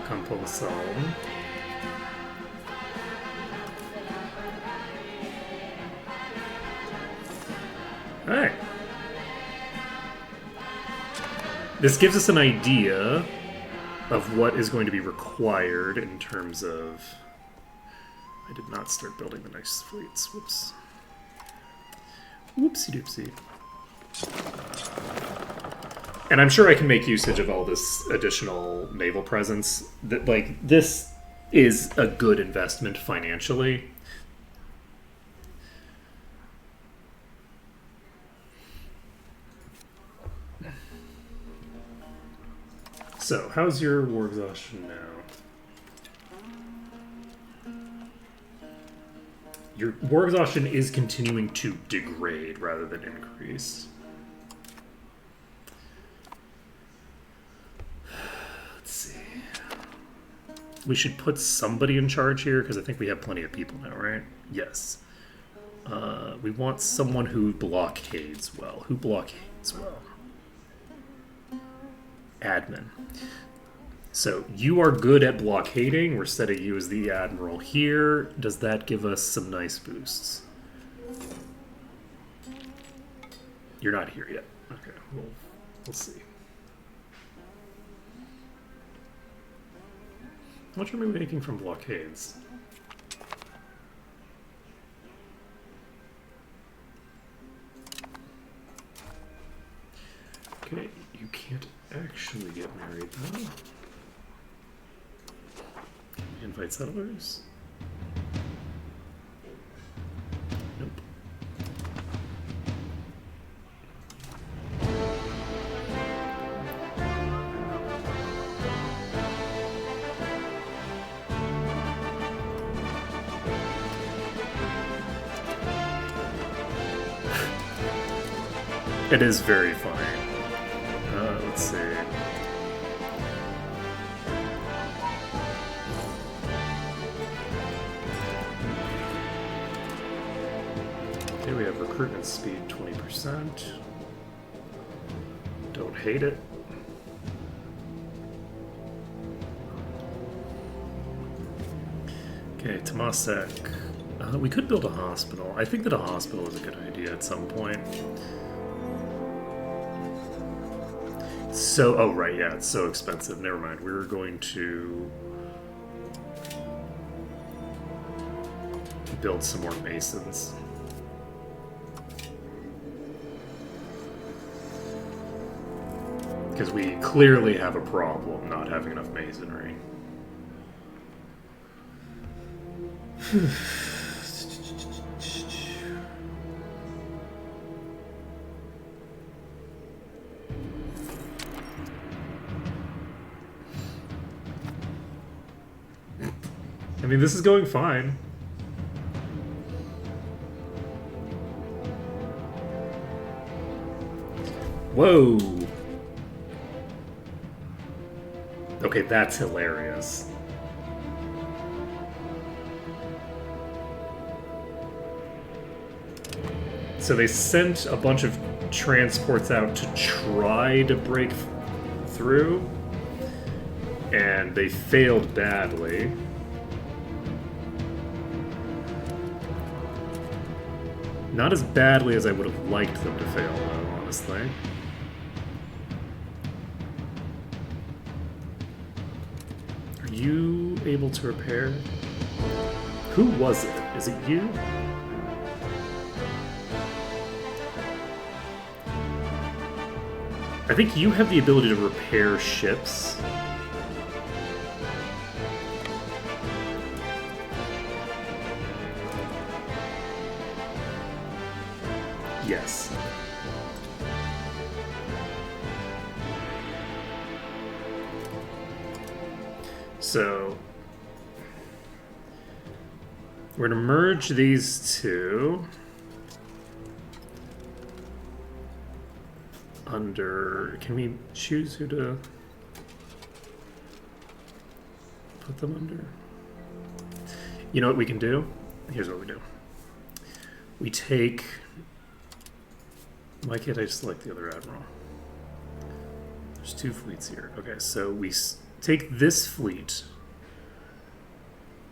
B: Kampong Salm. Alright. This gives us an idea of what is going to be required in terms of... I did not start building the next fleets. Whoops. Whoopsie doopsie. And I'm sure I can make usage of all this additional naval presence. That, like, this is a good investment financially. So, how's your war exhaustion now? Your war exhaustion is continuing to degrade rather than increase. Let's see. We should put somebody in charge here because I think we have plenty of people now, right? Yes. We want someone who blockades well. Who blockades well? Admin. So you are good at blockading. We're setting you as the admiral here. Does that give us some nice boosts? You're not here yet. Okay, we'll see. How much are we making from blockades? Okay, you can't actually get married though. Invite settlers? Nope. It is very funny. Let's see. Okay, we have recruitment speed 20%. Don't hate it. Okay, Tomasek. We could build a hospital. I think that a hospital is a good idea at some point. So, oh right, yeah, it's so expensive. Never mind. We're going to build some more masons. Because we clearly have a problem not having enough masonry. I mean, this is going fine. Whoa! Okay, that's hilarious. So they sent a bunch of transports out to try to break through, and they failed badly. Not as badly as I would have liked them to fail, though, honestly. Are you able to repair? Who was it? Is it you? I think you have the ability to repair ships. Yes. So we're going to merge these two under... Can we choose who to put them under? You know what we can do? Here's what we do. We take... Why can't I select the other admiral? There's 2 fleets here. Okay, so we take this fleet.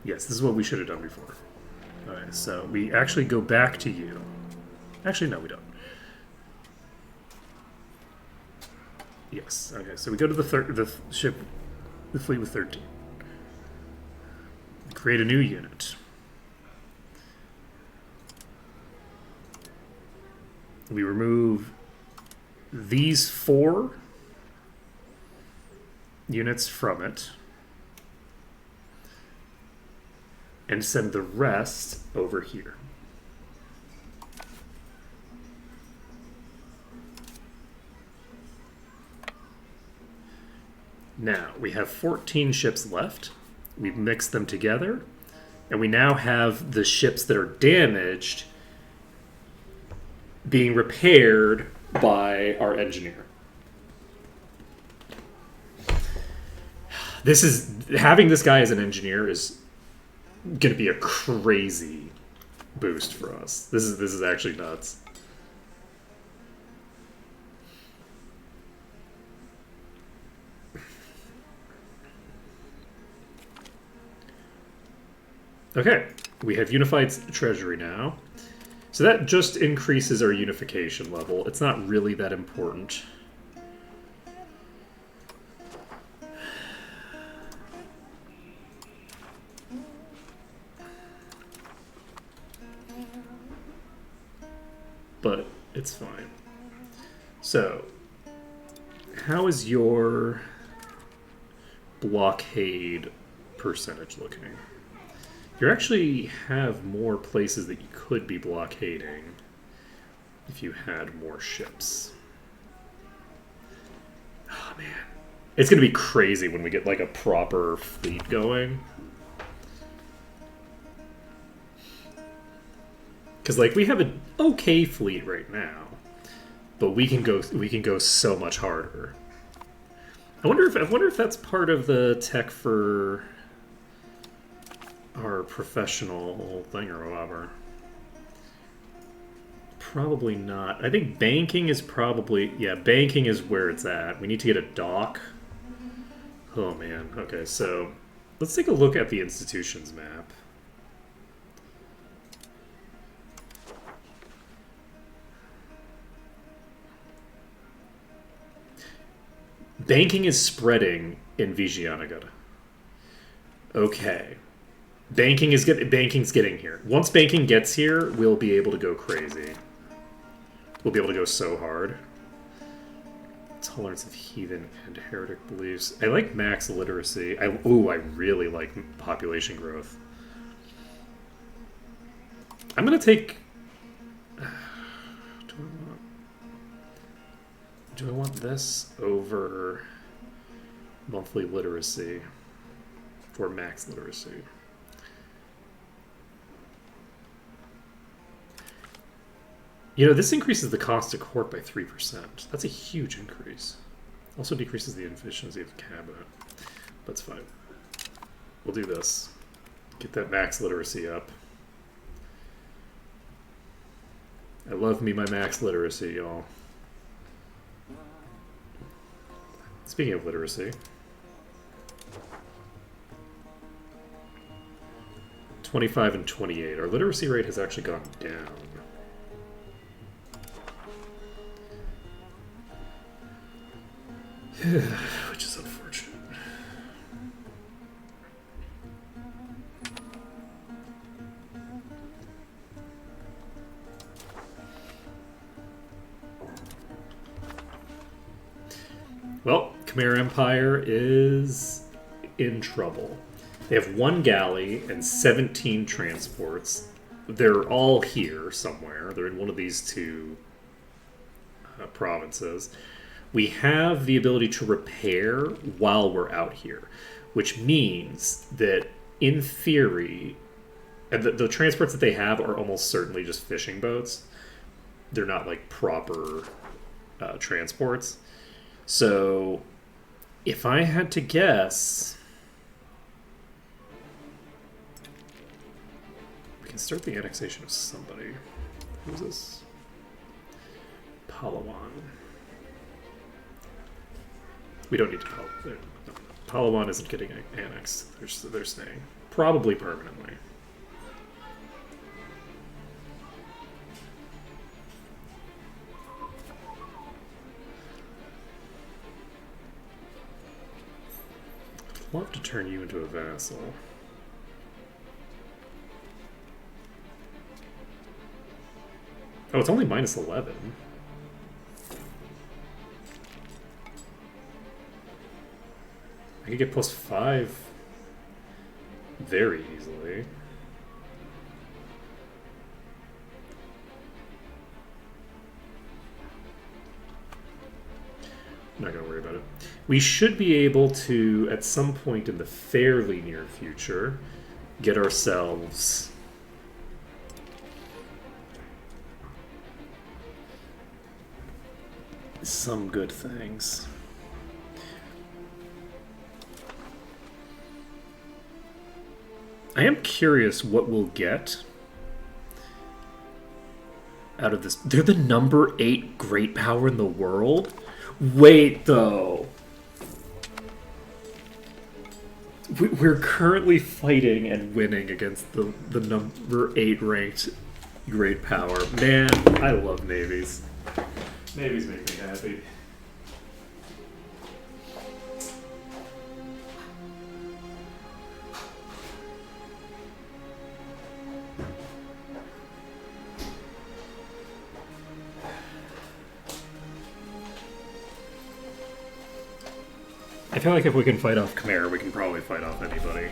B: Yes, this is what we should have done before. Okay, so we actually go back to you. Actually, no, we don't. Yes. Okay, so we go to the fleet with 13. We create a new unit. We remove these 4 units from it and send the rest over here. Now, we have 14 ships left. We've mixed them together, and we now have the ships that are damaged being repaired by our engineer. This is having this guy as an engineer is going to be a crazy boost for us. This is actually nuts. Okay, we have unified treasury now. So that just increases our unification level. It's not really that important. But it's fine. So, how is your blockade percentage looking? You actually have more places that you could be blockading if you had more ships. Oh man. It's going to be crazy when we get like a proper fleet going. Because like we have an okay fleet right now, but we can go so much harder. I wonder if that's part of the tech for our professional thing or whatever. Probably not. I think banking is probably... Yeah, banking is where it's at. We need to get a dock. Oh, man. Okay, so let's take a look at the institutions map. Banking is spreading in Vijayanagar. Okay. Banking's getting here. Once banking gets here, we'll be able to go crazy. We'll be able to go so hard. Tolerance of heathen and heretic beliefs. I like max literacy. I really like population growth. I'm gonna take... Do I want this over monthly literacy or max literacy? You know, this increases the cost to court by 3%. That's a huge increase. Also decreases the efficiency of the cabinet. That's fine. We'll do this. Get that max literacy up. I love me my max literacy, y'all. Speaking of literacy, 25 and 28. Our literacy rate has actually gone down. Which is unfortunate. Well, Khmer Empire is in trouble. They have 1 galley and 17 transports. They're all here somewhere. They're in one of these 2 provinces. We have the ability to repair while we're out here, which means that, in theory, and the transports that they have are almost certainly just fishing boats. They're not like proper transports. So, if I had to guess, we can start the annexation of somebody. Who's this? Palawan. We don't need to Palawan isn't getting annexed. They're staying. Probably permanently. I'd love to turn you into a vassal. Oh, it's only minus 11. I could get plus 5 very easily. I'm not going to worry about it. We should be able to, at some point in the fairly near future, get ourselves some good things. I am curious what we'll get out of this. They're the number 8 great power in the world? Wait, though. We're currently fighting and winning against the number 8 ranked great power. Man, I love navies. Navies make me happy. I feel like if we can fight off Khmer, we can probably fight off anybody.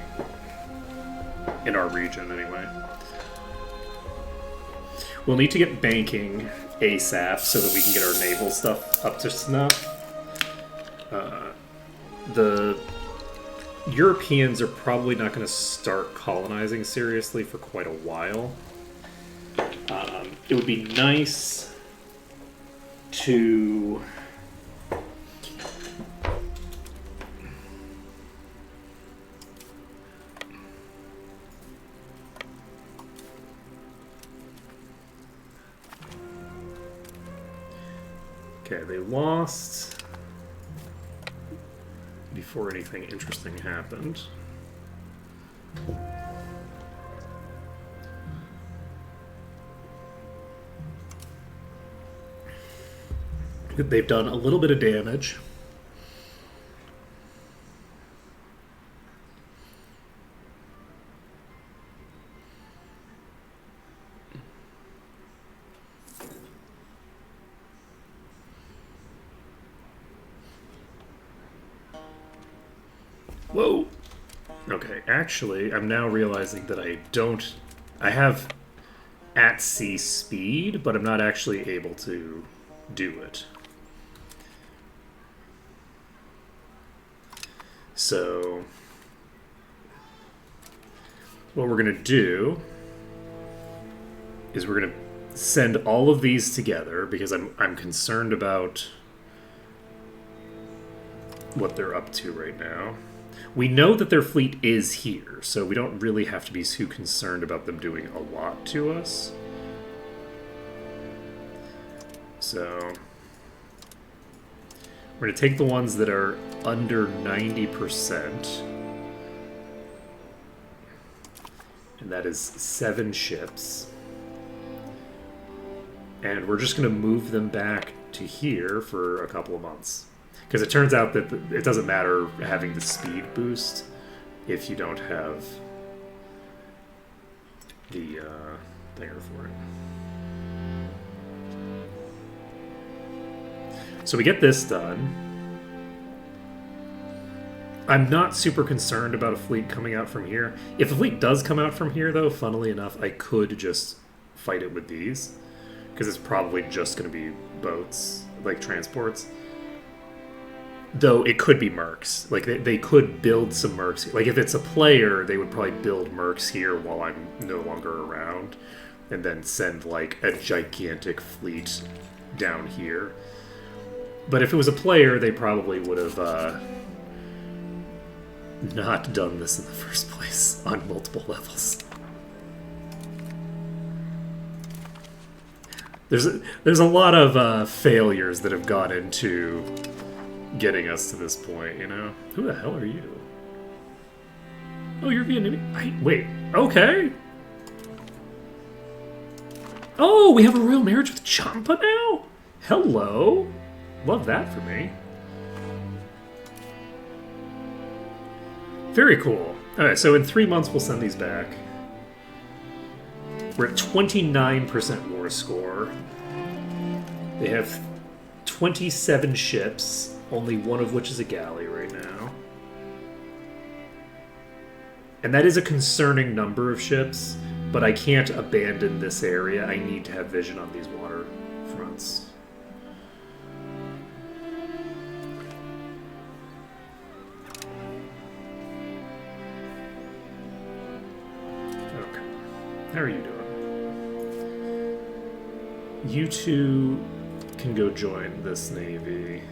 B: In our region, anyway. We'll need to get banking ASAP so that we can get our naval stuff up to snuff. The Europeans are probably not going to start colonizing seriously for quite a while. It would be nice to... Okay, they lost before anything interesting happened. They've done a little bit of damage. Whoa! Okay, actually, I'm now realizing that I have at-sea speed, but I'm not actually able to do it. So, what we're going to do is we're going to send all of these together, because I'm concerned about what they're up to right now. We know that their fleet is here, so we don't really have to be too concerned about them doing a lot to us. So we're going to take the ones that are under 90%, and that is 7 ships. And we're just going to move them back to here for a couple of months. Because it turns out that it doesn't matter having the speed boost if you don't have the thinger for it. So we get this done. I'm not super concerned about a fleet coming out from here. If a fleet does come out from here, though, funnily enough, I could just fight it with these. Because it's probably just going to be boats, like transports. Though it could be mercs. Like, they could build some mercs. Like, if it's a player, they would probably build mercs here while I'm no longer around. And then send, like, a gigantic fleet down here. But if it was a player, they probably would have not done this in the first place on multiple levels. There's a lot of failures that have gone into getting us to this point, you know? Who the hell are you? Oh, you're Vietnamese. Wait, okay. Oh, we have a royal marriage with Champa now? Hello. Love that for me. Very cool. Alright, so in 3 months we'll send these back. We're at 29% war score. They have 27 ships, only one of which is a galley right now. And that is a concerning number of ships, but I can't abandon this area. I need to have vision on these water fronts. Okay. How are you doing? You two can go join this navy.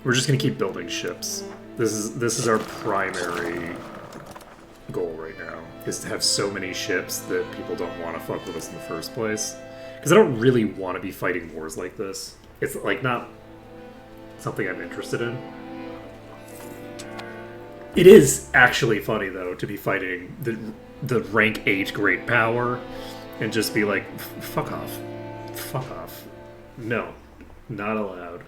B: We're just gonna keep building ships. This is our primary goal right now, is to have so many ships that people don't want to fuck with us in the first place. Because I don't really want to be fighting wars like this. It's like not something I'm interested in. It is actually funny though to be fighting the rank 8 great power and just be like, fuck off. Fuck off. No. Not allowed.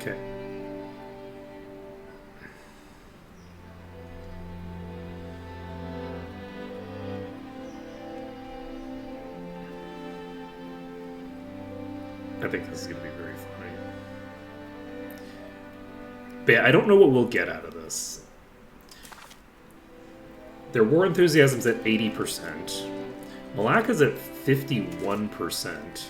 B: Okay. I think this is going to be very funny. But yeah, I don't know what we'll get out of this. Their war enthusiasm's at 80%. Malacca's at 51%.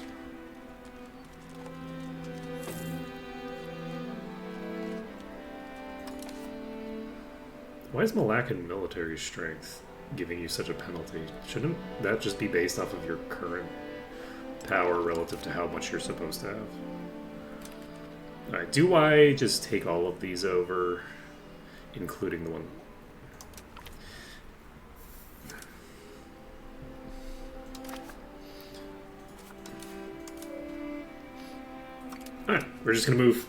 B: Why is Malaccan military strength giving you such a penalty? Shouldn't that just be based off of your current power relative to how much you're supposed to have? Alright, do I just take all of these over, including the one... Alright, we're just going to move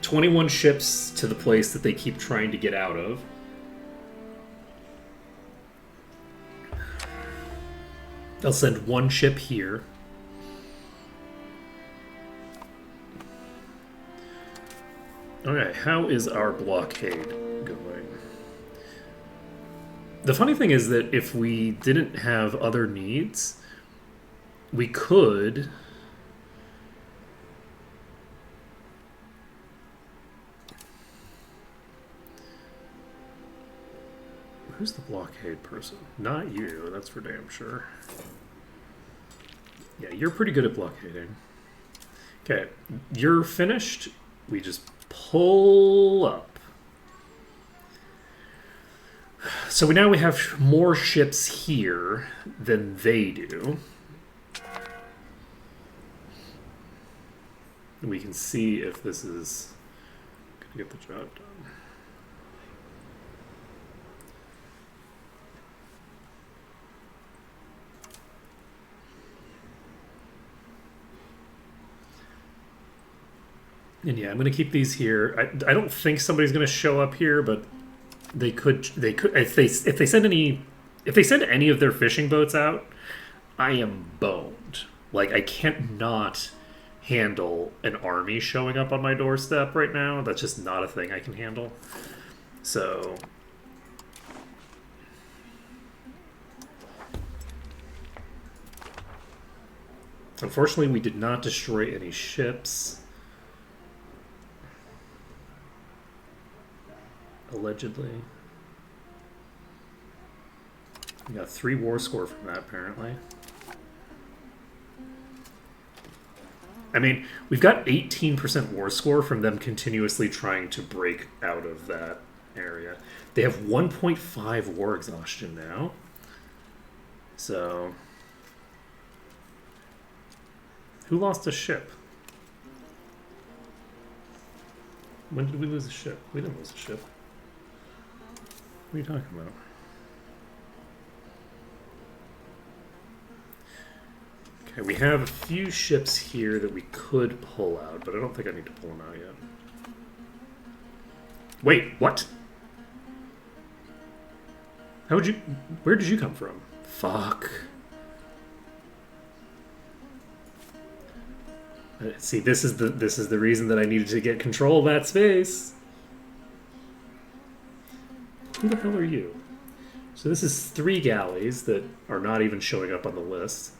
B: 21 ships to the place that they keep trying to get out of. They'll send one ship here. Okay, how is our blockade going? The funny thing is that if we didn't have other needs, we could... Who's the blockade person? Not you, that's for damn sure. Yeah, you're pretty good at blockading. Okay, you're finished. We just pull up. So now we have more ships here than they do. We can see if this is going to get the job done. And yeah, I'm going to keep these here. I don't think somebody's going to show up here, but they could if they send any of their fishing boats out, I am boned. Like, I can't not handle an army showing up on my doorstep right now. That's just not a thing I can handle. So unfortunately, we did not destroy any ships. Allegedly. We got 3 war score from that, apparently. I mean, we've got 18% war score from them continuously trying to break out of that area. They have 1.5 war exhaustion now. So... Who lost a ship? When did we lose a ship? We didn't lose a ship. What are you talking about? Okay, we have a few ships here that we could pull out, but I don't think I need to pull them out yet. Wait, what? How would you... Where did you come from? Fuck. See, this is the reason that I needed to get control of that space. Who the hell are you? So this is 3 galleys that are not even showing up on the list.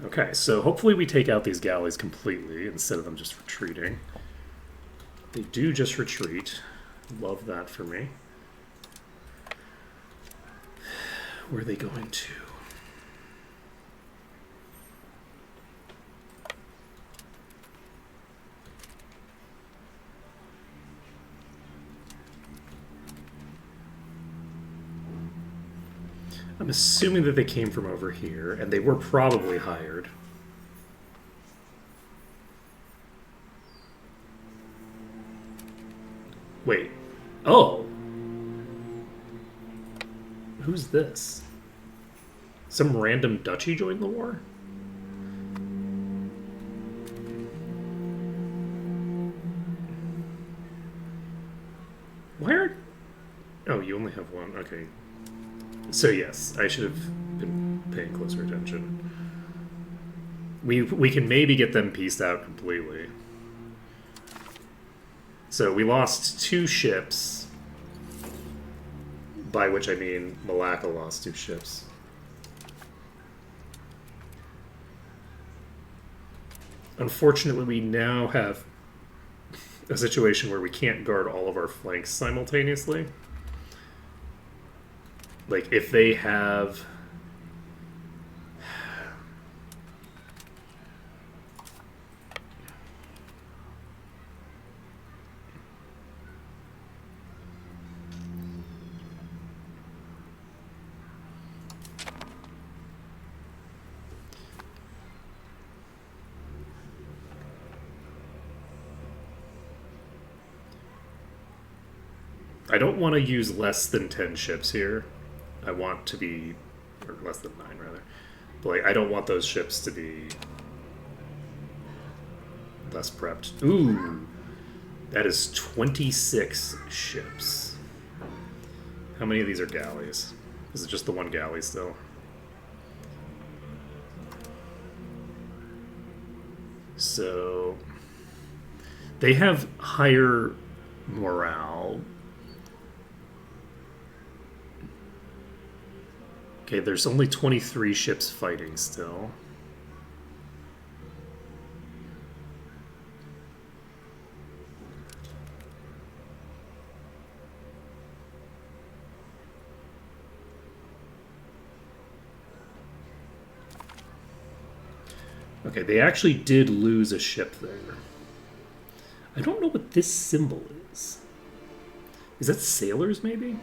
B: Okay, so hopefully we take out these galleys completely instead of them just retreating. They do just retreat. Love that for me. Where are they going to? I'm assuming that they came from over here, and they were probably hired. Wait. Oh! Who's this? Some random duchy joined the war? Where? Oh, you only have one. Okay. So yes, I should have been paying closer attention. We can maybe get them pieced out completely. So we lost 2 ships, by which I mean Malacca lost 2 ships. Unfortunately, we now have a situation where we can't guard all of our flanks simultaneously. Like, if they have... I don't want to use less than 10 ships here. I want to be, or less than 9 rather. But like, I don't want those ships to be less prepped. Ooh, that is 26 ships. How many of these are galleys? Is it just the one galley still? So they have higher morale. Okay, there's only 23 ships fighting still. Okay, they actually did lose a ship there. I don't know what this symbol is. Is that sailors, maybe?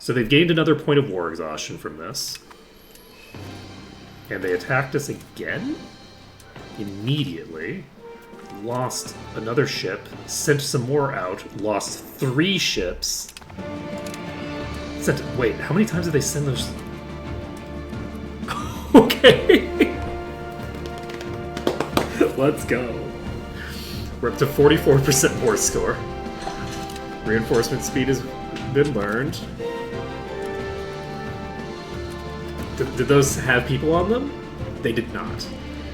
B: So they've gained another point of war exhaustion from this. And they attacked us again? Immediately. Lost another ship. Sent some more out. Lost 3 ships. Wait, how many times did they send those? Okay. Let's go. We're up to 44% war score. Reinforcement speed has been learned. Did those have people on them? They did not.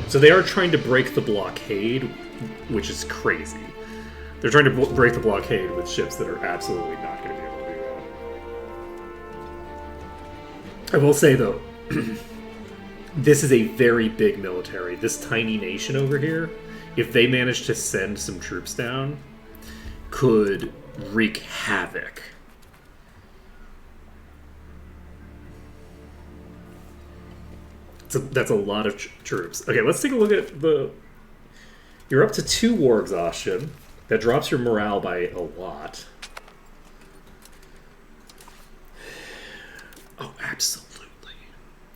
B: So they are trying to break the blockade, which is crazy. They're trying to break the blockade with ships that are absolutely not going to be able to do that. I will say, though, this is a very big military. This tiny nation over here, if they manage to send some troops down, could wreak havoc. So that's a lot of troops. Okay, let's take a look at the... You're up to 2 war exhaustion. That drops your morale by a lot. Oh, absolutely.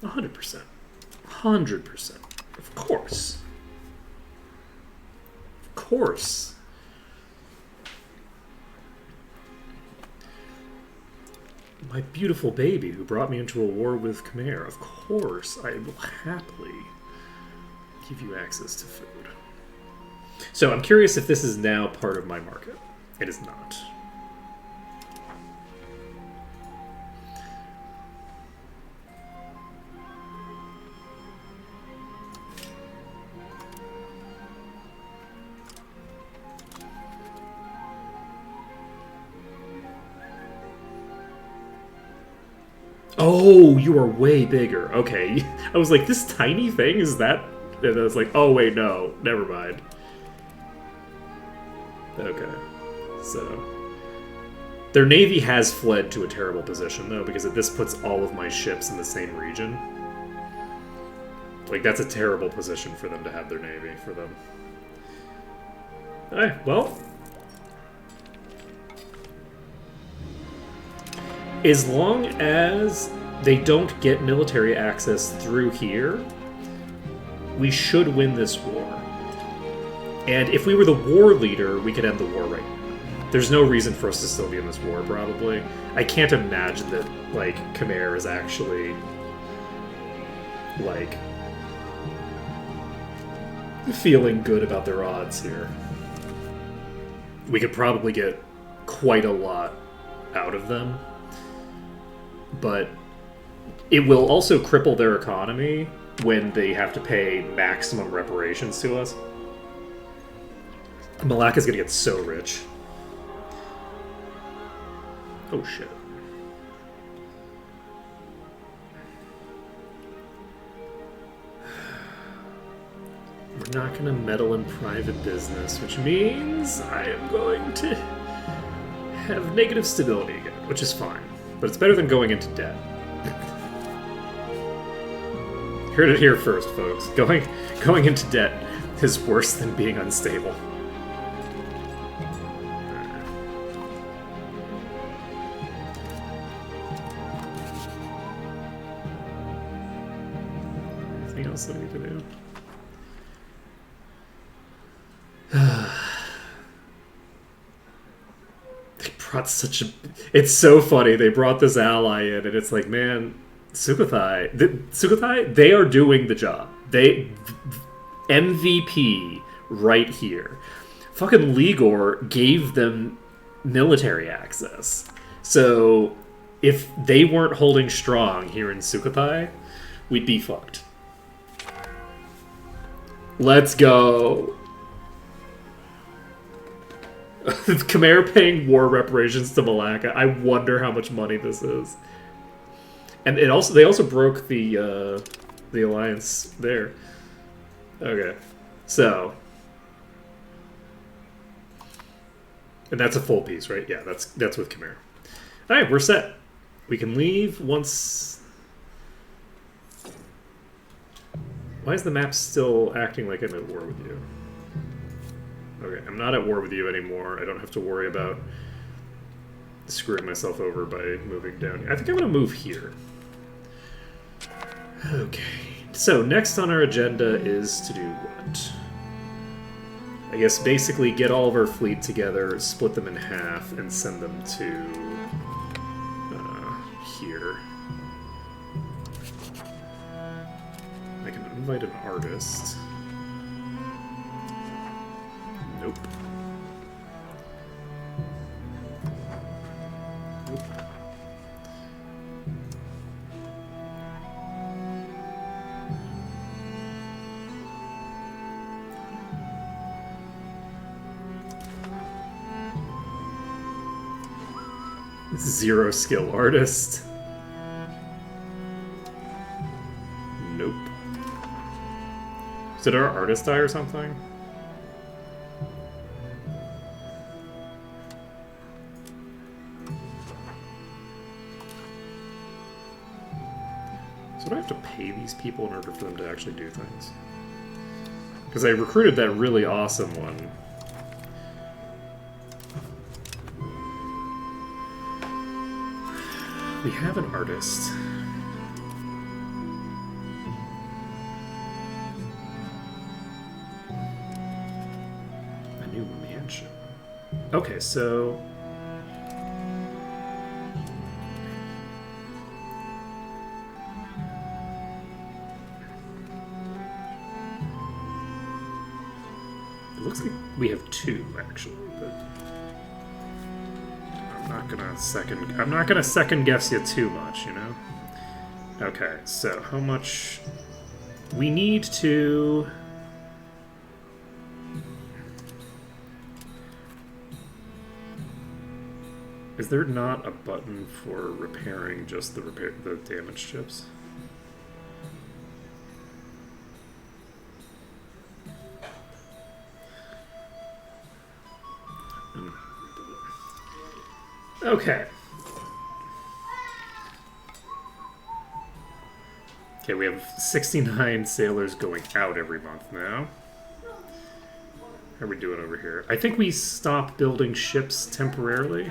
B: 100%. 100%. Of course. Of course. My beautiful baby who brought me into a war with Khmer. Of course, I will happily give you access to food. So I'm curious if this is now part of my market. It is not. Oh, you are way bigger. Okay. I was like, this tiny thing, is that? And I was like, oh, wait, no. Never mind. Okay. So. Their navy has fled to a terrible position, though, because this puts all of my ships in the same region. Like, that's a terrible position for them to have their navy for them. Alright, well. As long as they don't get military access through here, we should win this war. And if we were the war leader, we could end the war right now. There's no reason for us to still be in this war, probably. I can't imagine that, like, Khmer is actually, like, feeling good about their odds here. We could probably get quite a lot out of them. But it will also cripple their economy when they have to pay maximum reparations to us. Malacca's gonna get so rich. Oh shit. We're not gonna meddle in private business, which means I am going to have negative stability again, which is fine. But it's better than going into debt. Heard it here first, folks. Going into debt is worse than being unstable. Anything else that I need to do? They brought such a... It's so funny. They brought this ally in, and it's like, man, Sukhothai, they are doing the job. They... MVP right here. Fucking Ligor gave them military access. So, if they weren't holding strong here in Sukhothai, we'd be fucked. Let's go. Khmer paying war reparations to Malacca. I wonder how much money this is. And they also broke the alliance there. Okay, so, and that's a full piece, right? Yeah, that's with Khmer. All right, we're set. We can leave once. Why is the map still acting like I'm at war with you? Okay, I'm not at war with you anymore. I don't have to worry about screwing myself over by moving down here. I think I'm going to move here. Okay, so next on our agenda is to do what? I guess basically get all of our fleet together, split them in half, and send them to here. I can invite an artist. Nope. Nope. Zero skill artist. Nope. Did our artist die or something? So do I have to pay these people in order for them to actually do things? Because I recruited that really awesome one. We have an artist. Okay, so it looks like we have two actually, but I'm not gonna second guess you too much, you know? Okay, so how much we need to Is there not a button for repairing just the damaged chips? Okay. Okay, we have 69 sailors going out every month now. How are we doing over here? I think we stopped building ships temporarily.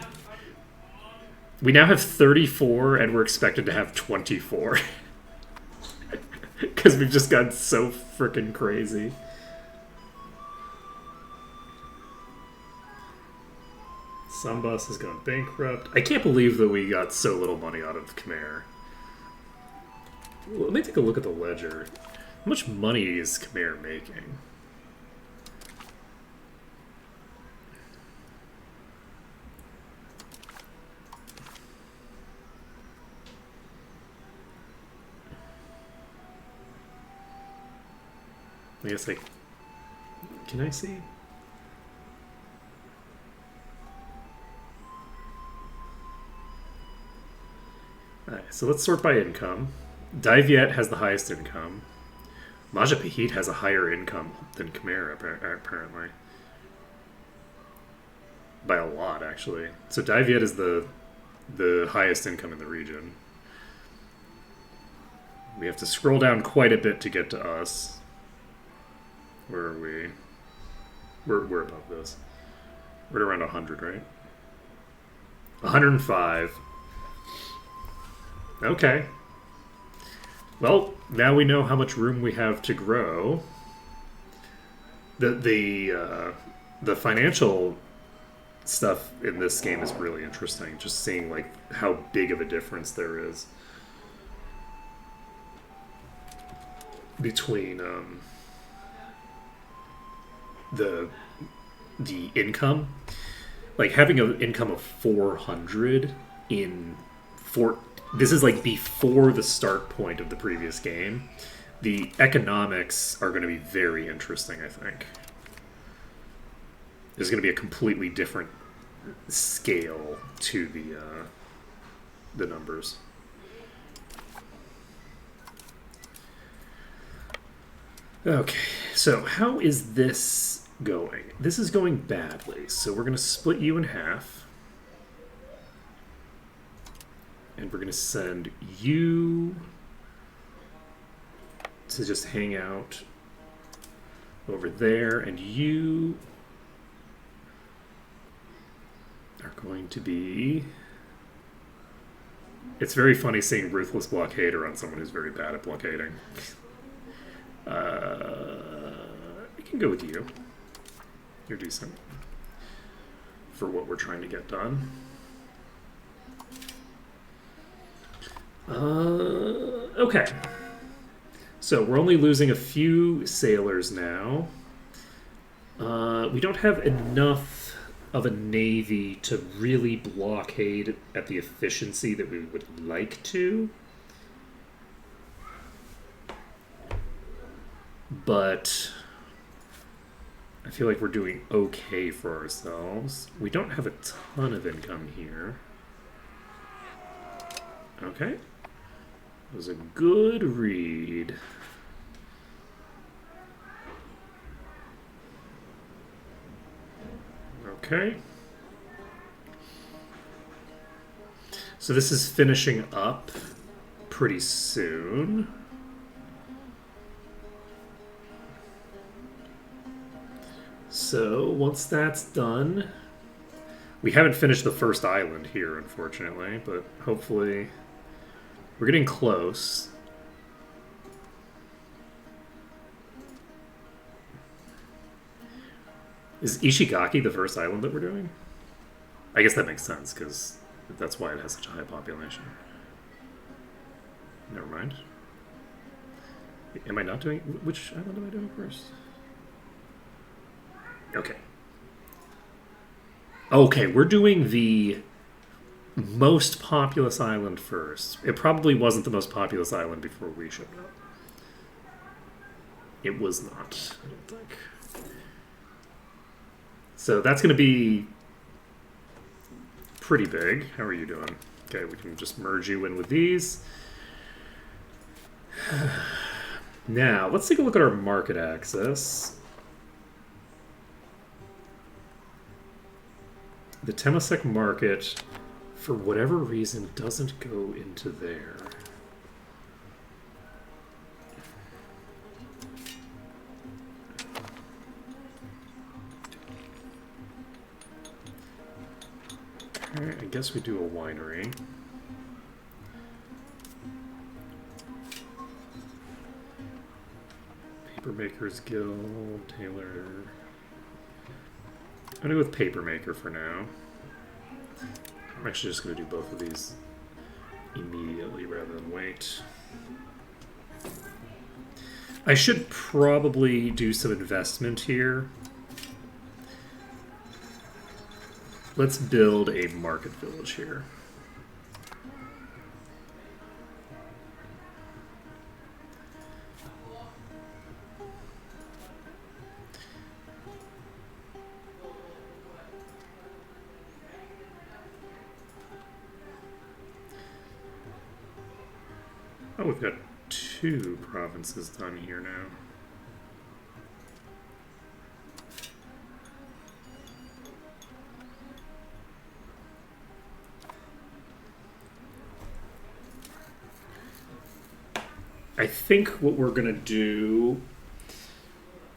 B: We now have 34, and we're expected to have 24. Because we've just gotten so freaking crazy. Sambas has gone bankrupt. I can't believe that we got so little money out of Khmer. Let me take a look at the ledger. How much money is Khmer making? I guess, like, can I see? Alright, so let's sort by income. Daiviet has the highest income. Majapahit has a higher income than Khmer, apparently. By a lot, actually. So Daiviet is the highest income in the region. We have to scroll down quite a bit to get to us. Where are we? We're above this. We're at around 100, right? 105. Okay. Well, now we know how much room we have to grow. The financial stuff in this game is really interesting. Just seeing like how big of a difference there is between the income, like having an income of 400 in this is like before the start point of the previous game. The economics are going to be very interesting, I think. There's going to be a completely different scale to the numbers. Okay, so how is this going? This is going badly, so we're going to split you in half. And we're going to send you to just hang out over there, and you are going to be... It's very funny seeing Ruthless Blockader on someone who's very bad at blockading. I can go with you. You're decent for what we're trying to get done. Okay. So we're only losing a few sailors now. We don't have enough of a navy to really blockade at the efficiency that we would like to. But I feel like we're doing okay for ourselves. We don't have a ton of income here. Okay. It was a good read. Okay. So this is finishing up pretty soon. So once that's done, we haven't finished the first island here, unfortunately, but hopefully we're getting close. Is Ishigaki the first island that we're doing? I guess that makes sense because that's why it has such a high population. Never mind. Am I not doing... Which island am I doing first? Okay. Okay, we're doing the most populous island first. It probably wasn't the most populous island before we showed up. It was not, I don't think. So that's going to be pretty big. How are you doing? Okay, we can just merge you in with these. Now, let's take a look at our market access. The Temasek market, for whatever reason, doesn't go into there. Okay, I guess we do a winery. Papermakers Guild, Taylor. I'm gonna go with Papermaker for now. I'm actually just gonna do both of these immediately rather than wait. I should probably do some investment here. Let's build a market village here. Oh, we've got 2 provinces done here now. I think what we're going to do...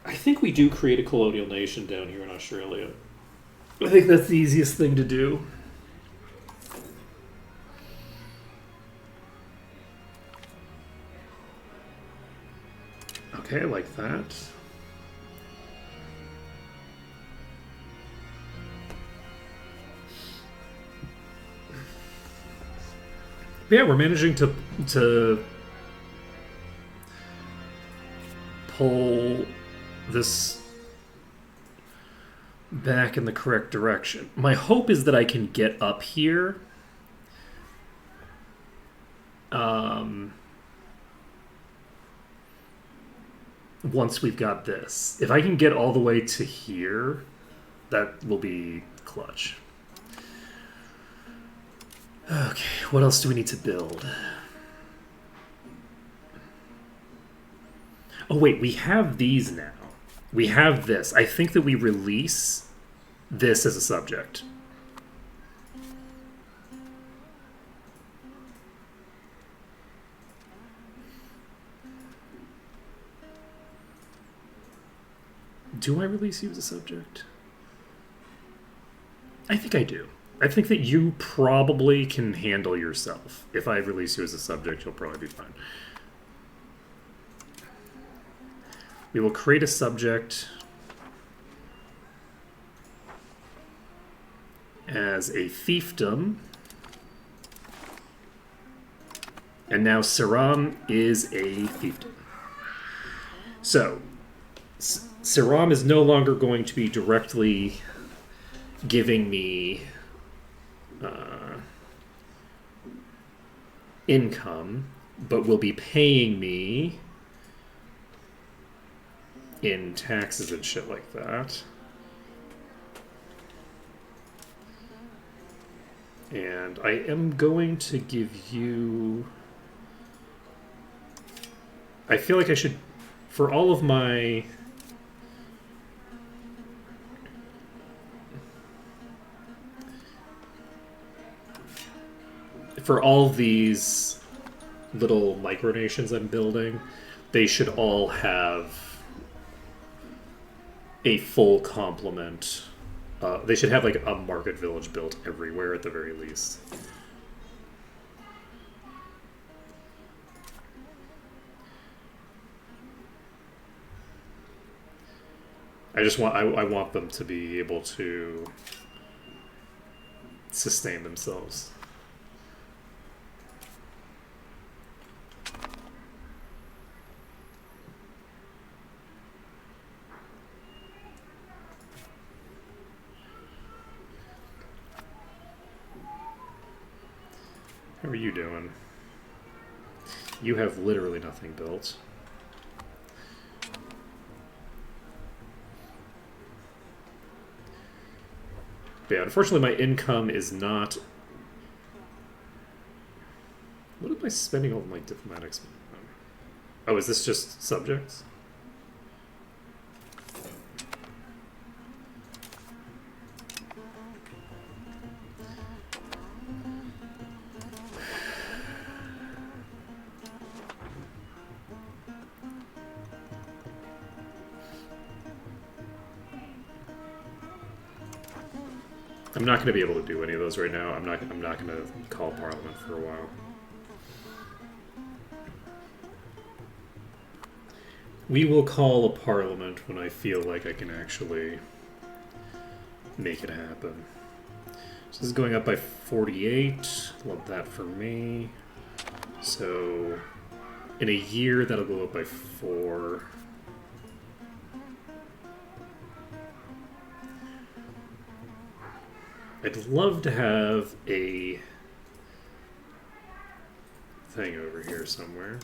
B: I think we do create a colonial nation down here in Australia. I think that's the easiest thing to do. Okay, I like that. Yeah, we're managing to pull this back in the correct direction. My hope is that I can get up here. Once we've got this. If I can get all the way to here, that will be clutch. Okay, what else do we need to build? Oh wait, we have these now. We have this. I think that we release this as a subject. Do I release you as a subject? I think I do. I think that you probably can handle yourself. If I release you as a subject, you'll probably be fine. We will create a subject as a fiefdom. And now Siram is a fiefdom. So, Siram is no longer going to be directly giving me income, but will be paying me in taxes and shit like that. And I am going to give you... I feel like I should, for all of my... For all these little micronations I'm building, they should all have a full complement. They should have like a market village built everywhere at the very least. I just want I want them to be able to sustain themselves. How are you doing? You have literally nothing built. But yeah, unfortunately my income is not... What am I spending all of my diplomatics on? Oh, is this just subjects? I'm not going to be able to do any of those right now. I'm not going to call Parliament for a while. We will call a Parliament when I feel like I can actually make it happen. So this is going up by 48. Love that for me. So in a year, that'll go up by 4. I'd love to have a thing over here somewhere.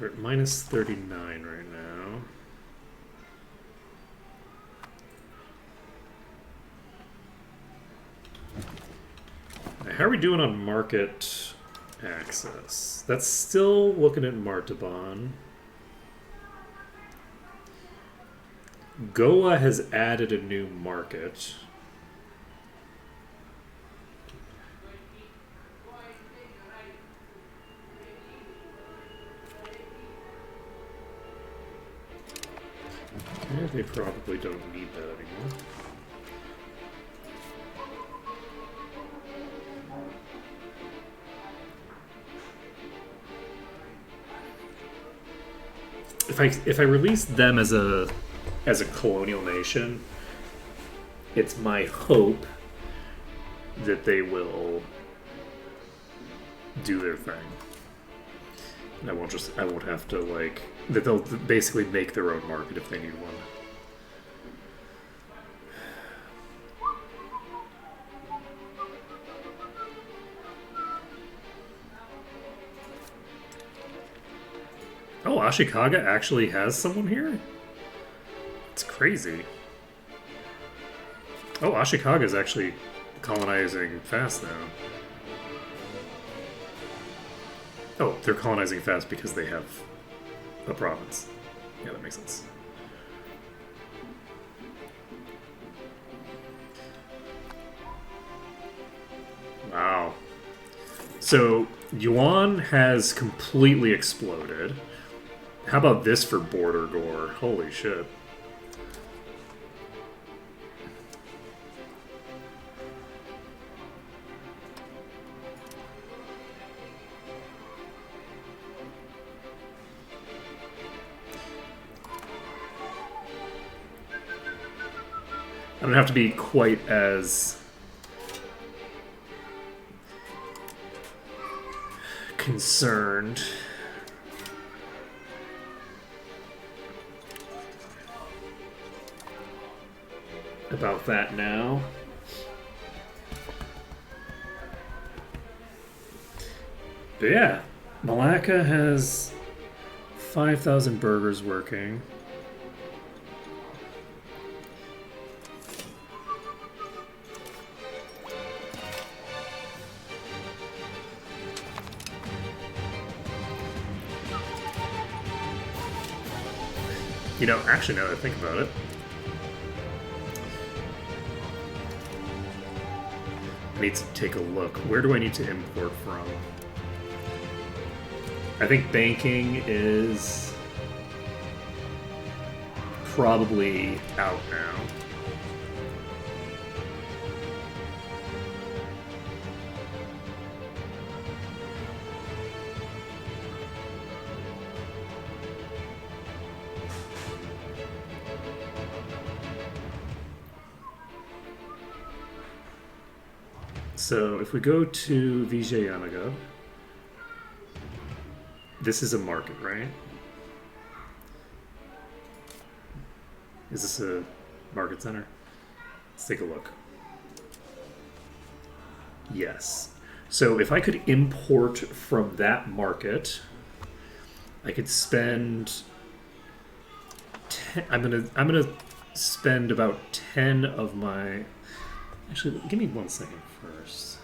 B: We're at minus 39 right now. Now, how are we doing on market access? That's still looking at Martaban. Goa has added a new market. Yeah, they probably don't need that anymore. If I release them as a colonial nation, it's my hope that they will do their thing. And I won't have to, like, that they'll basically make their own market if they need one. Oh, Ashikaga actually has someone here? It's crazy. Oh, Ashikaga is actually colonizing fast now. Oh, they're colonizing fast because they have a province. Yeah, that makes sense. Wow. So, Yuan has completely exploded. How about this for border gore? Holy shit. I don't have to be quite as concerned. About that now. But yeah, Malacca has 5,000 burgers working. You know, actually, now that I think about it, I need to take a look. Where do I need to import from? I think banking is probably out now. So if we go to Vijayanagar, this is a market, right? Is this a market center? Let's take a look. Yes. So if I could import from that market, I could spend. I'm gonna spend about 10 of my. Actually, give me 1 second first.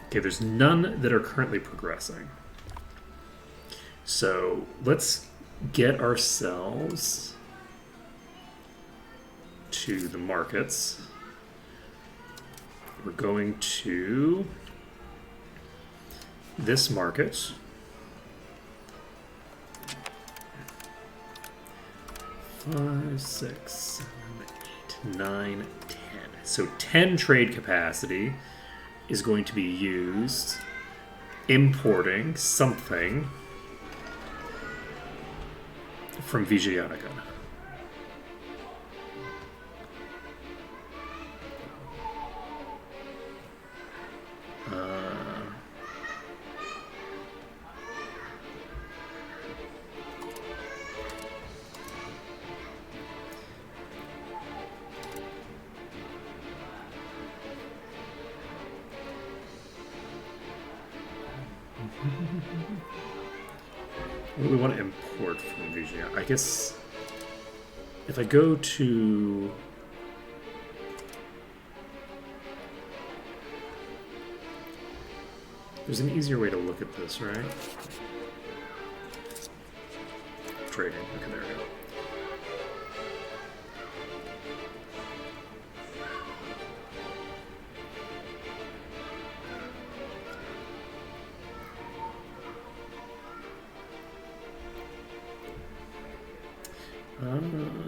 B: Okay, there's none that are currently progressing. So let's get ourselves to the markets. We're going to this market. 5, 6, 7, 8, 9, 10. So 10 trade capacity is going to be used importing something from Vijayanagar. What do we want to import from Vijay? I guess if I go to there's an easier way to look at this, right? Trading. Okay, there we go.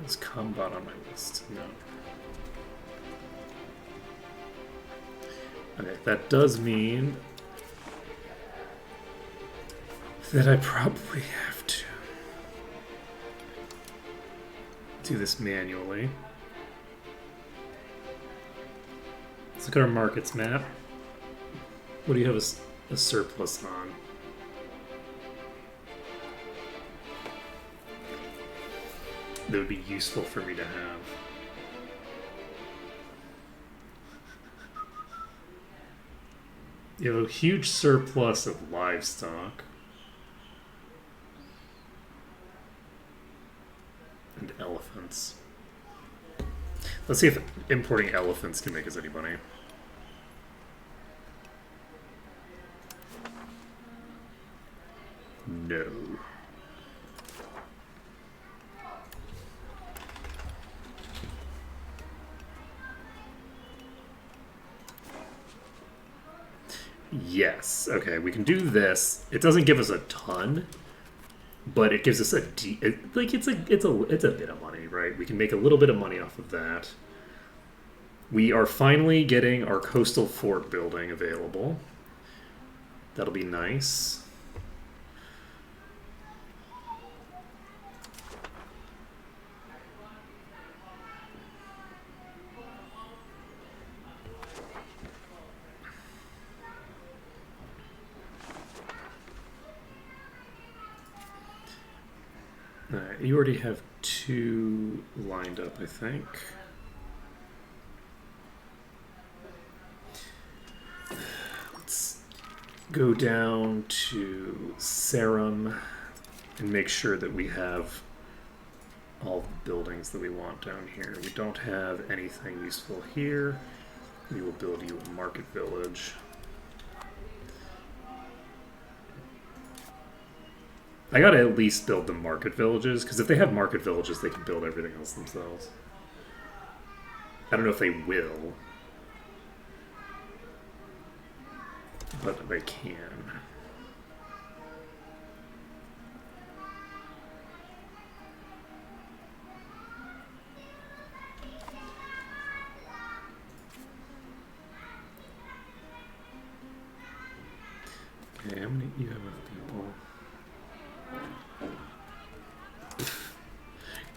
B: Is combat on my list? No. Okay, that does mean that I probably have to do this manually. Let's look at our markets map. What do you have a surplus on? That would be useful for me to have. You have a huge surplus of livestock and elephants. Let's see if importing elephants can make us any money. No. Yes. Okay, we can do this. It doesn't give us a ton, but it gives us it's a bit of money, right? We can make a little bit of money off of that. We are finally getting our coastal fort building available. That'll be nice. Alright, you already have 2 lined up, I think. Let's go down to Sarum and make sure that we have all the buildings that we want down here. We don't have anything useful here. We will build you a market village. I gotta at least build the market villages, because if they have market villages, they can build everything else themselves. I don't know if they will, but they can. Okay, how many EMF people?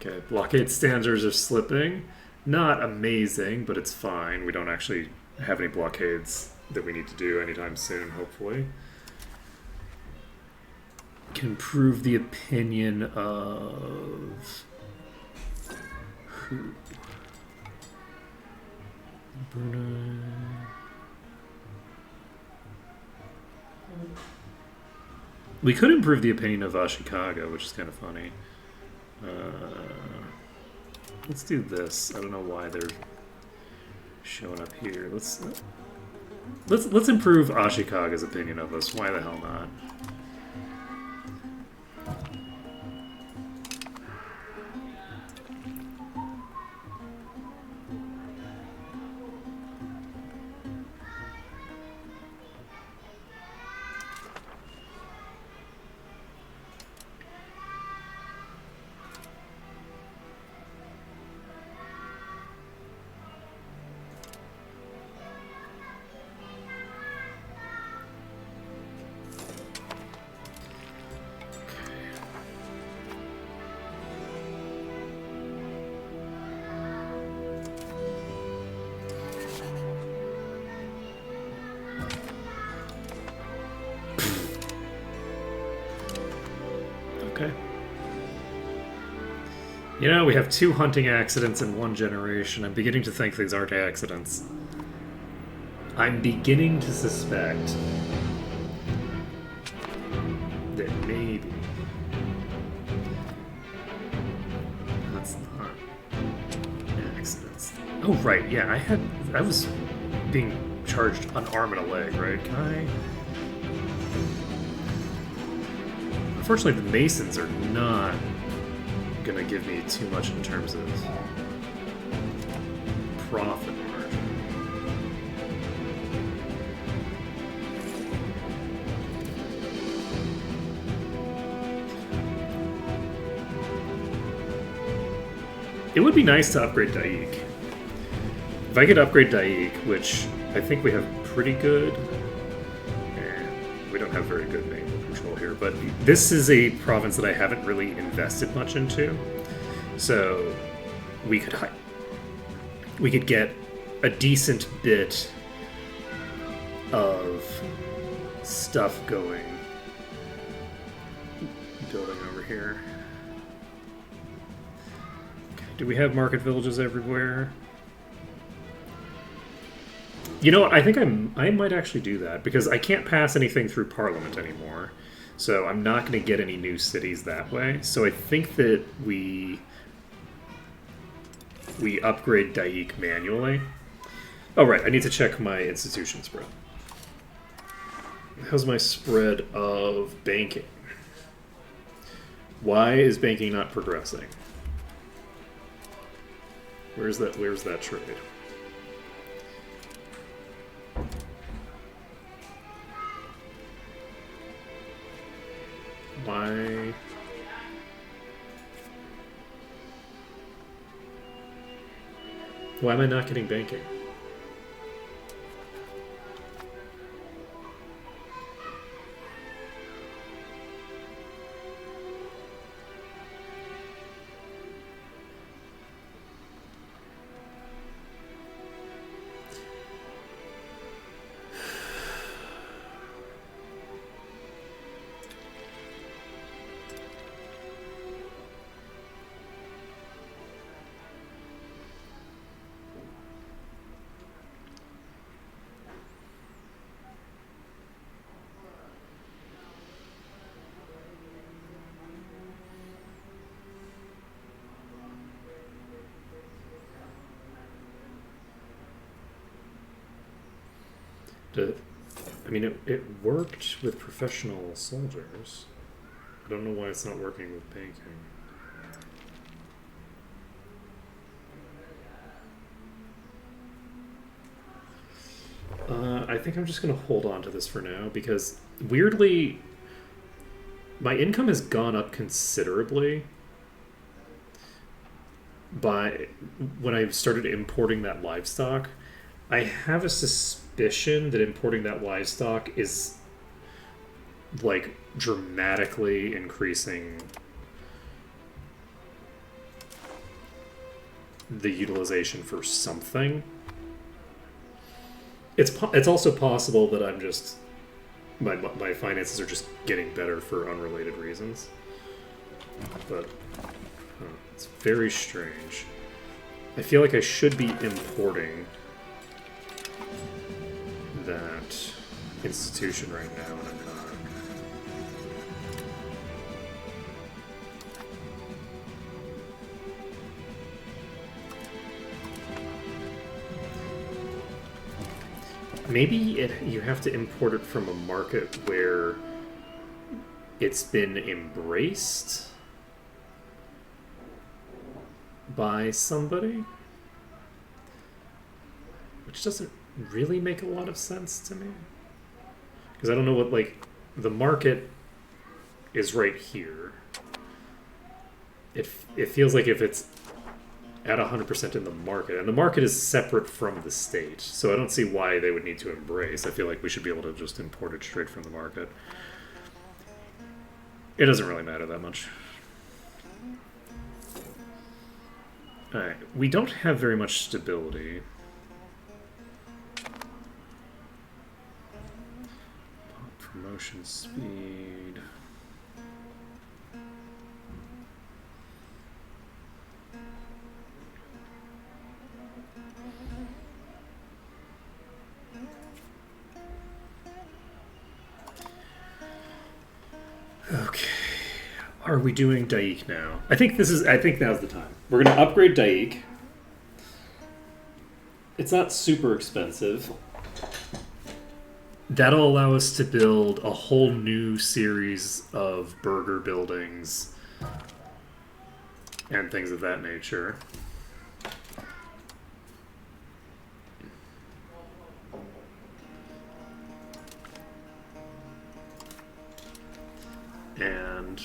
B: Okay, blockade standards are slipping. Not amazing, but it's fine. We don't actually have any blockades that we need to do anytime soon, hopefully. Can prove the opinion of who? Brunei. We could improve the opinion of Ashikaga, which is kind of funny. Let's do this. I don't know why they're showing up here. Let's improve Ashikaga's opinion of us. Why the hell not? Okay. You know, we have 2 hunting accidents in 1 generation. I'm beginning to think these aren't accidents. I'm beginning to suspect that maybe that's not accidents. Oh, right, yeah, I was being charged an arm and a leg, right? Can I... Unfortunately, the Masons are not gonna give me too much in terms of profit margin. It would be nice to upgrade Daik. If I could upgrade Daik, which I think we have pretty good... we don't have very good naval control here, but this is a province that I haven't really invested much into. So we could get a decent bit of stuff building over here. Okay, do we have market villages everywhere? You know what? I think I might actually do that because I can't pass anything through Parliament anymore. So I'm not going to get any new cities that way. So I think that we upgrade Daik manually. Oh, right. I need to check my institution spread. How's my spread of banking? Why is banking not progressing? Where's that trade? Why am I not getting banking? I mean, it worked with professional soldiers. I don't know why it's not working with banking. I think I'm just going to hold on to this for now because, weirdly, my income has gone up considerably by when I started importing that livestock. I have a suspicion that importing that livestock is like dramatically increasing the utilization for something. It's also possible that I'm just my finances are just getting better for unrelated reasons. But it's very strange. I feel like I should be importing that institution right now, and I'm not. Maybe you have to import it from a market where it's been embraced by somebody, which doesn't really make a lot of sense to me, because I don't know what, like, the market is right here. It feels like if it's at 100% in the market, and the market is separate from the state, so I don't see why they would need to embrace. I feel like we should be able to just import it straight from the market. It doesn't really matter that much. Alright, we don't have very much stability. Promotion speed. Okay. Are we doing Daik now? I think now's the time. We're gonna upgrade Daik. It's not super expensive. That'll allow us to build a whole new series of burger buildings and things of that nature. And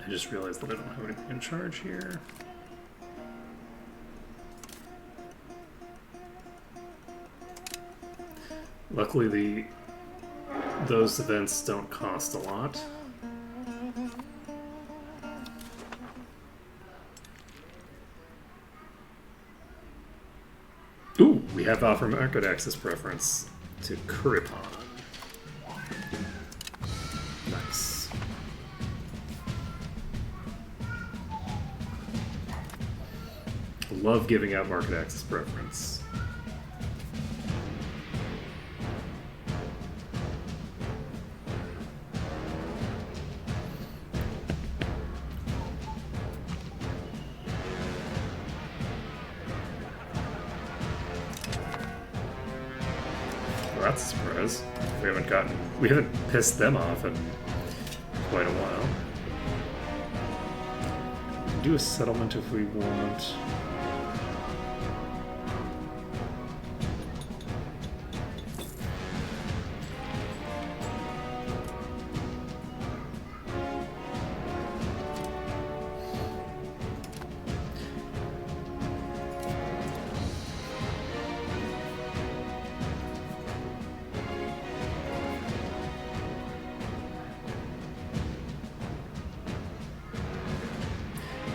B: I just realized that I don't have anything in charge here. Luckily, those events don't cost a lot. Ooh, we have offer market access preference to Kuripon. Nice. Love giving out market access preference. Well, that's a surprise. We haven't pissed them off in quite a while. We can do a settlement if we want.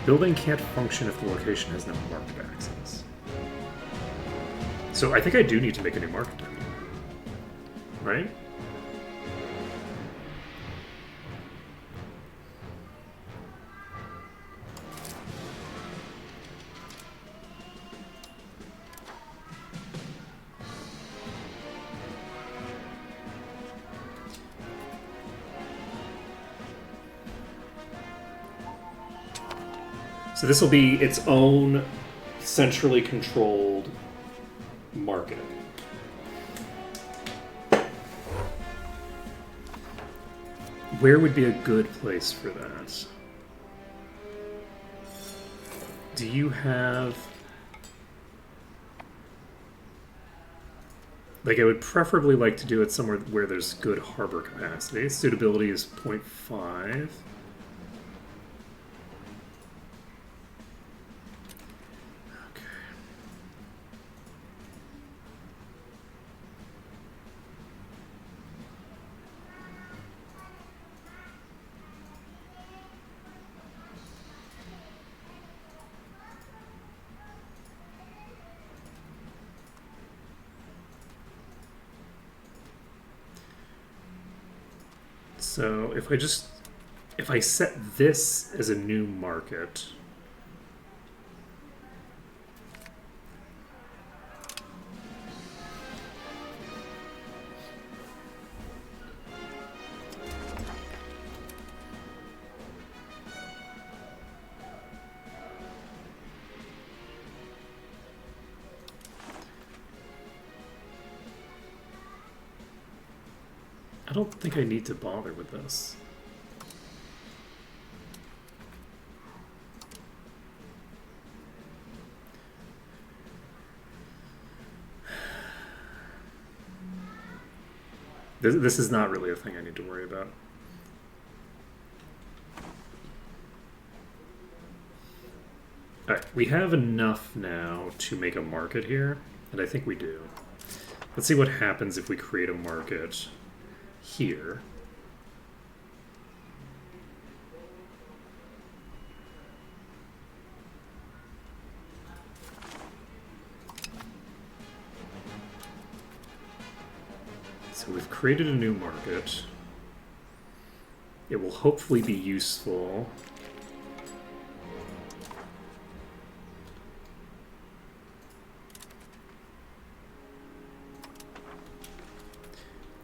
B: Building can't function if the location has no market access. So I think I do need to make a new market down here. Right? So this will be its own centrally controlled market. Where would be a good place for that? Do you have... Like, I would preferably like to do it somewhere where there's good harbor capacity. Suitability is 0.5. So if I set this as a new market, I don't think I need to bother with this. This is not really a thing I need to worry about. Alright, we have enough now to make a market here, and I think we do. Let's see what happens if we create a market here. So we've created a new market. It will hopefully be useful.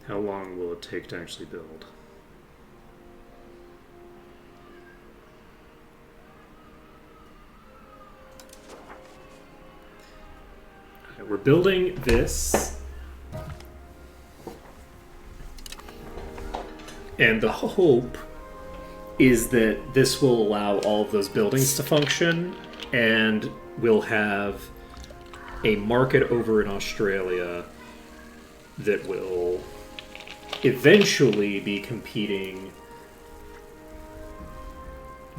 B: How long will it take to actually build? Okay, we're building this. And the hope is that this will allow all of those buildings to function, and we'll have a market over in Australia that will eventually be competing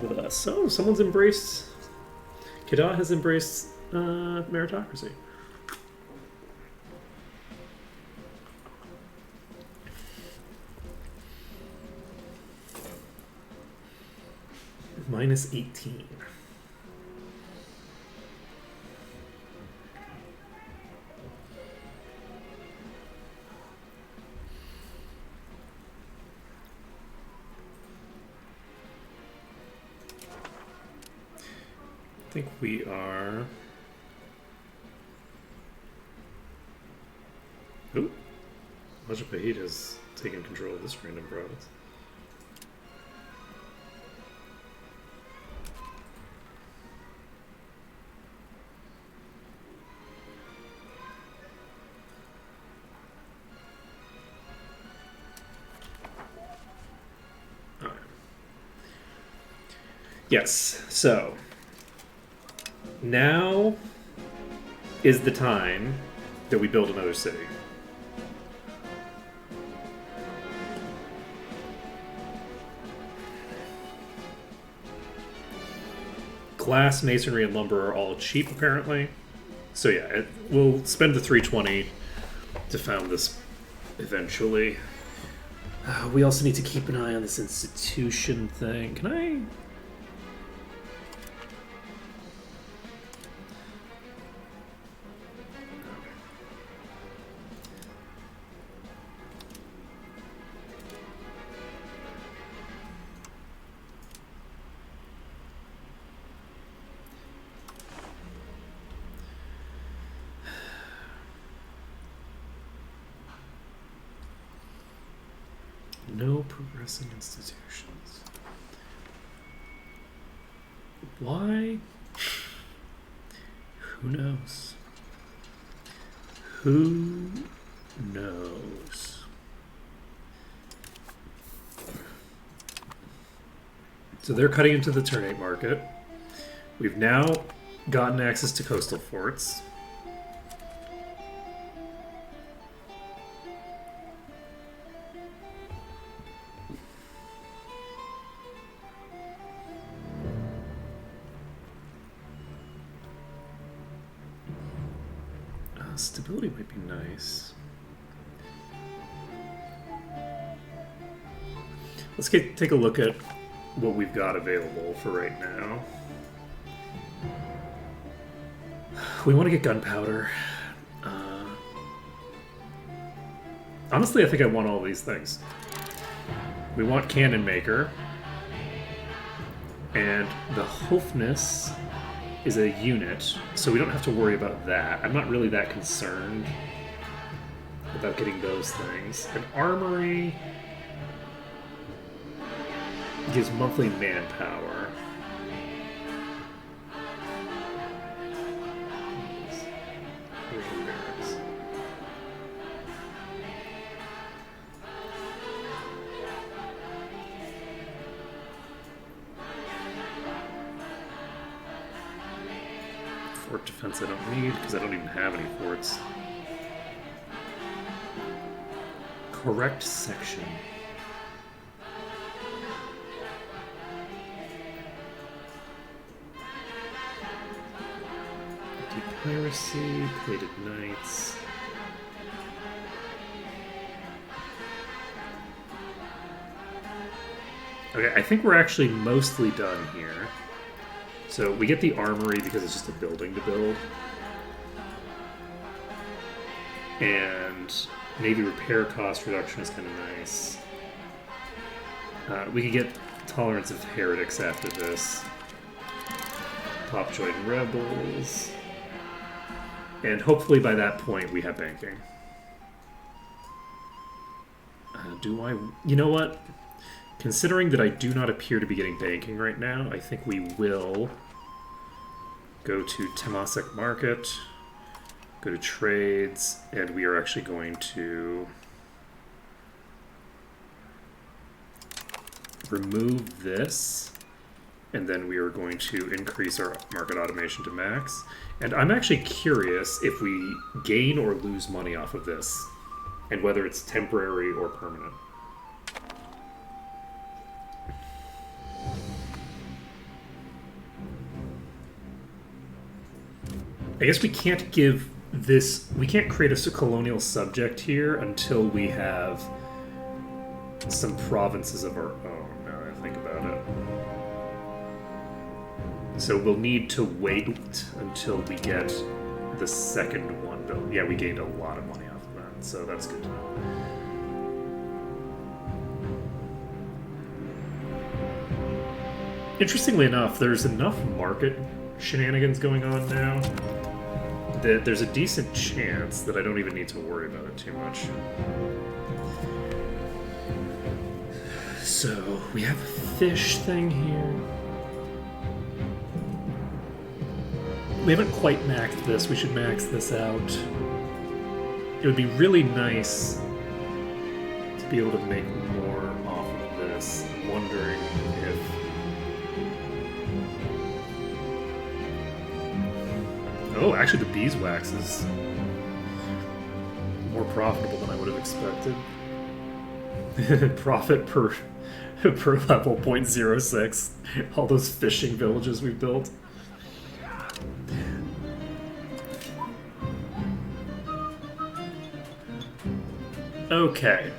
B: with us. Oh, someone's embraced... Kedah has embraced meritocracy. Minus 18. I think we are... Ooh. Majapahit has taken control of this random province. Yes, so now is the time that we build another city. Glass, masonry, and lumber are all cheap, apparently. So yeah, we'll spend the 320 to found this eventually. We also need to keep an eye on this institution thing. Can I... No progressing institutions. Why? Who knows? Who knows? So they're cutting into the ternate market. We've now gotten access to coastal forts. Stability might be nice. Let's take a look at what we've got available for right now. We want to get gunpowder. Honestly, I think I want all these things. We want Cannon Maker. And the Hofness is a unit, so we don't have to worry about that. I'm not really that concerned about getting those things. An Armory gives monthly manpower. Fort defense I don't need because I don't even have any forts. Correct section. Piracy, Plated Knights. Okay, I think we're actually mostly done here. So we get the armory because it's just a building to build. And Navy repair cost reduction is kind of nice. We could get tolerance of heretics after this. Pop join rebels. And hopefully by that point we have banking. You know what? Considering that I do not appear to be getting banking right now, I think we will go to Temasek Market, go to Trades, and we are actually going to remove this, and then we are going to increase our market automation to max. And I'm actually curious if we gain or lose money off of this, and whether it's temporary or permanent. I guess we can't give this... We can't create a colonial subject here until we have some provinces of our own, now that I think about it. So we'll need to wait until we get the second one built. Yeah, we gained a lot of money off of that, so that's good to know. Interestingly enough, there's enough market shenanigans going on now that there's a decent chance that I don't even need to worry about it too much. So, we have a fish thing here. We haven't quite maxed this. We should max this out. It would be really nice to be able to make more off of this. I'm wondering if... Oh, actually the beeswax is more profitable than I would have expected. Profit per level 0.06. All those fishing villages we built. Okay.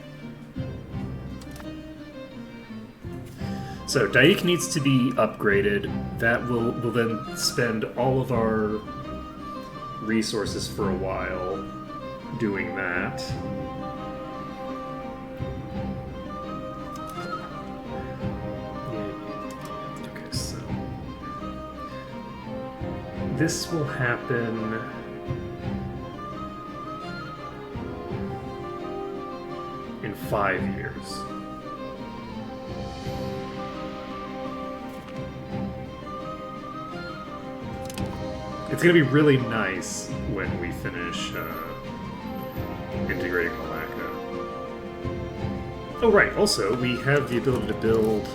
B: So Daik needs to be upgraded. That will then spend all of our resources for a while doing that. Okay, so this will happen in 5 years. It's going to be really nice when we finish integrating Malacca. Oh, right. Also, we have the ability to build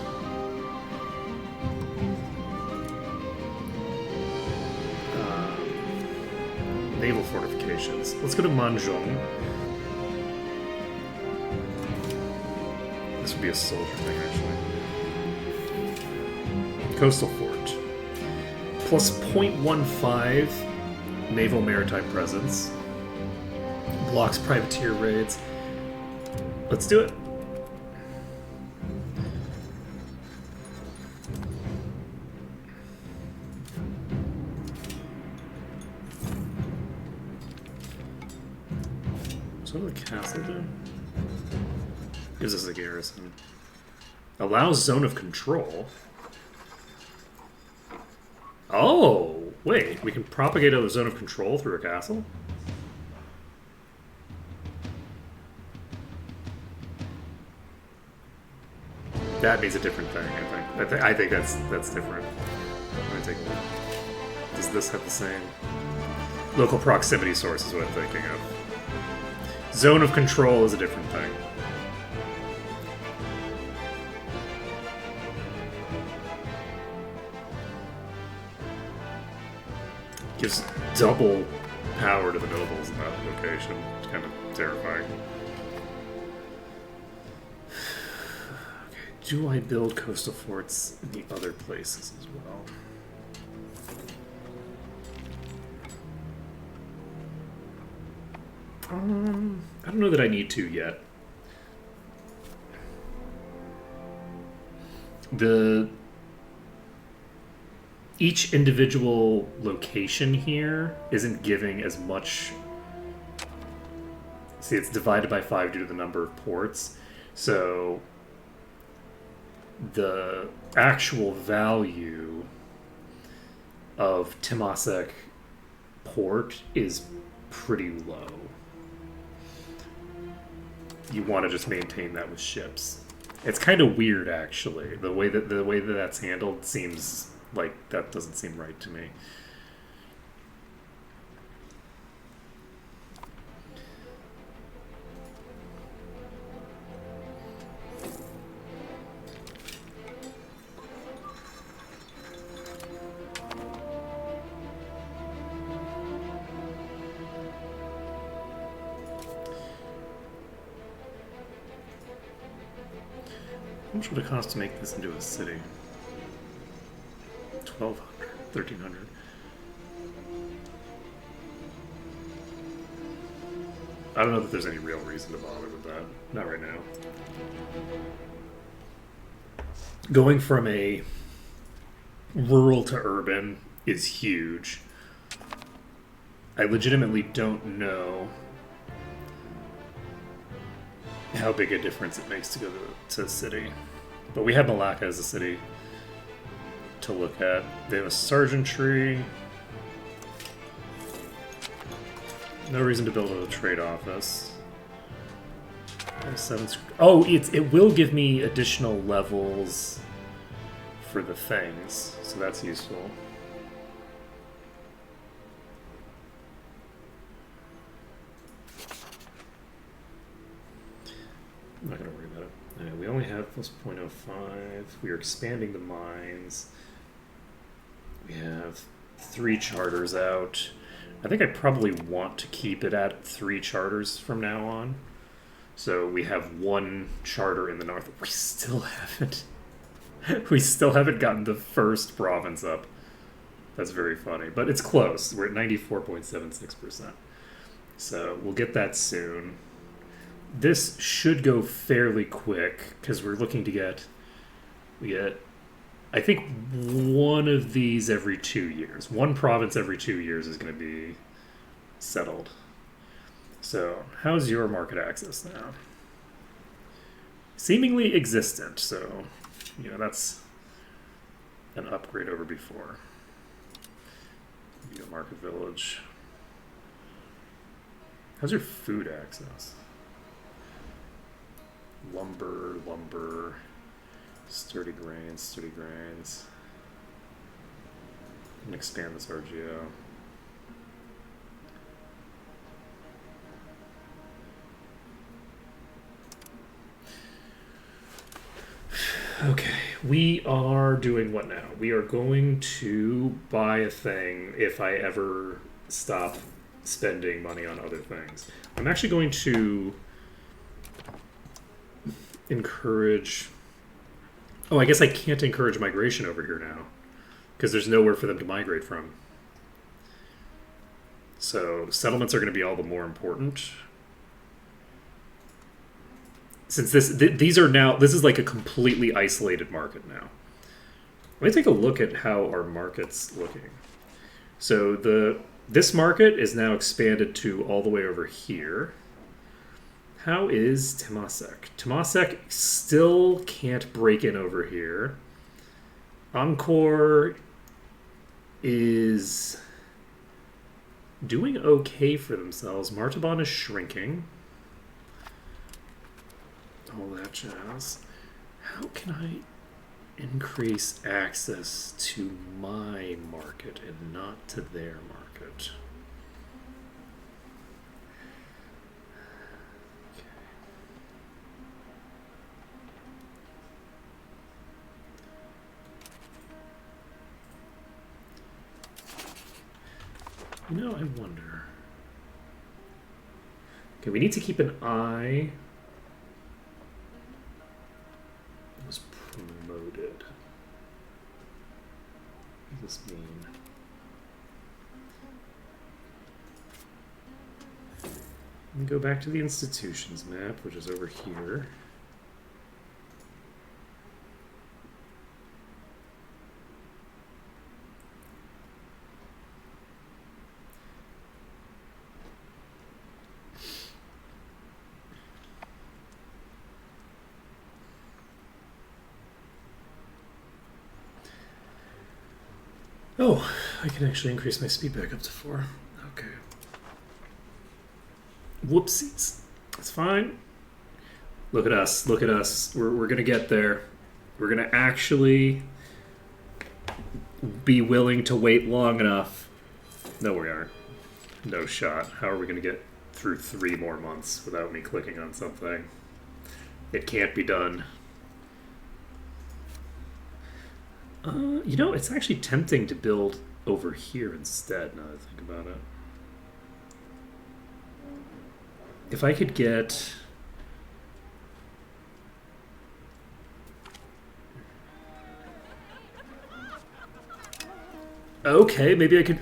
B: naval fortifications. Let's go to Manjung. This would be a soldier thing, actually. Coastal fort. Plus 0.15 naval maritime presence. Blocks privateer raids. Let's do it. So what does the castle do? Gives us a garrison. Allows zone of control. Oh, wait. We can propagate a zone of control through a castle? That means a different thing, I think. I think that's different. Let me take a look. Does this have the same? Local proximity source is what I'm thinking of. Zone of control is a different thing. Gives double power to the nobles in that location. It's kind of terrifying. Okay, do I build coastal forts in the other places as well? I don't know that I need to yet. Each individual location here isn't giving as much. See, it's divided by 5 due to the number of ports. So the actual value of Temasek port is pretty low. You want to just maintain that with ships. It's kind of weird, actually. The way that that's handled seems like that doesn't seem right to me. How much would it cost to make this into a city? 1,200, 1,300. I don't know that there's any real reason to bother with that. Not right now. Going from a rural to urban is huge. I legitimately don't know how big a difference it makes to go to a city. But we have Malacca as a city to look at. They have a sergeantry. No reason to build a trade office. Oh, it will give me additional levels for the things, so that's useful. I'm not going to worry about it. We only have plus 0.05. We are expanding the mines. We have 3 charters out. I think I probably want to keep it at 3 charters from now on. So we have 1 charter in the north. We still haven't. We still haven't gotten the first province up. That's very funny, but it's close. We're at 94.76%. So we'll get that soon. This should go fairly quick because we're looking to get. We get, I think, one of these every 2 years. 1 province every 2 years is going to be settled. So, how's your market access now? Seemingly existent, so, that's an upgrade over before. Market Village. How's your food access? Lumber, sturdy grains. And expand this RGO. Okay, we are doing what now? We are going to buy a thing if I ever stop spending money on other things. I'm actually going to encourage... Oh, I guess I can't encourage migration over here now because there's nowhere for them to migrate from. So settlements are going to be all the more important. Since these are now, this is like a completely isolated market now. Let me take a look at how our market's looking. So this market is now expanded to all the way over here. How is Temasek? Temasek still can't break in over here. Encore is doing okay for themselves. Martaban is shrinking. All that jazz. How can I increase access to my market and not to their market? You know, I wonder. Okay, we need to keep an eye. It was promoted. What does this mean? Let me go back to the institutions map, which is over here. Oh, I can actually increase my speed back up to 4. Okay. Whoopsies. It's fine. Look at us. Look at us. We're going to get there. We're going to actually be willing to wait long enough. No, we aren't. No shot. How are we going to get through 3 more months without me clicking on something? It can't be done. You know, it's actually tempting to build over here instead, now that I think about it. If I could get... Okay, maybe I could...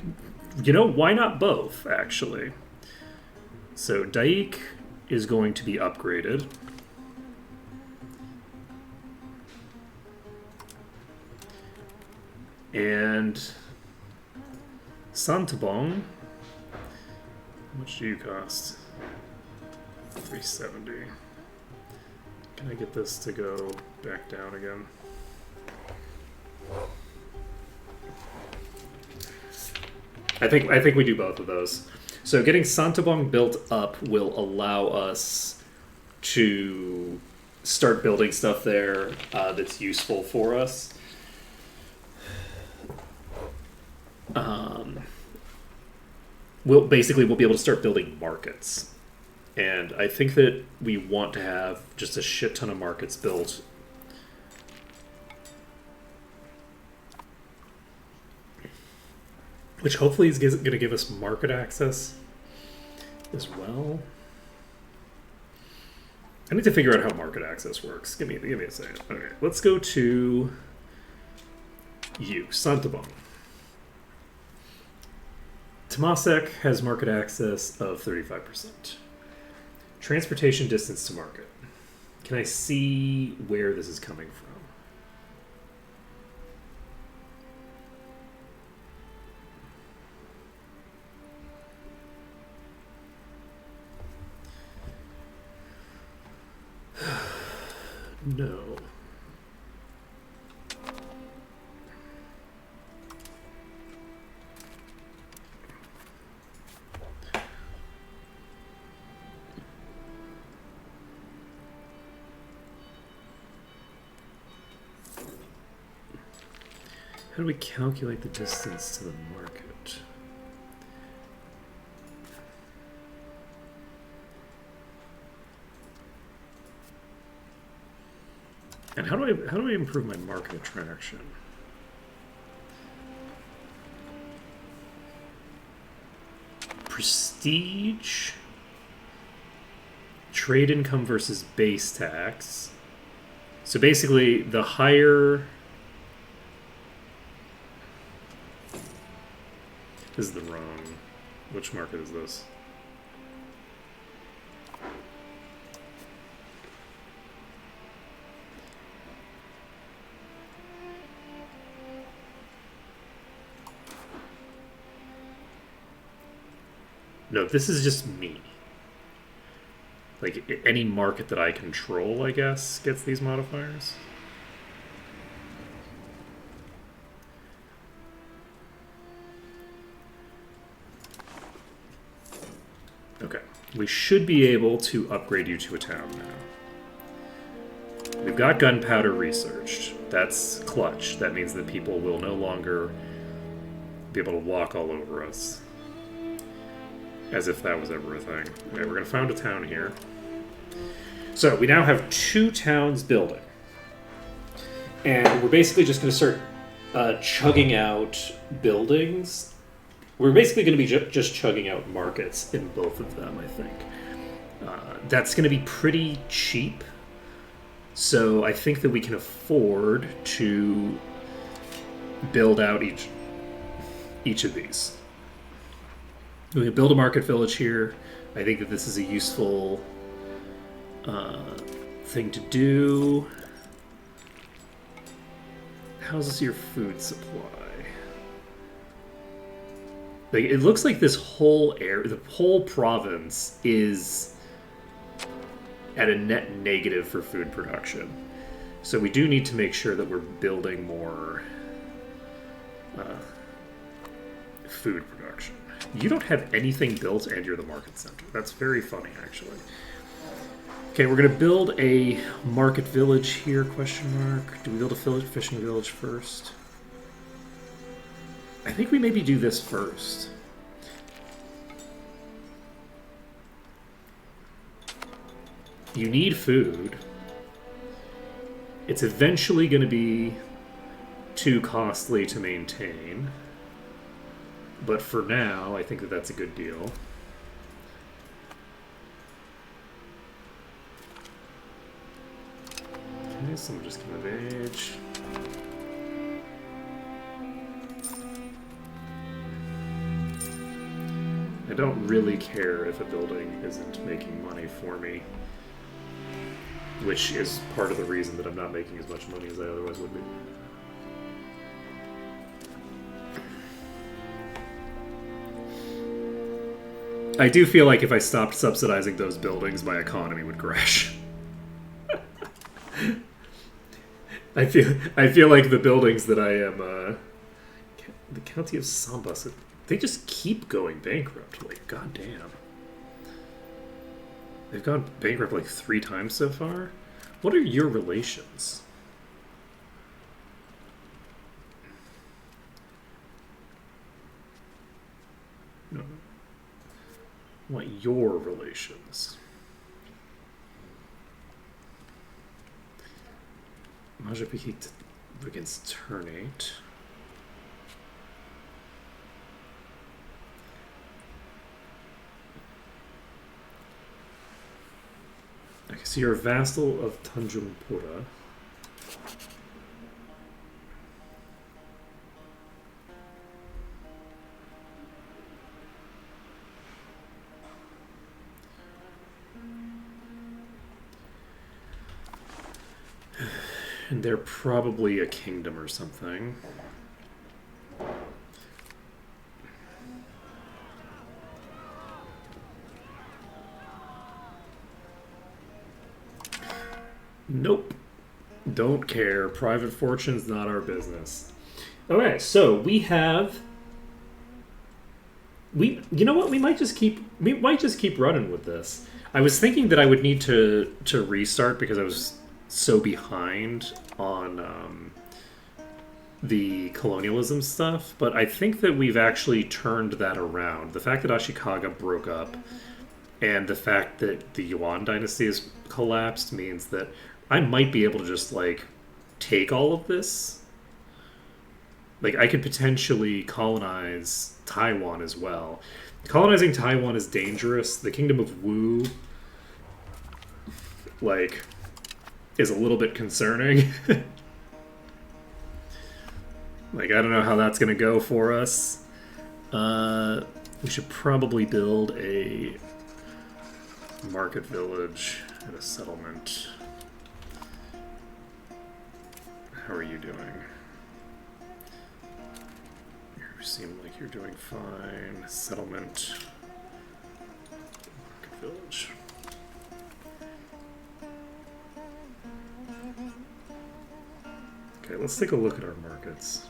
B: You know, why not both, actually? So, Daik is going to be upgraded. And Santabong, how much do you cost? 370. Can I get this to go back down again? I think we do both of those. So getting Santabong built up will allow us to start building stuff there that's useful for us. We'll be able to start building markets, and I think that we want to have just a shit ton of markets built. Which hopefully is going to give us market access as well. I need to figure out how market access works. Give me a second. Okay, let's go to you, Santabong. Temasek has market access of 35%. Transportation distance to market. Can I see where this is coming from? No. How do we calculate the distance to the market? And how do I improve my market attraction? Prestige, trade income versus base tax. So basically, the higher... This is the wrong... Which market is this? No, this is just me. Like, any market that I control, I guess, gets these modifiers. Okay. We should be able to upgrade you to a town now. We've got gunpowder researched. That's clutch. That means that people will no longer be able to walk all over us. As if that was ever a thing. Okay, we're going to found a town here. So, we now have 2 towns building. And we're basically just going to start chugging out buildings. We're basically going to be just chugging out markets in both of them, I think. That's going to be pretty cheap. So I think that we can afford to build out each of these. We can build a market village here. I think that this is a useful thing to do. How's your food supply? Like, it looks like this whole the whole province is at a net negative for food production. So we do need to make sure that we're building more food production. You don't have anything built and you're the market center. That's very funny, actually. Okay, we're going to build a market village here, question mark. Do we build a fishing village first? I think we maybe do this first. You need food. It's eventually going to be too costly to maintain. But for now, I think that that's a good deal. Okay, someone just came of age. I don't really care if a building isn't making money for me, which is part of the reason that I'm not making as much money as I otherwise would be. I do feel like if I stopped subsidizing those buildings, my economy would crash. I feel like the buildings that I am, the county of Sambas, they just keep going bankrupt. Like, goddamn. They've gone bankrupt like 3 times so far. What are your relations? No. I want your relations. Majapahit against Ternate. Okay, so you're a vassal of Tanjungpura. And they're probably a kingdom or something. Nope. Don't care. Private fortune's not our business. Okay, so we have... you know what? We might just keep running with this. I was thinking that I would need to restart because I was so behind on the colonialism stuff, but I think that we've actually turned that around. The fact that Ashikaga broke up and the fact that the Yuan dynasty has collapsed means that I might be able to just, like, take all of this. Like, I could potentially colonize Taiwan as well. Colonizing Taiwan is dangerous. The Kingdom of Wu, like, is a little bit concerning. Like, I don't know how that's going to go for us. We should probably build a market village and a settlement. How are you doing? You seem like you're doing fine. Settlement. Market village. Okay, let's take a look at our markets.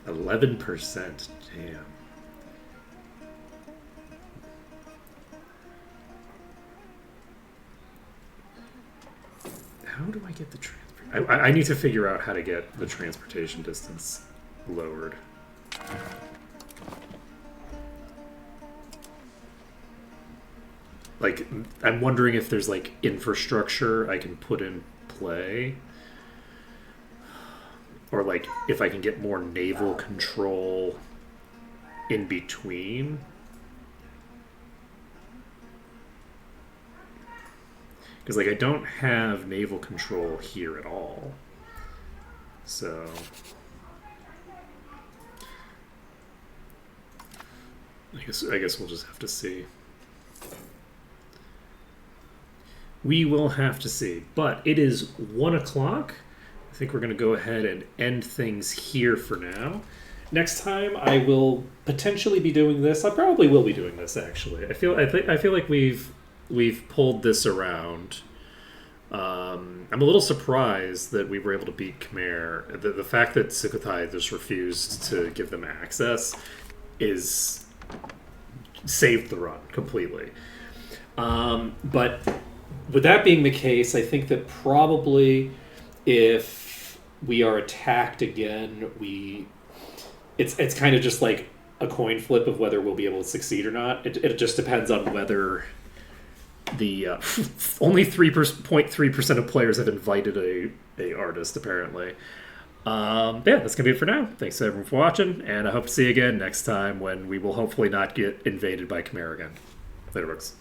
B: %11. Damn. How do I get the transport? I need to figure out how to get the transportation distance lowered. Like, I'm wondering if there's like infrastructure I can put in play, or like if I can get more naval control in between. Because like I don't have naval control here at all, so I guess we'll just have to see. We will have to see. But it is 1 o'clock. I think we're going to go ahead and end things here for now. Next time I will potentially be doing this. I probably will be doing this actually. I feel like we've pulled this around. I'm a little surprised that we were able to beat Khmer. The fact that Sukhothai just refused to give them access is saved the run completely. But with that being the case, I think that probably if we are attacked again, it's kind of just like a coin flip of whether we'll be able to succeed or not. It just depends on whether the only 3.3% of players have invited a artist apparently. Yeah, that's gonna be it for now. Thanks everyone for watching, and I hope to see you again next time when we will hopefully not get invaded by Khmer again. Later, folks.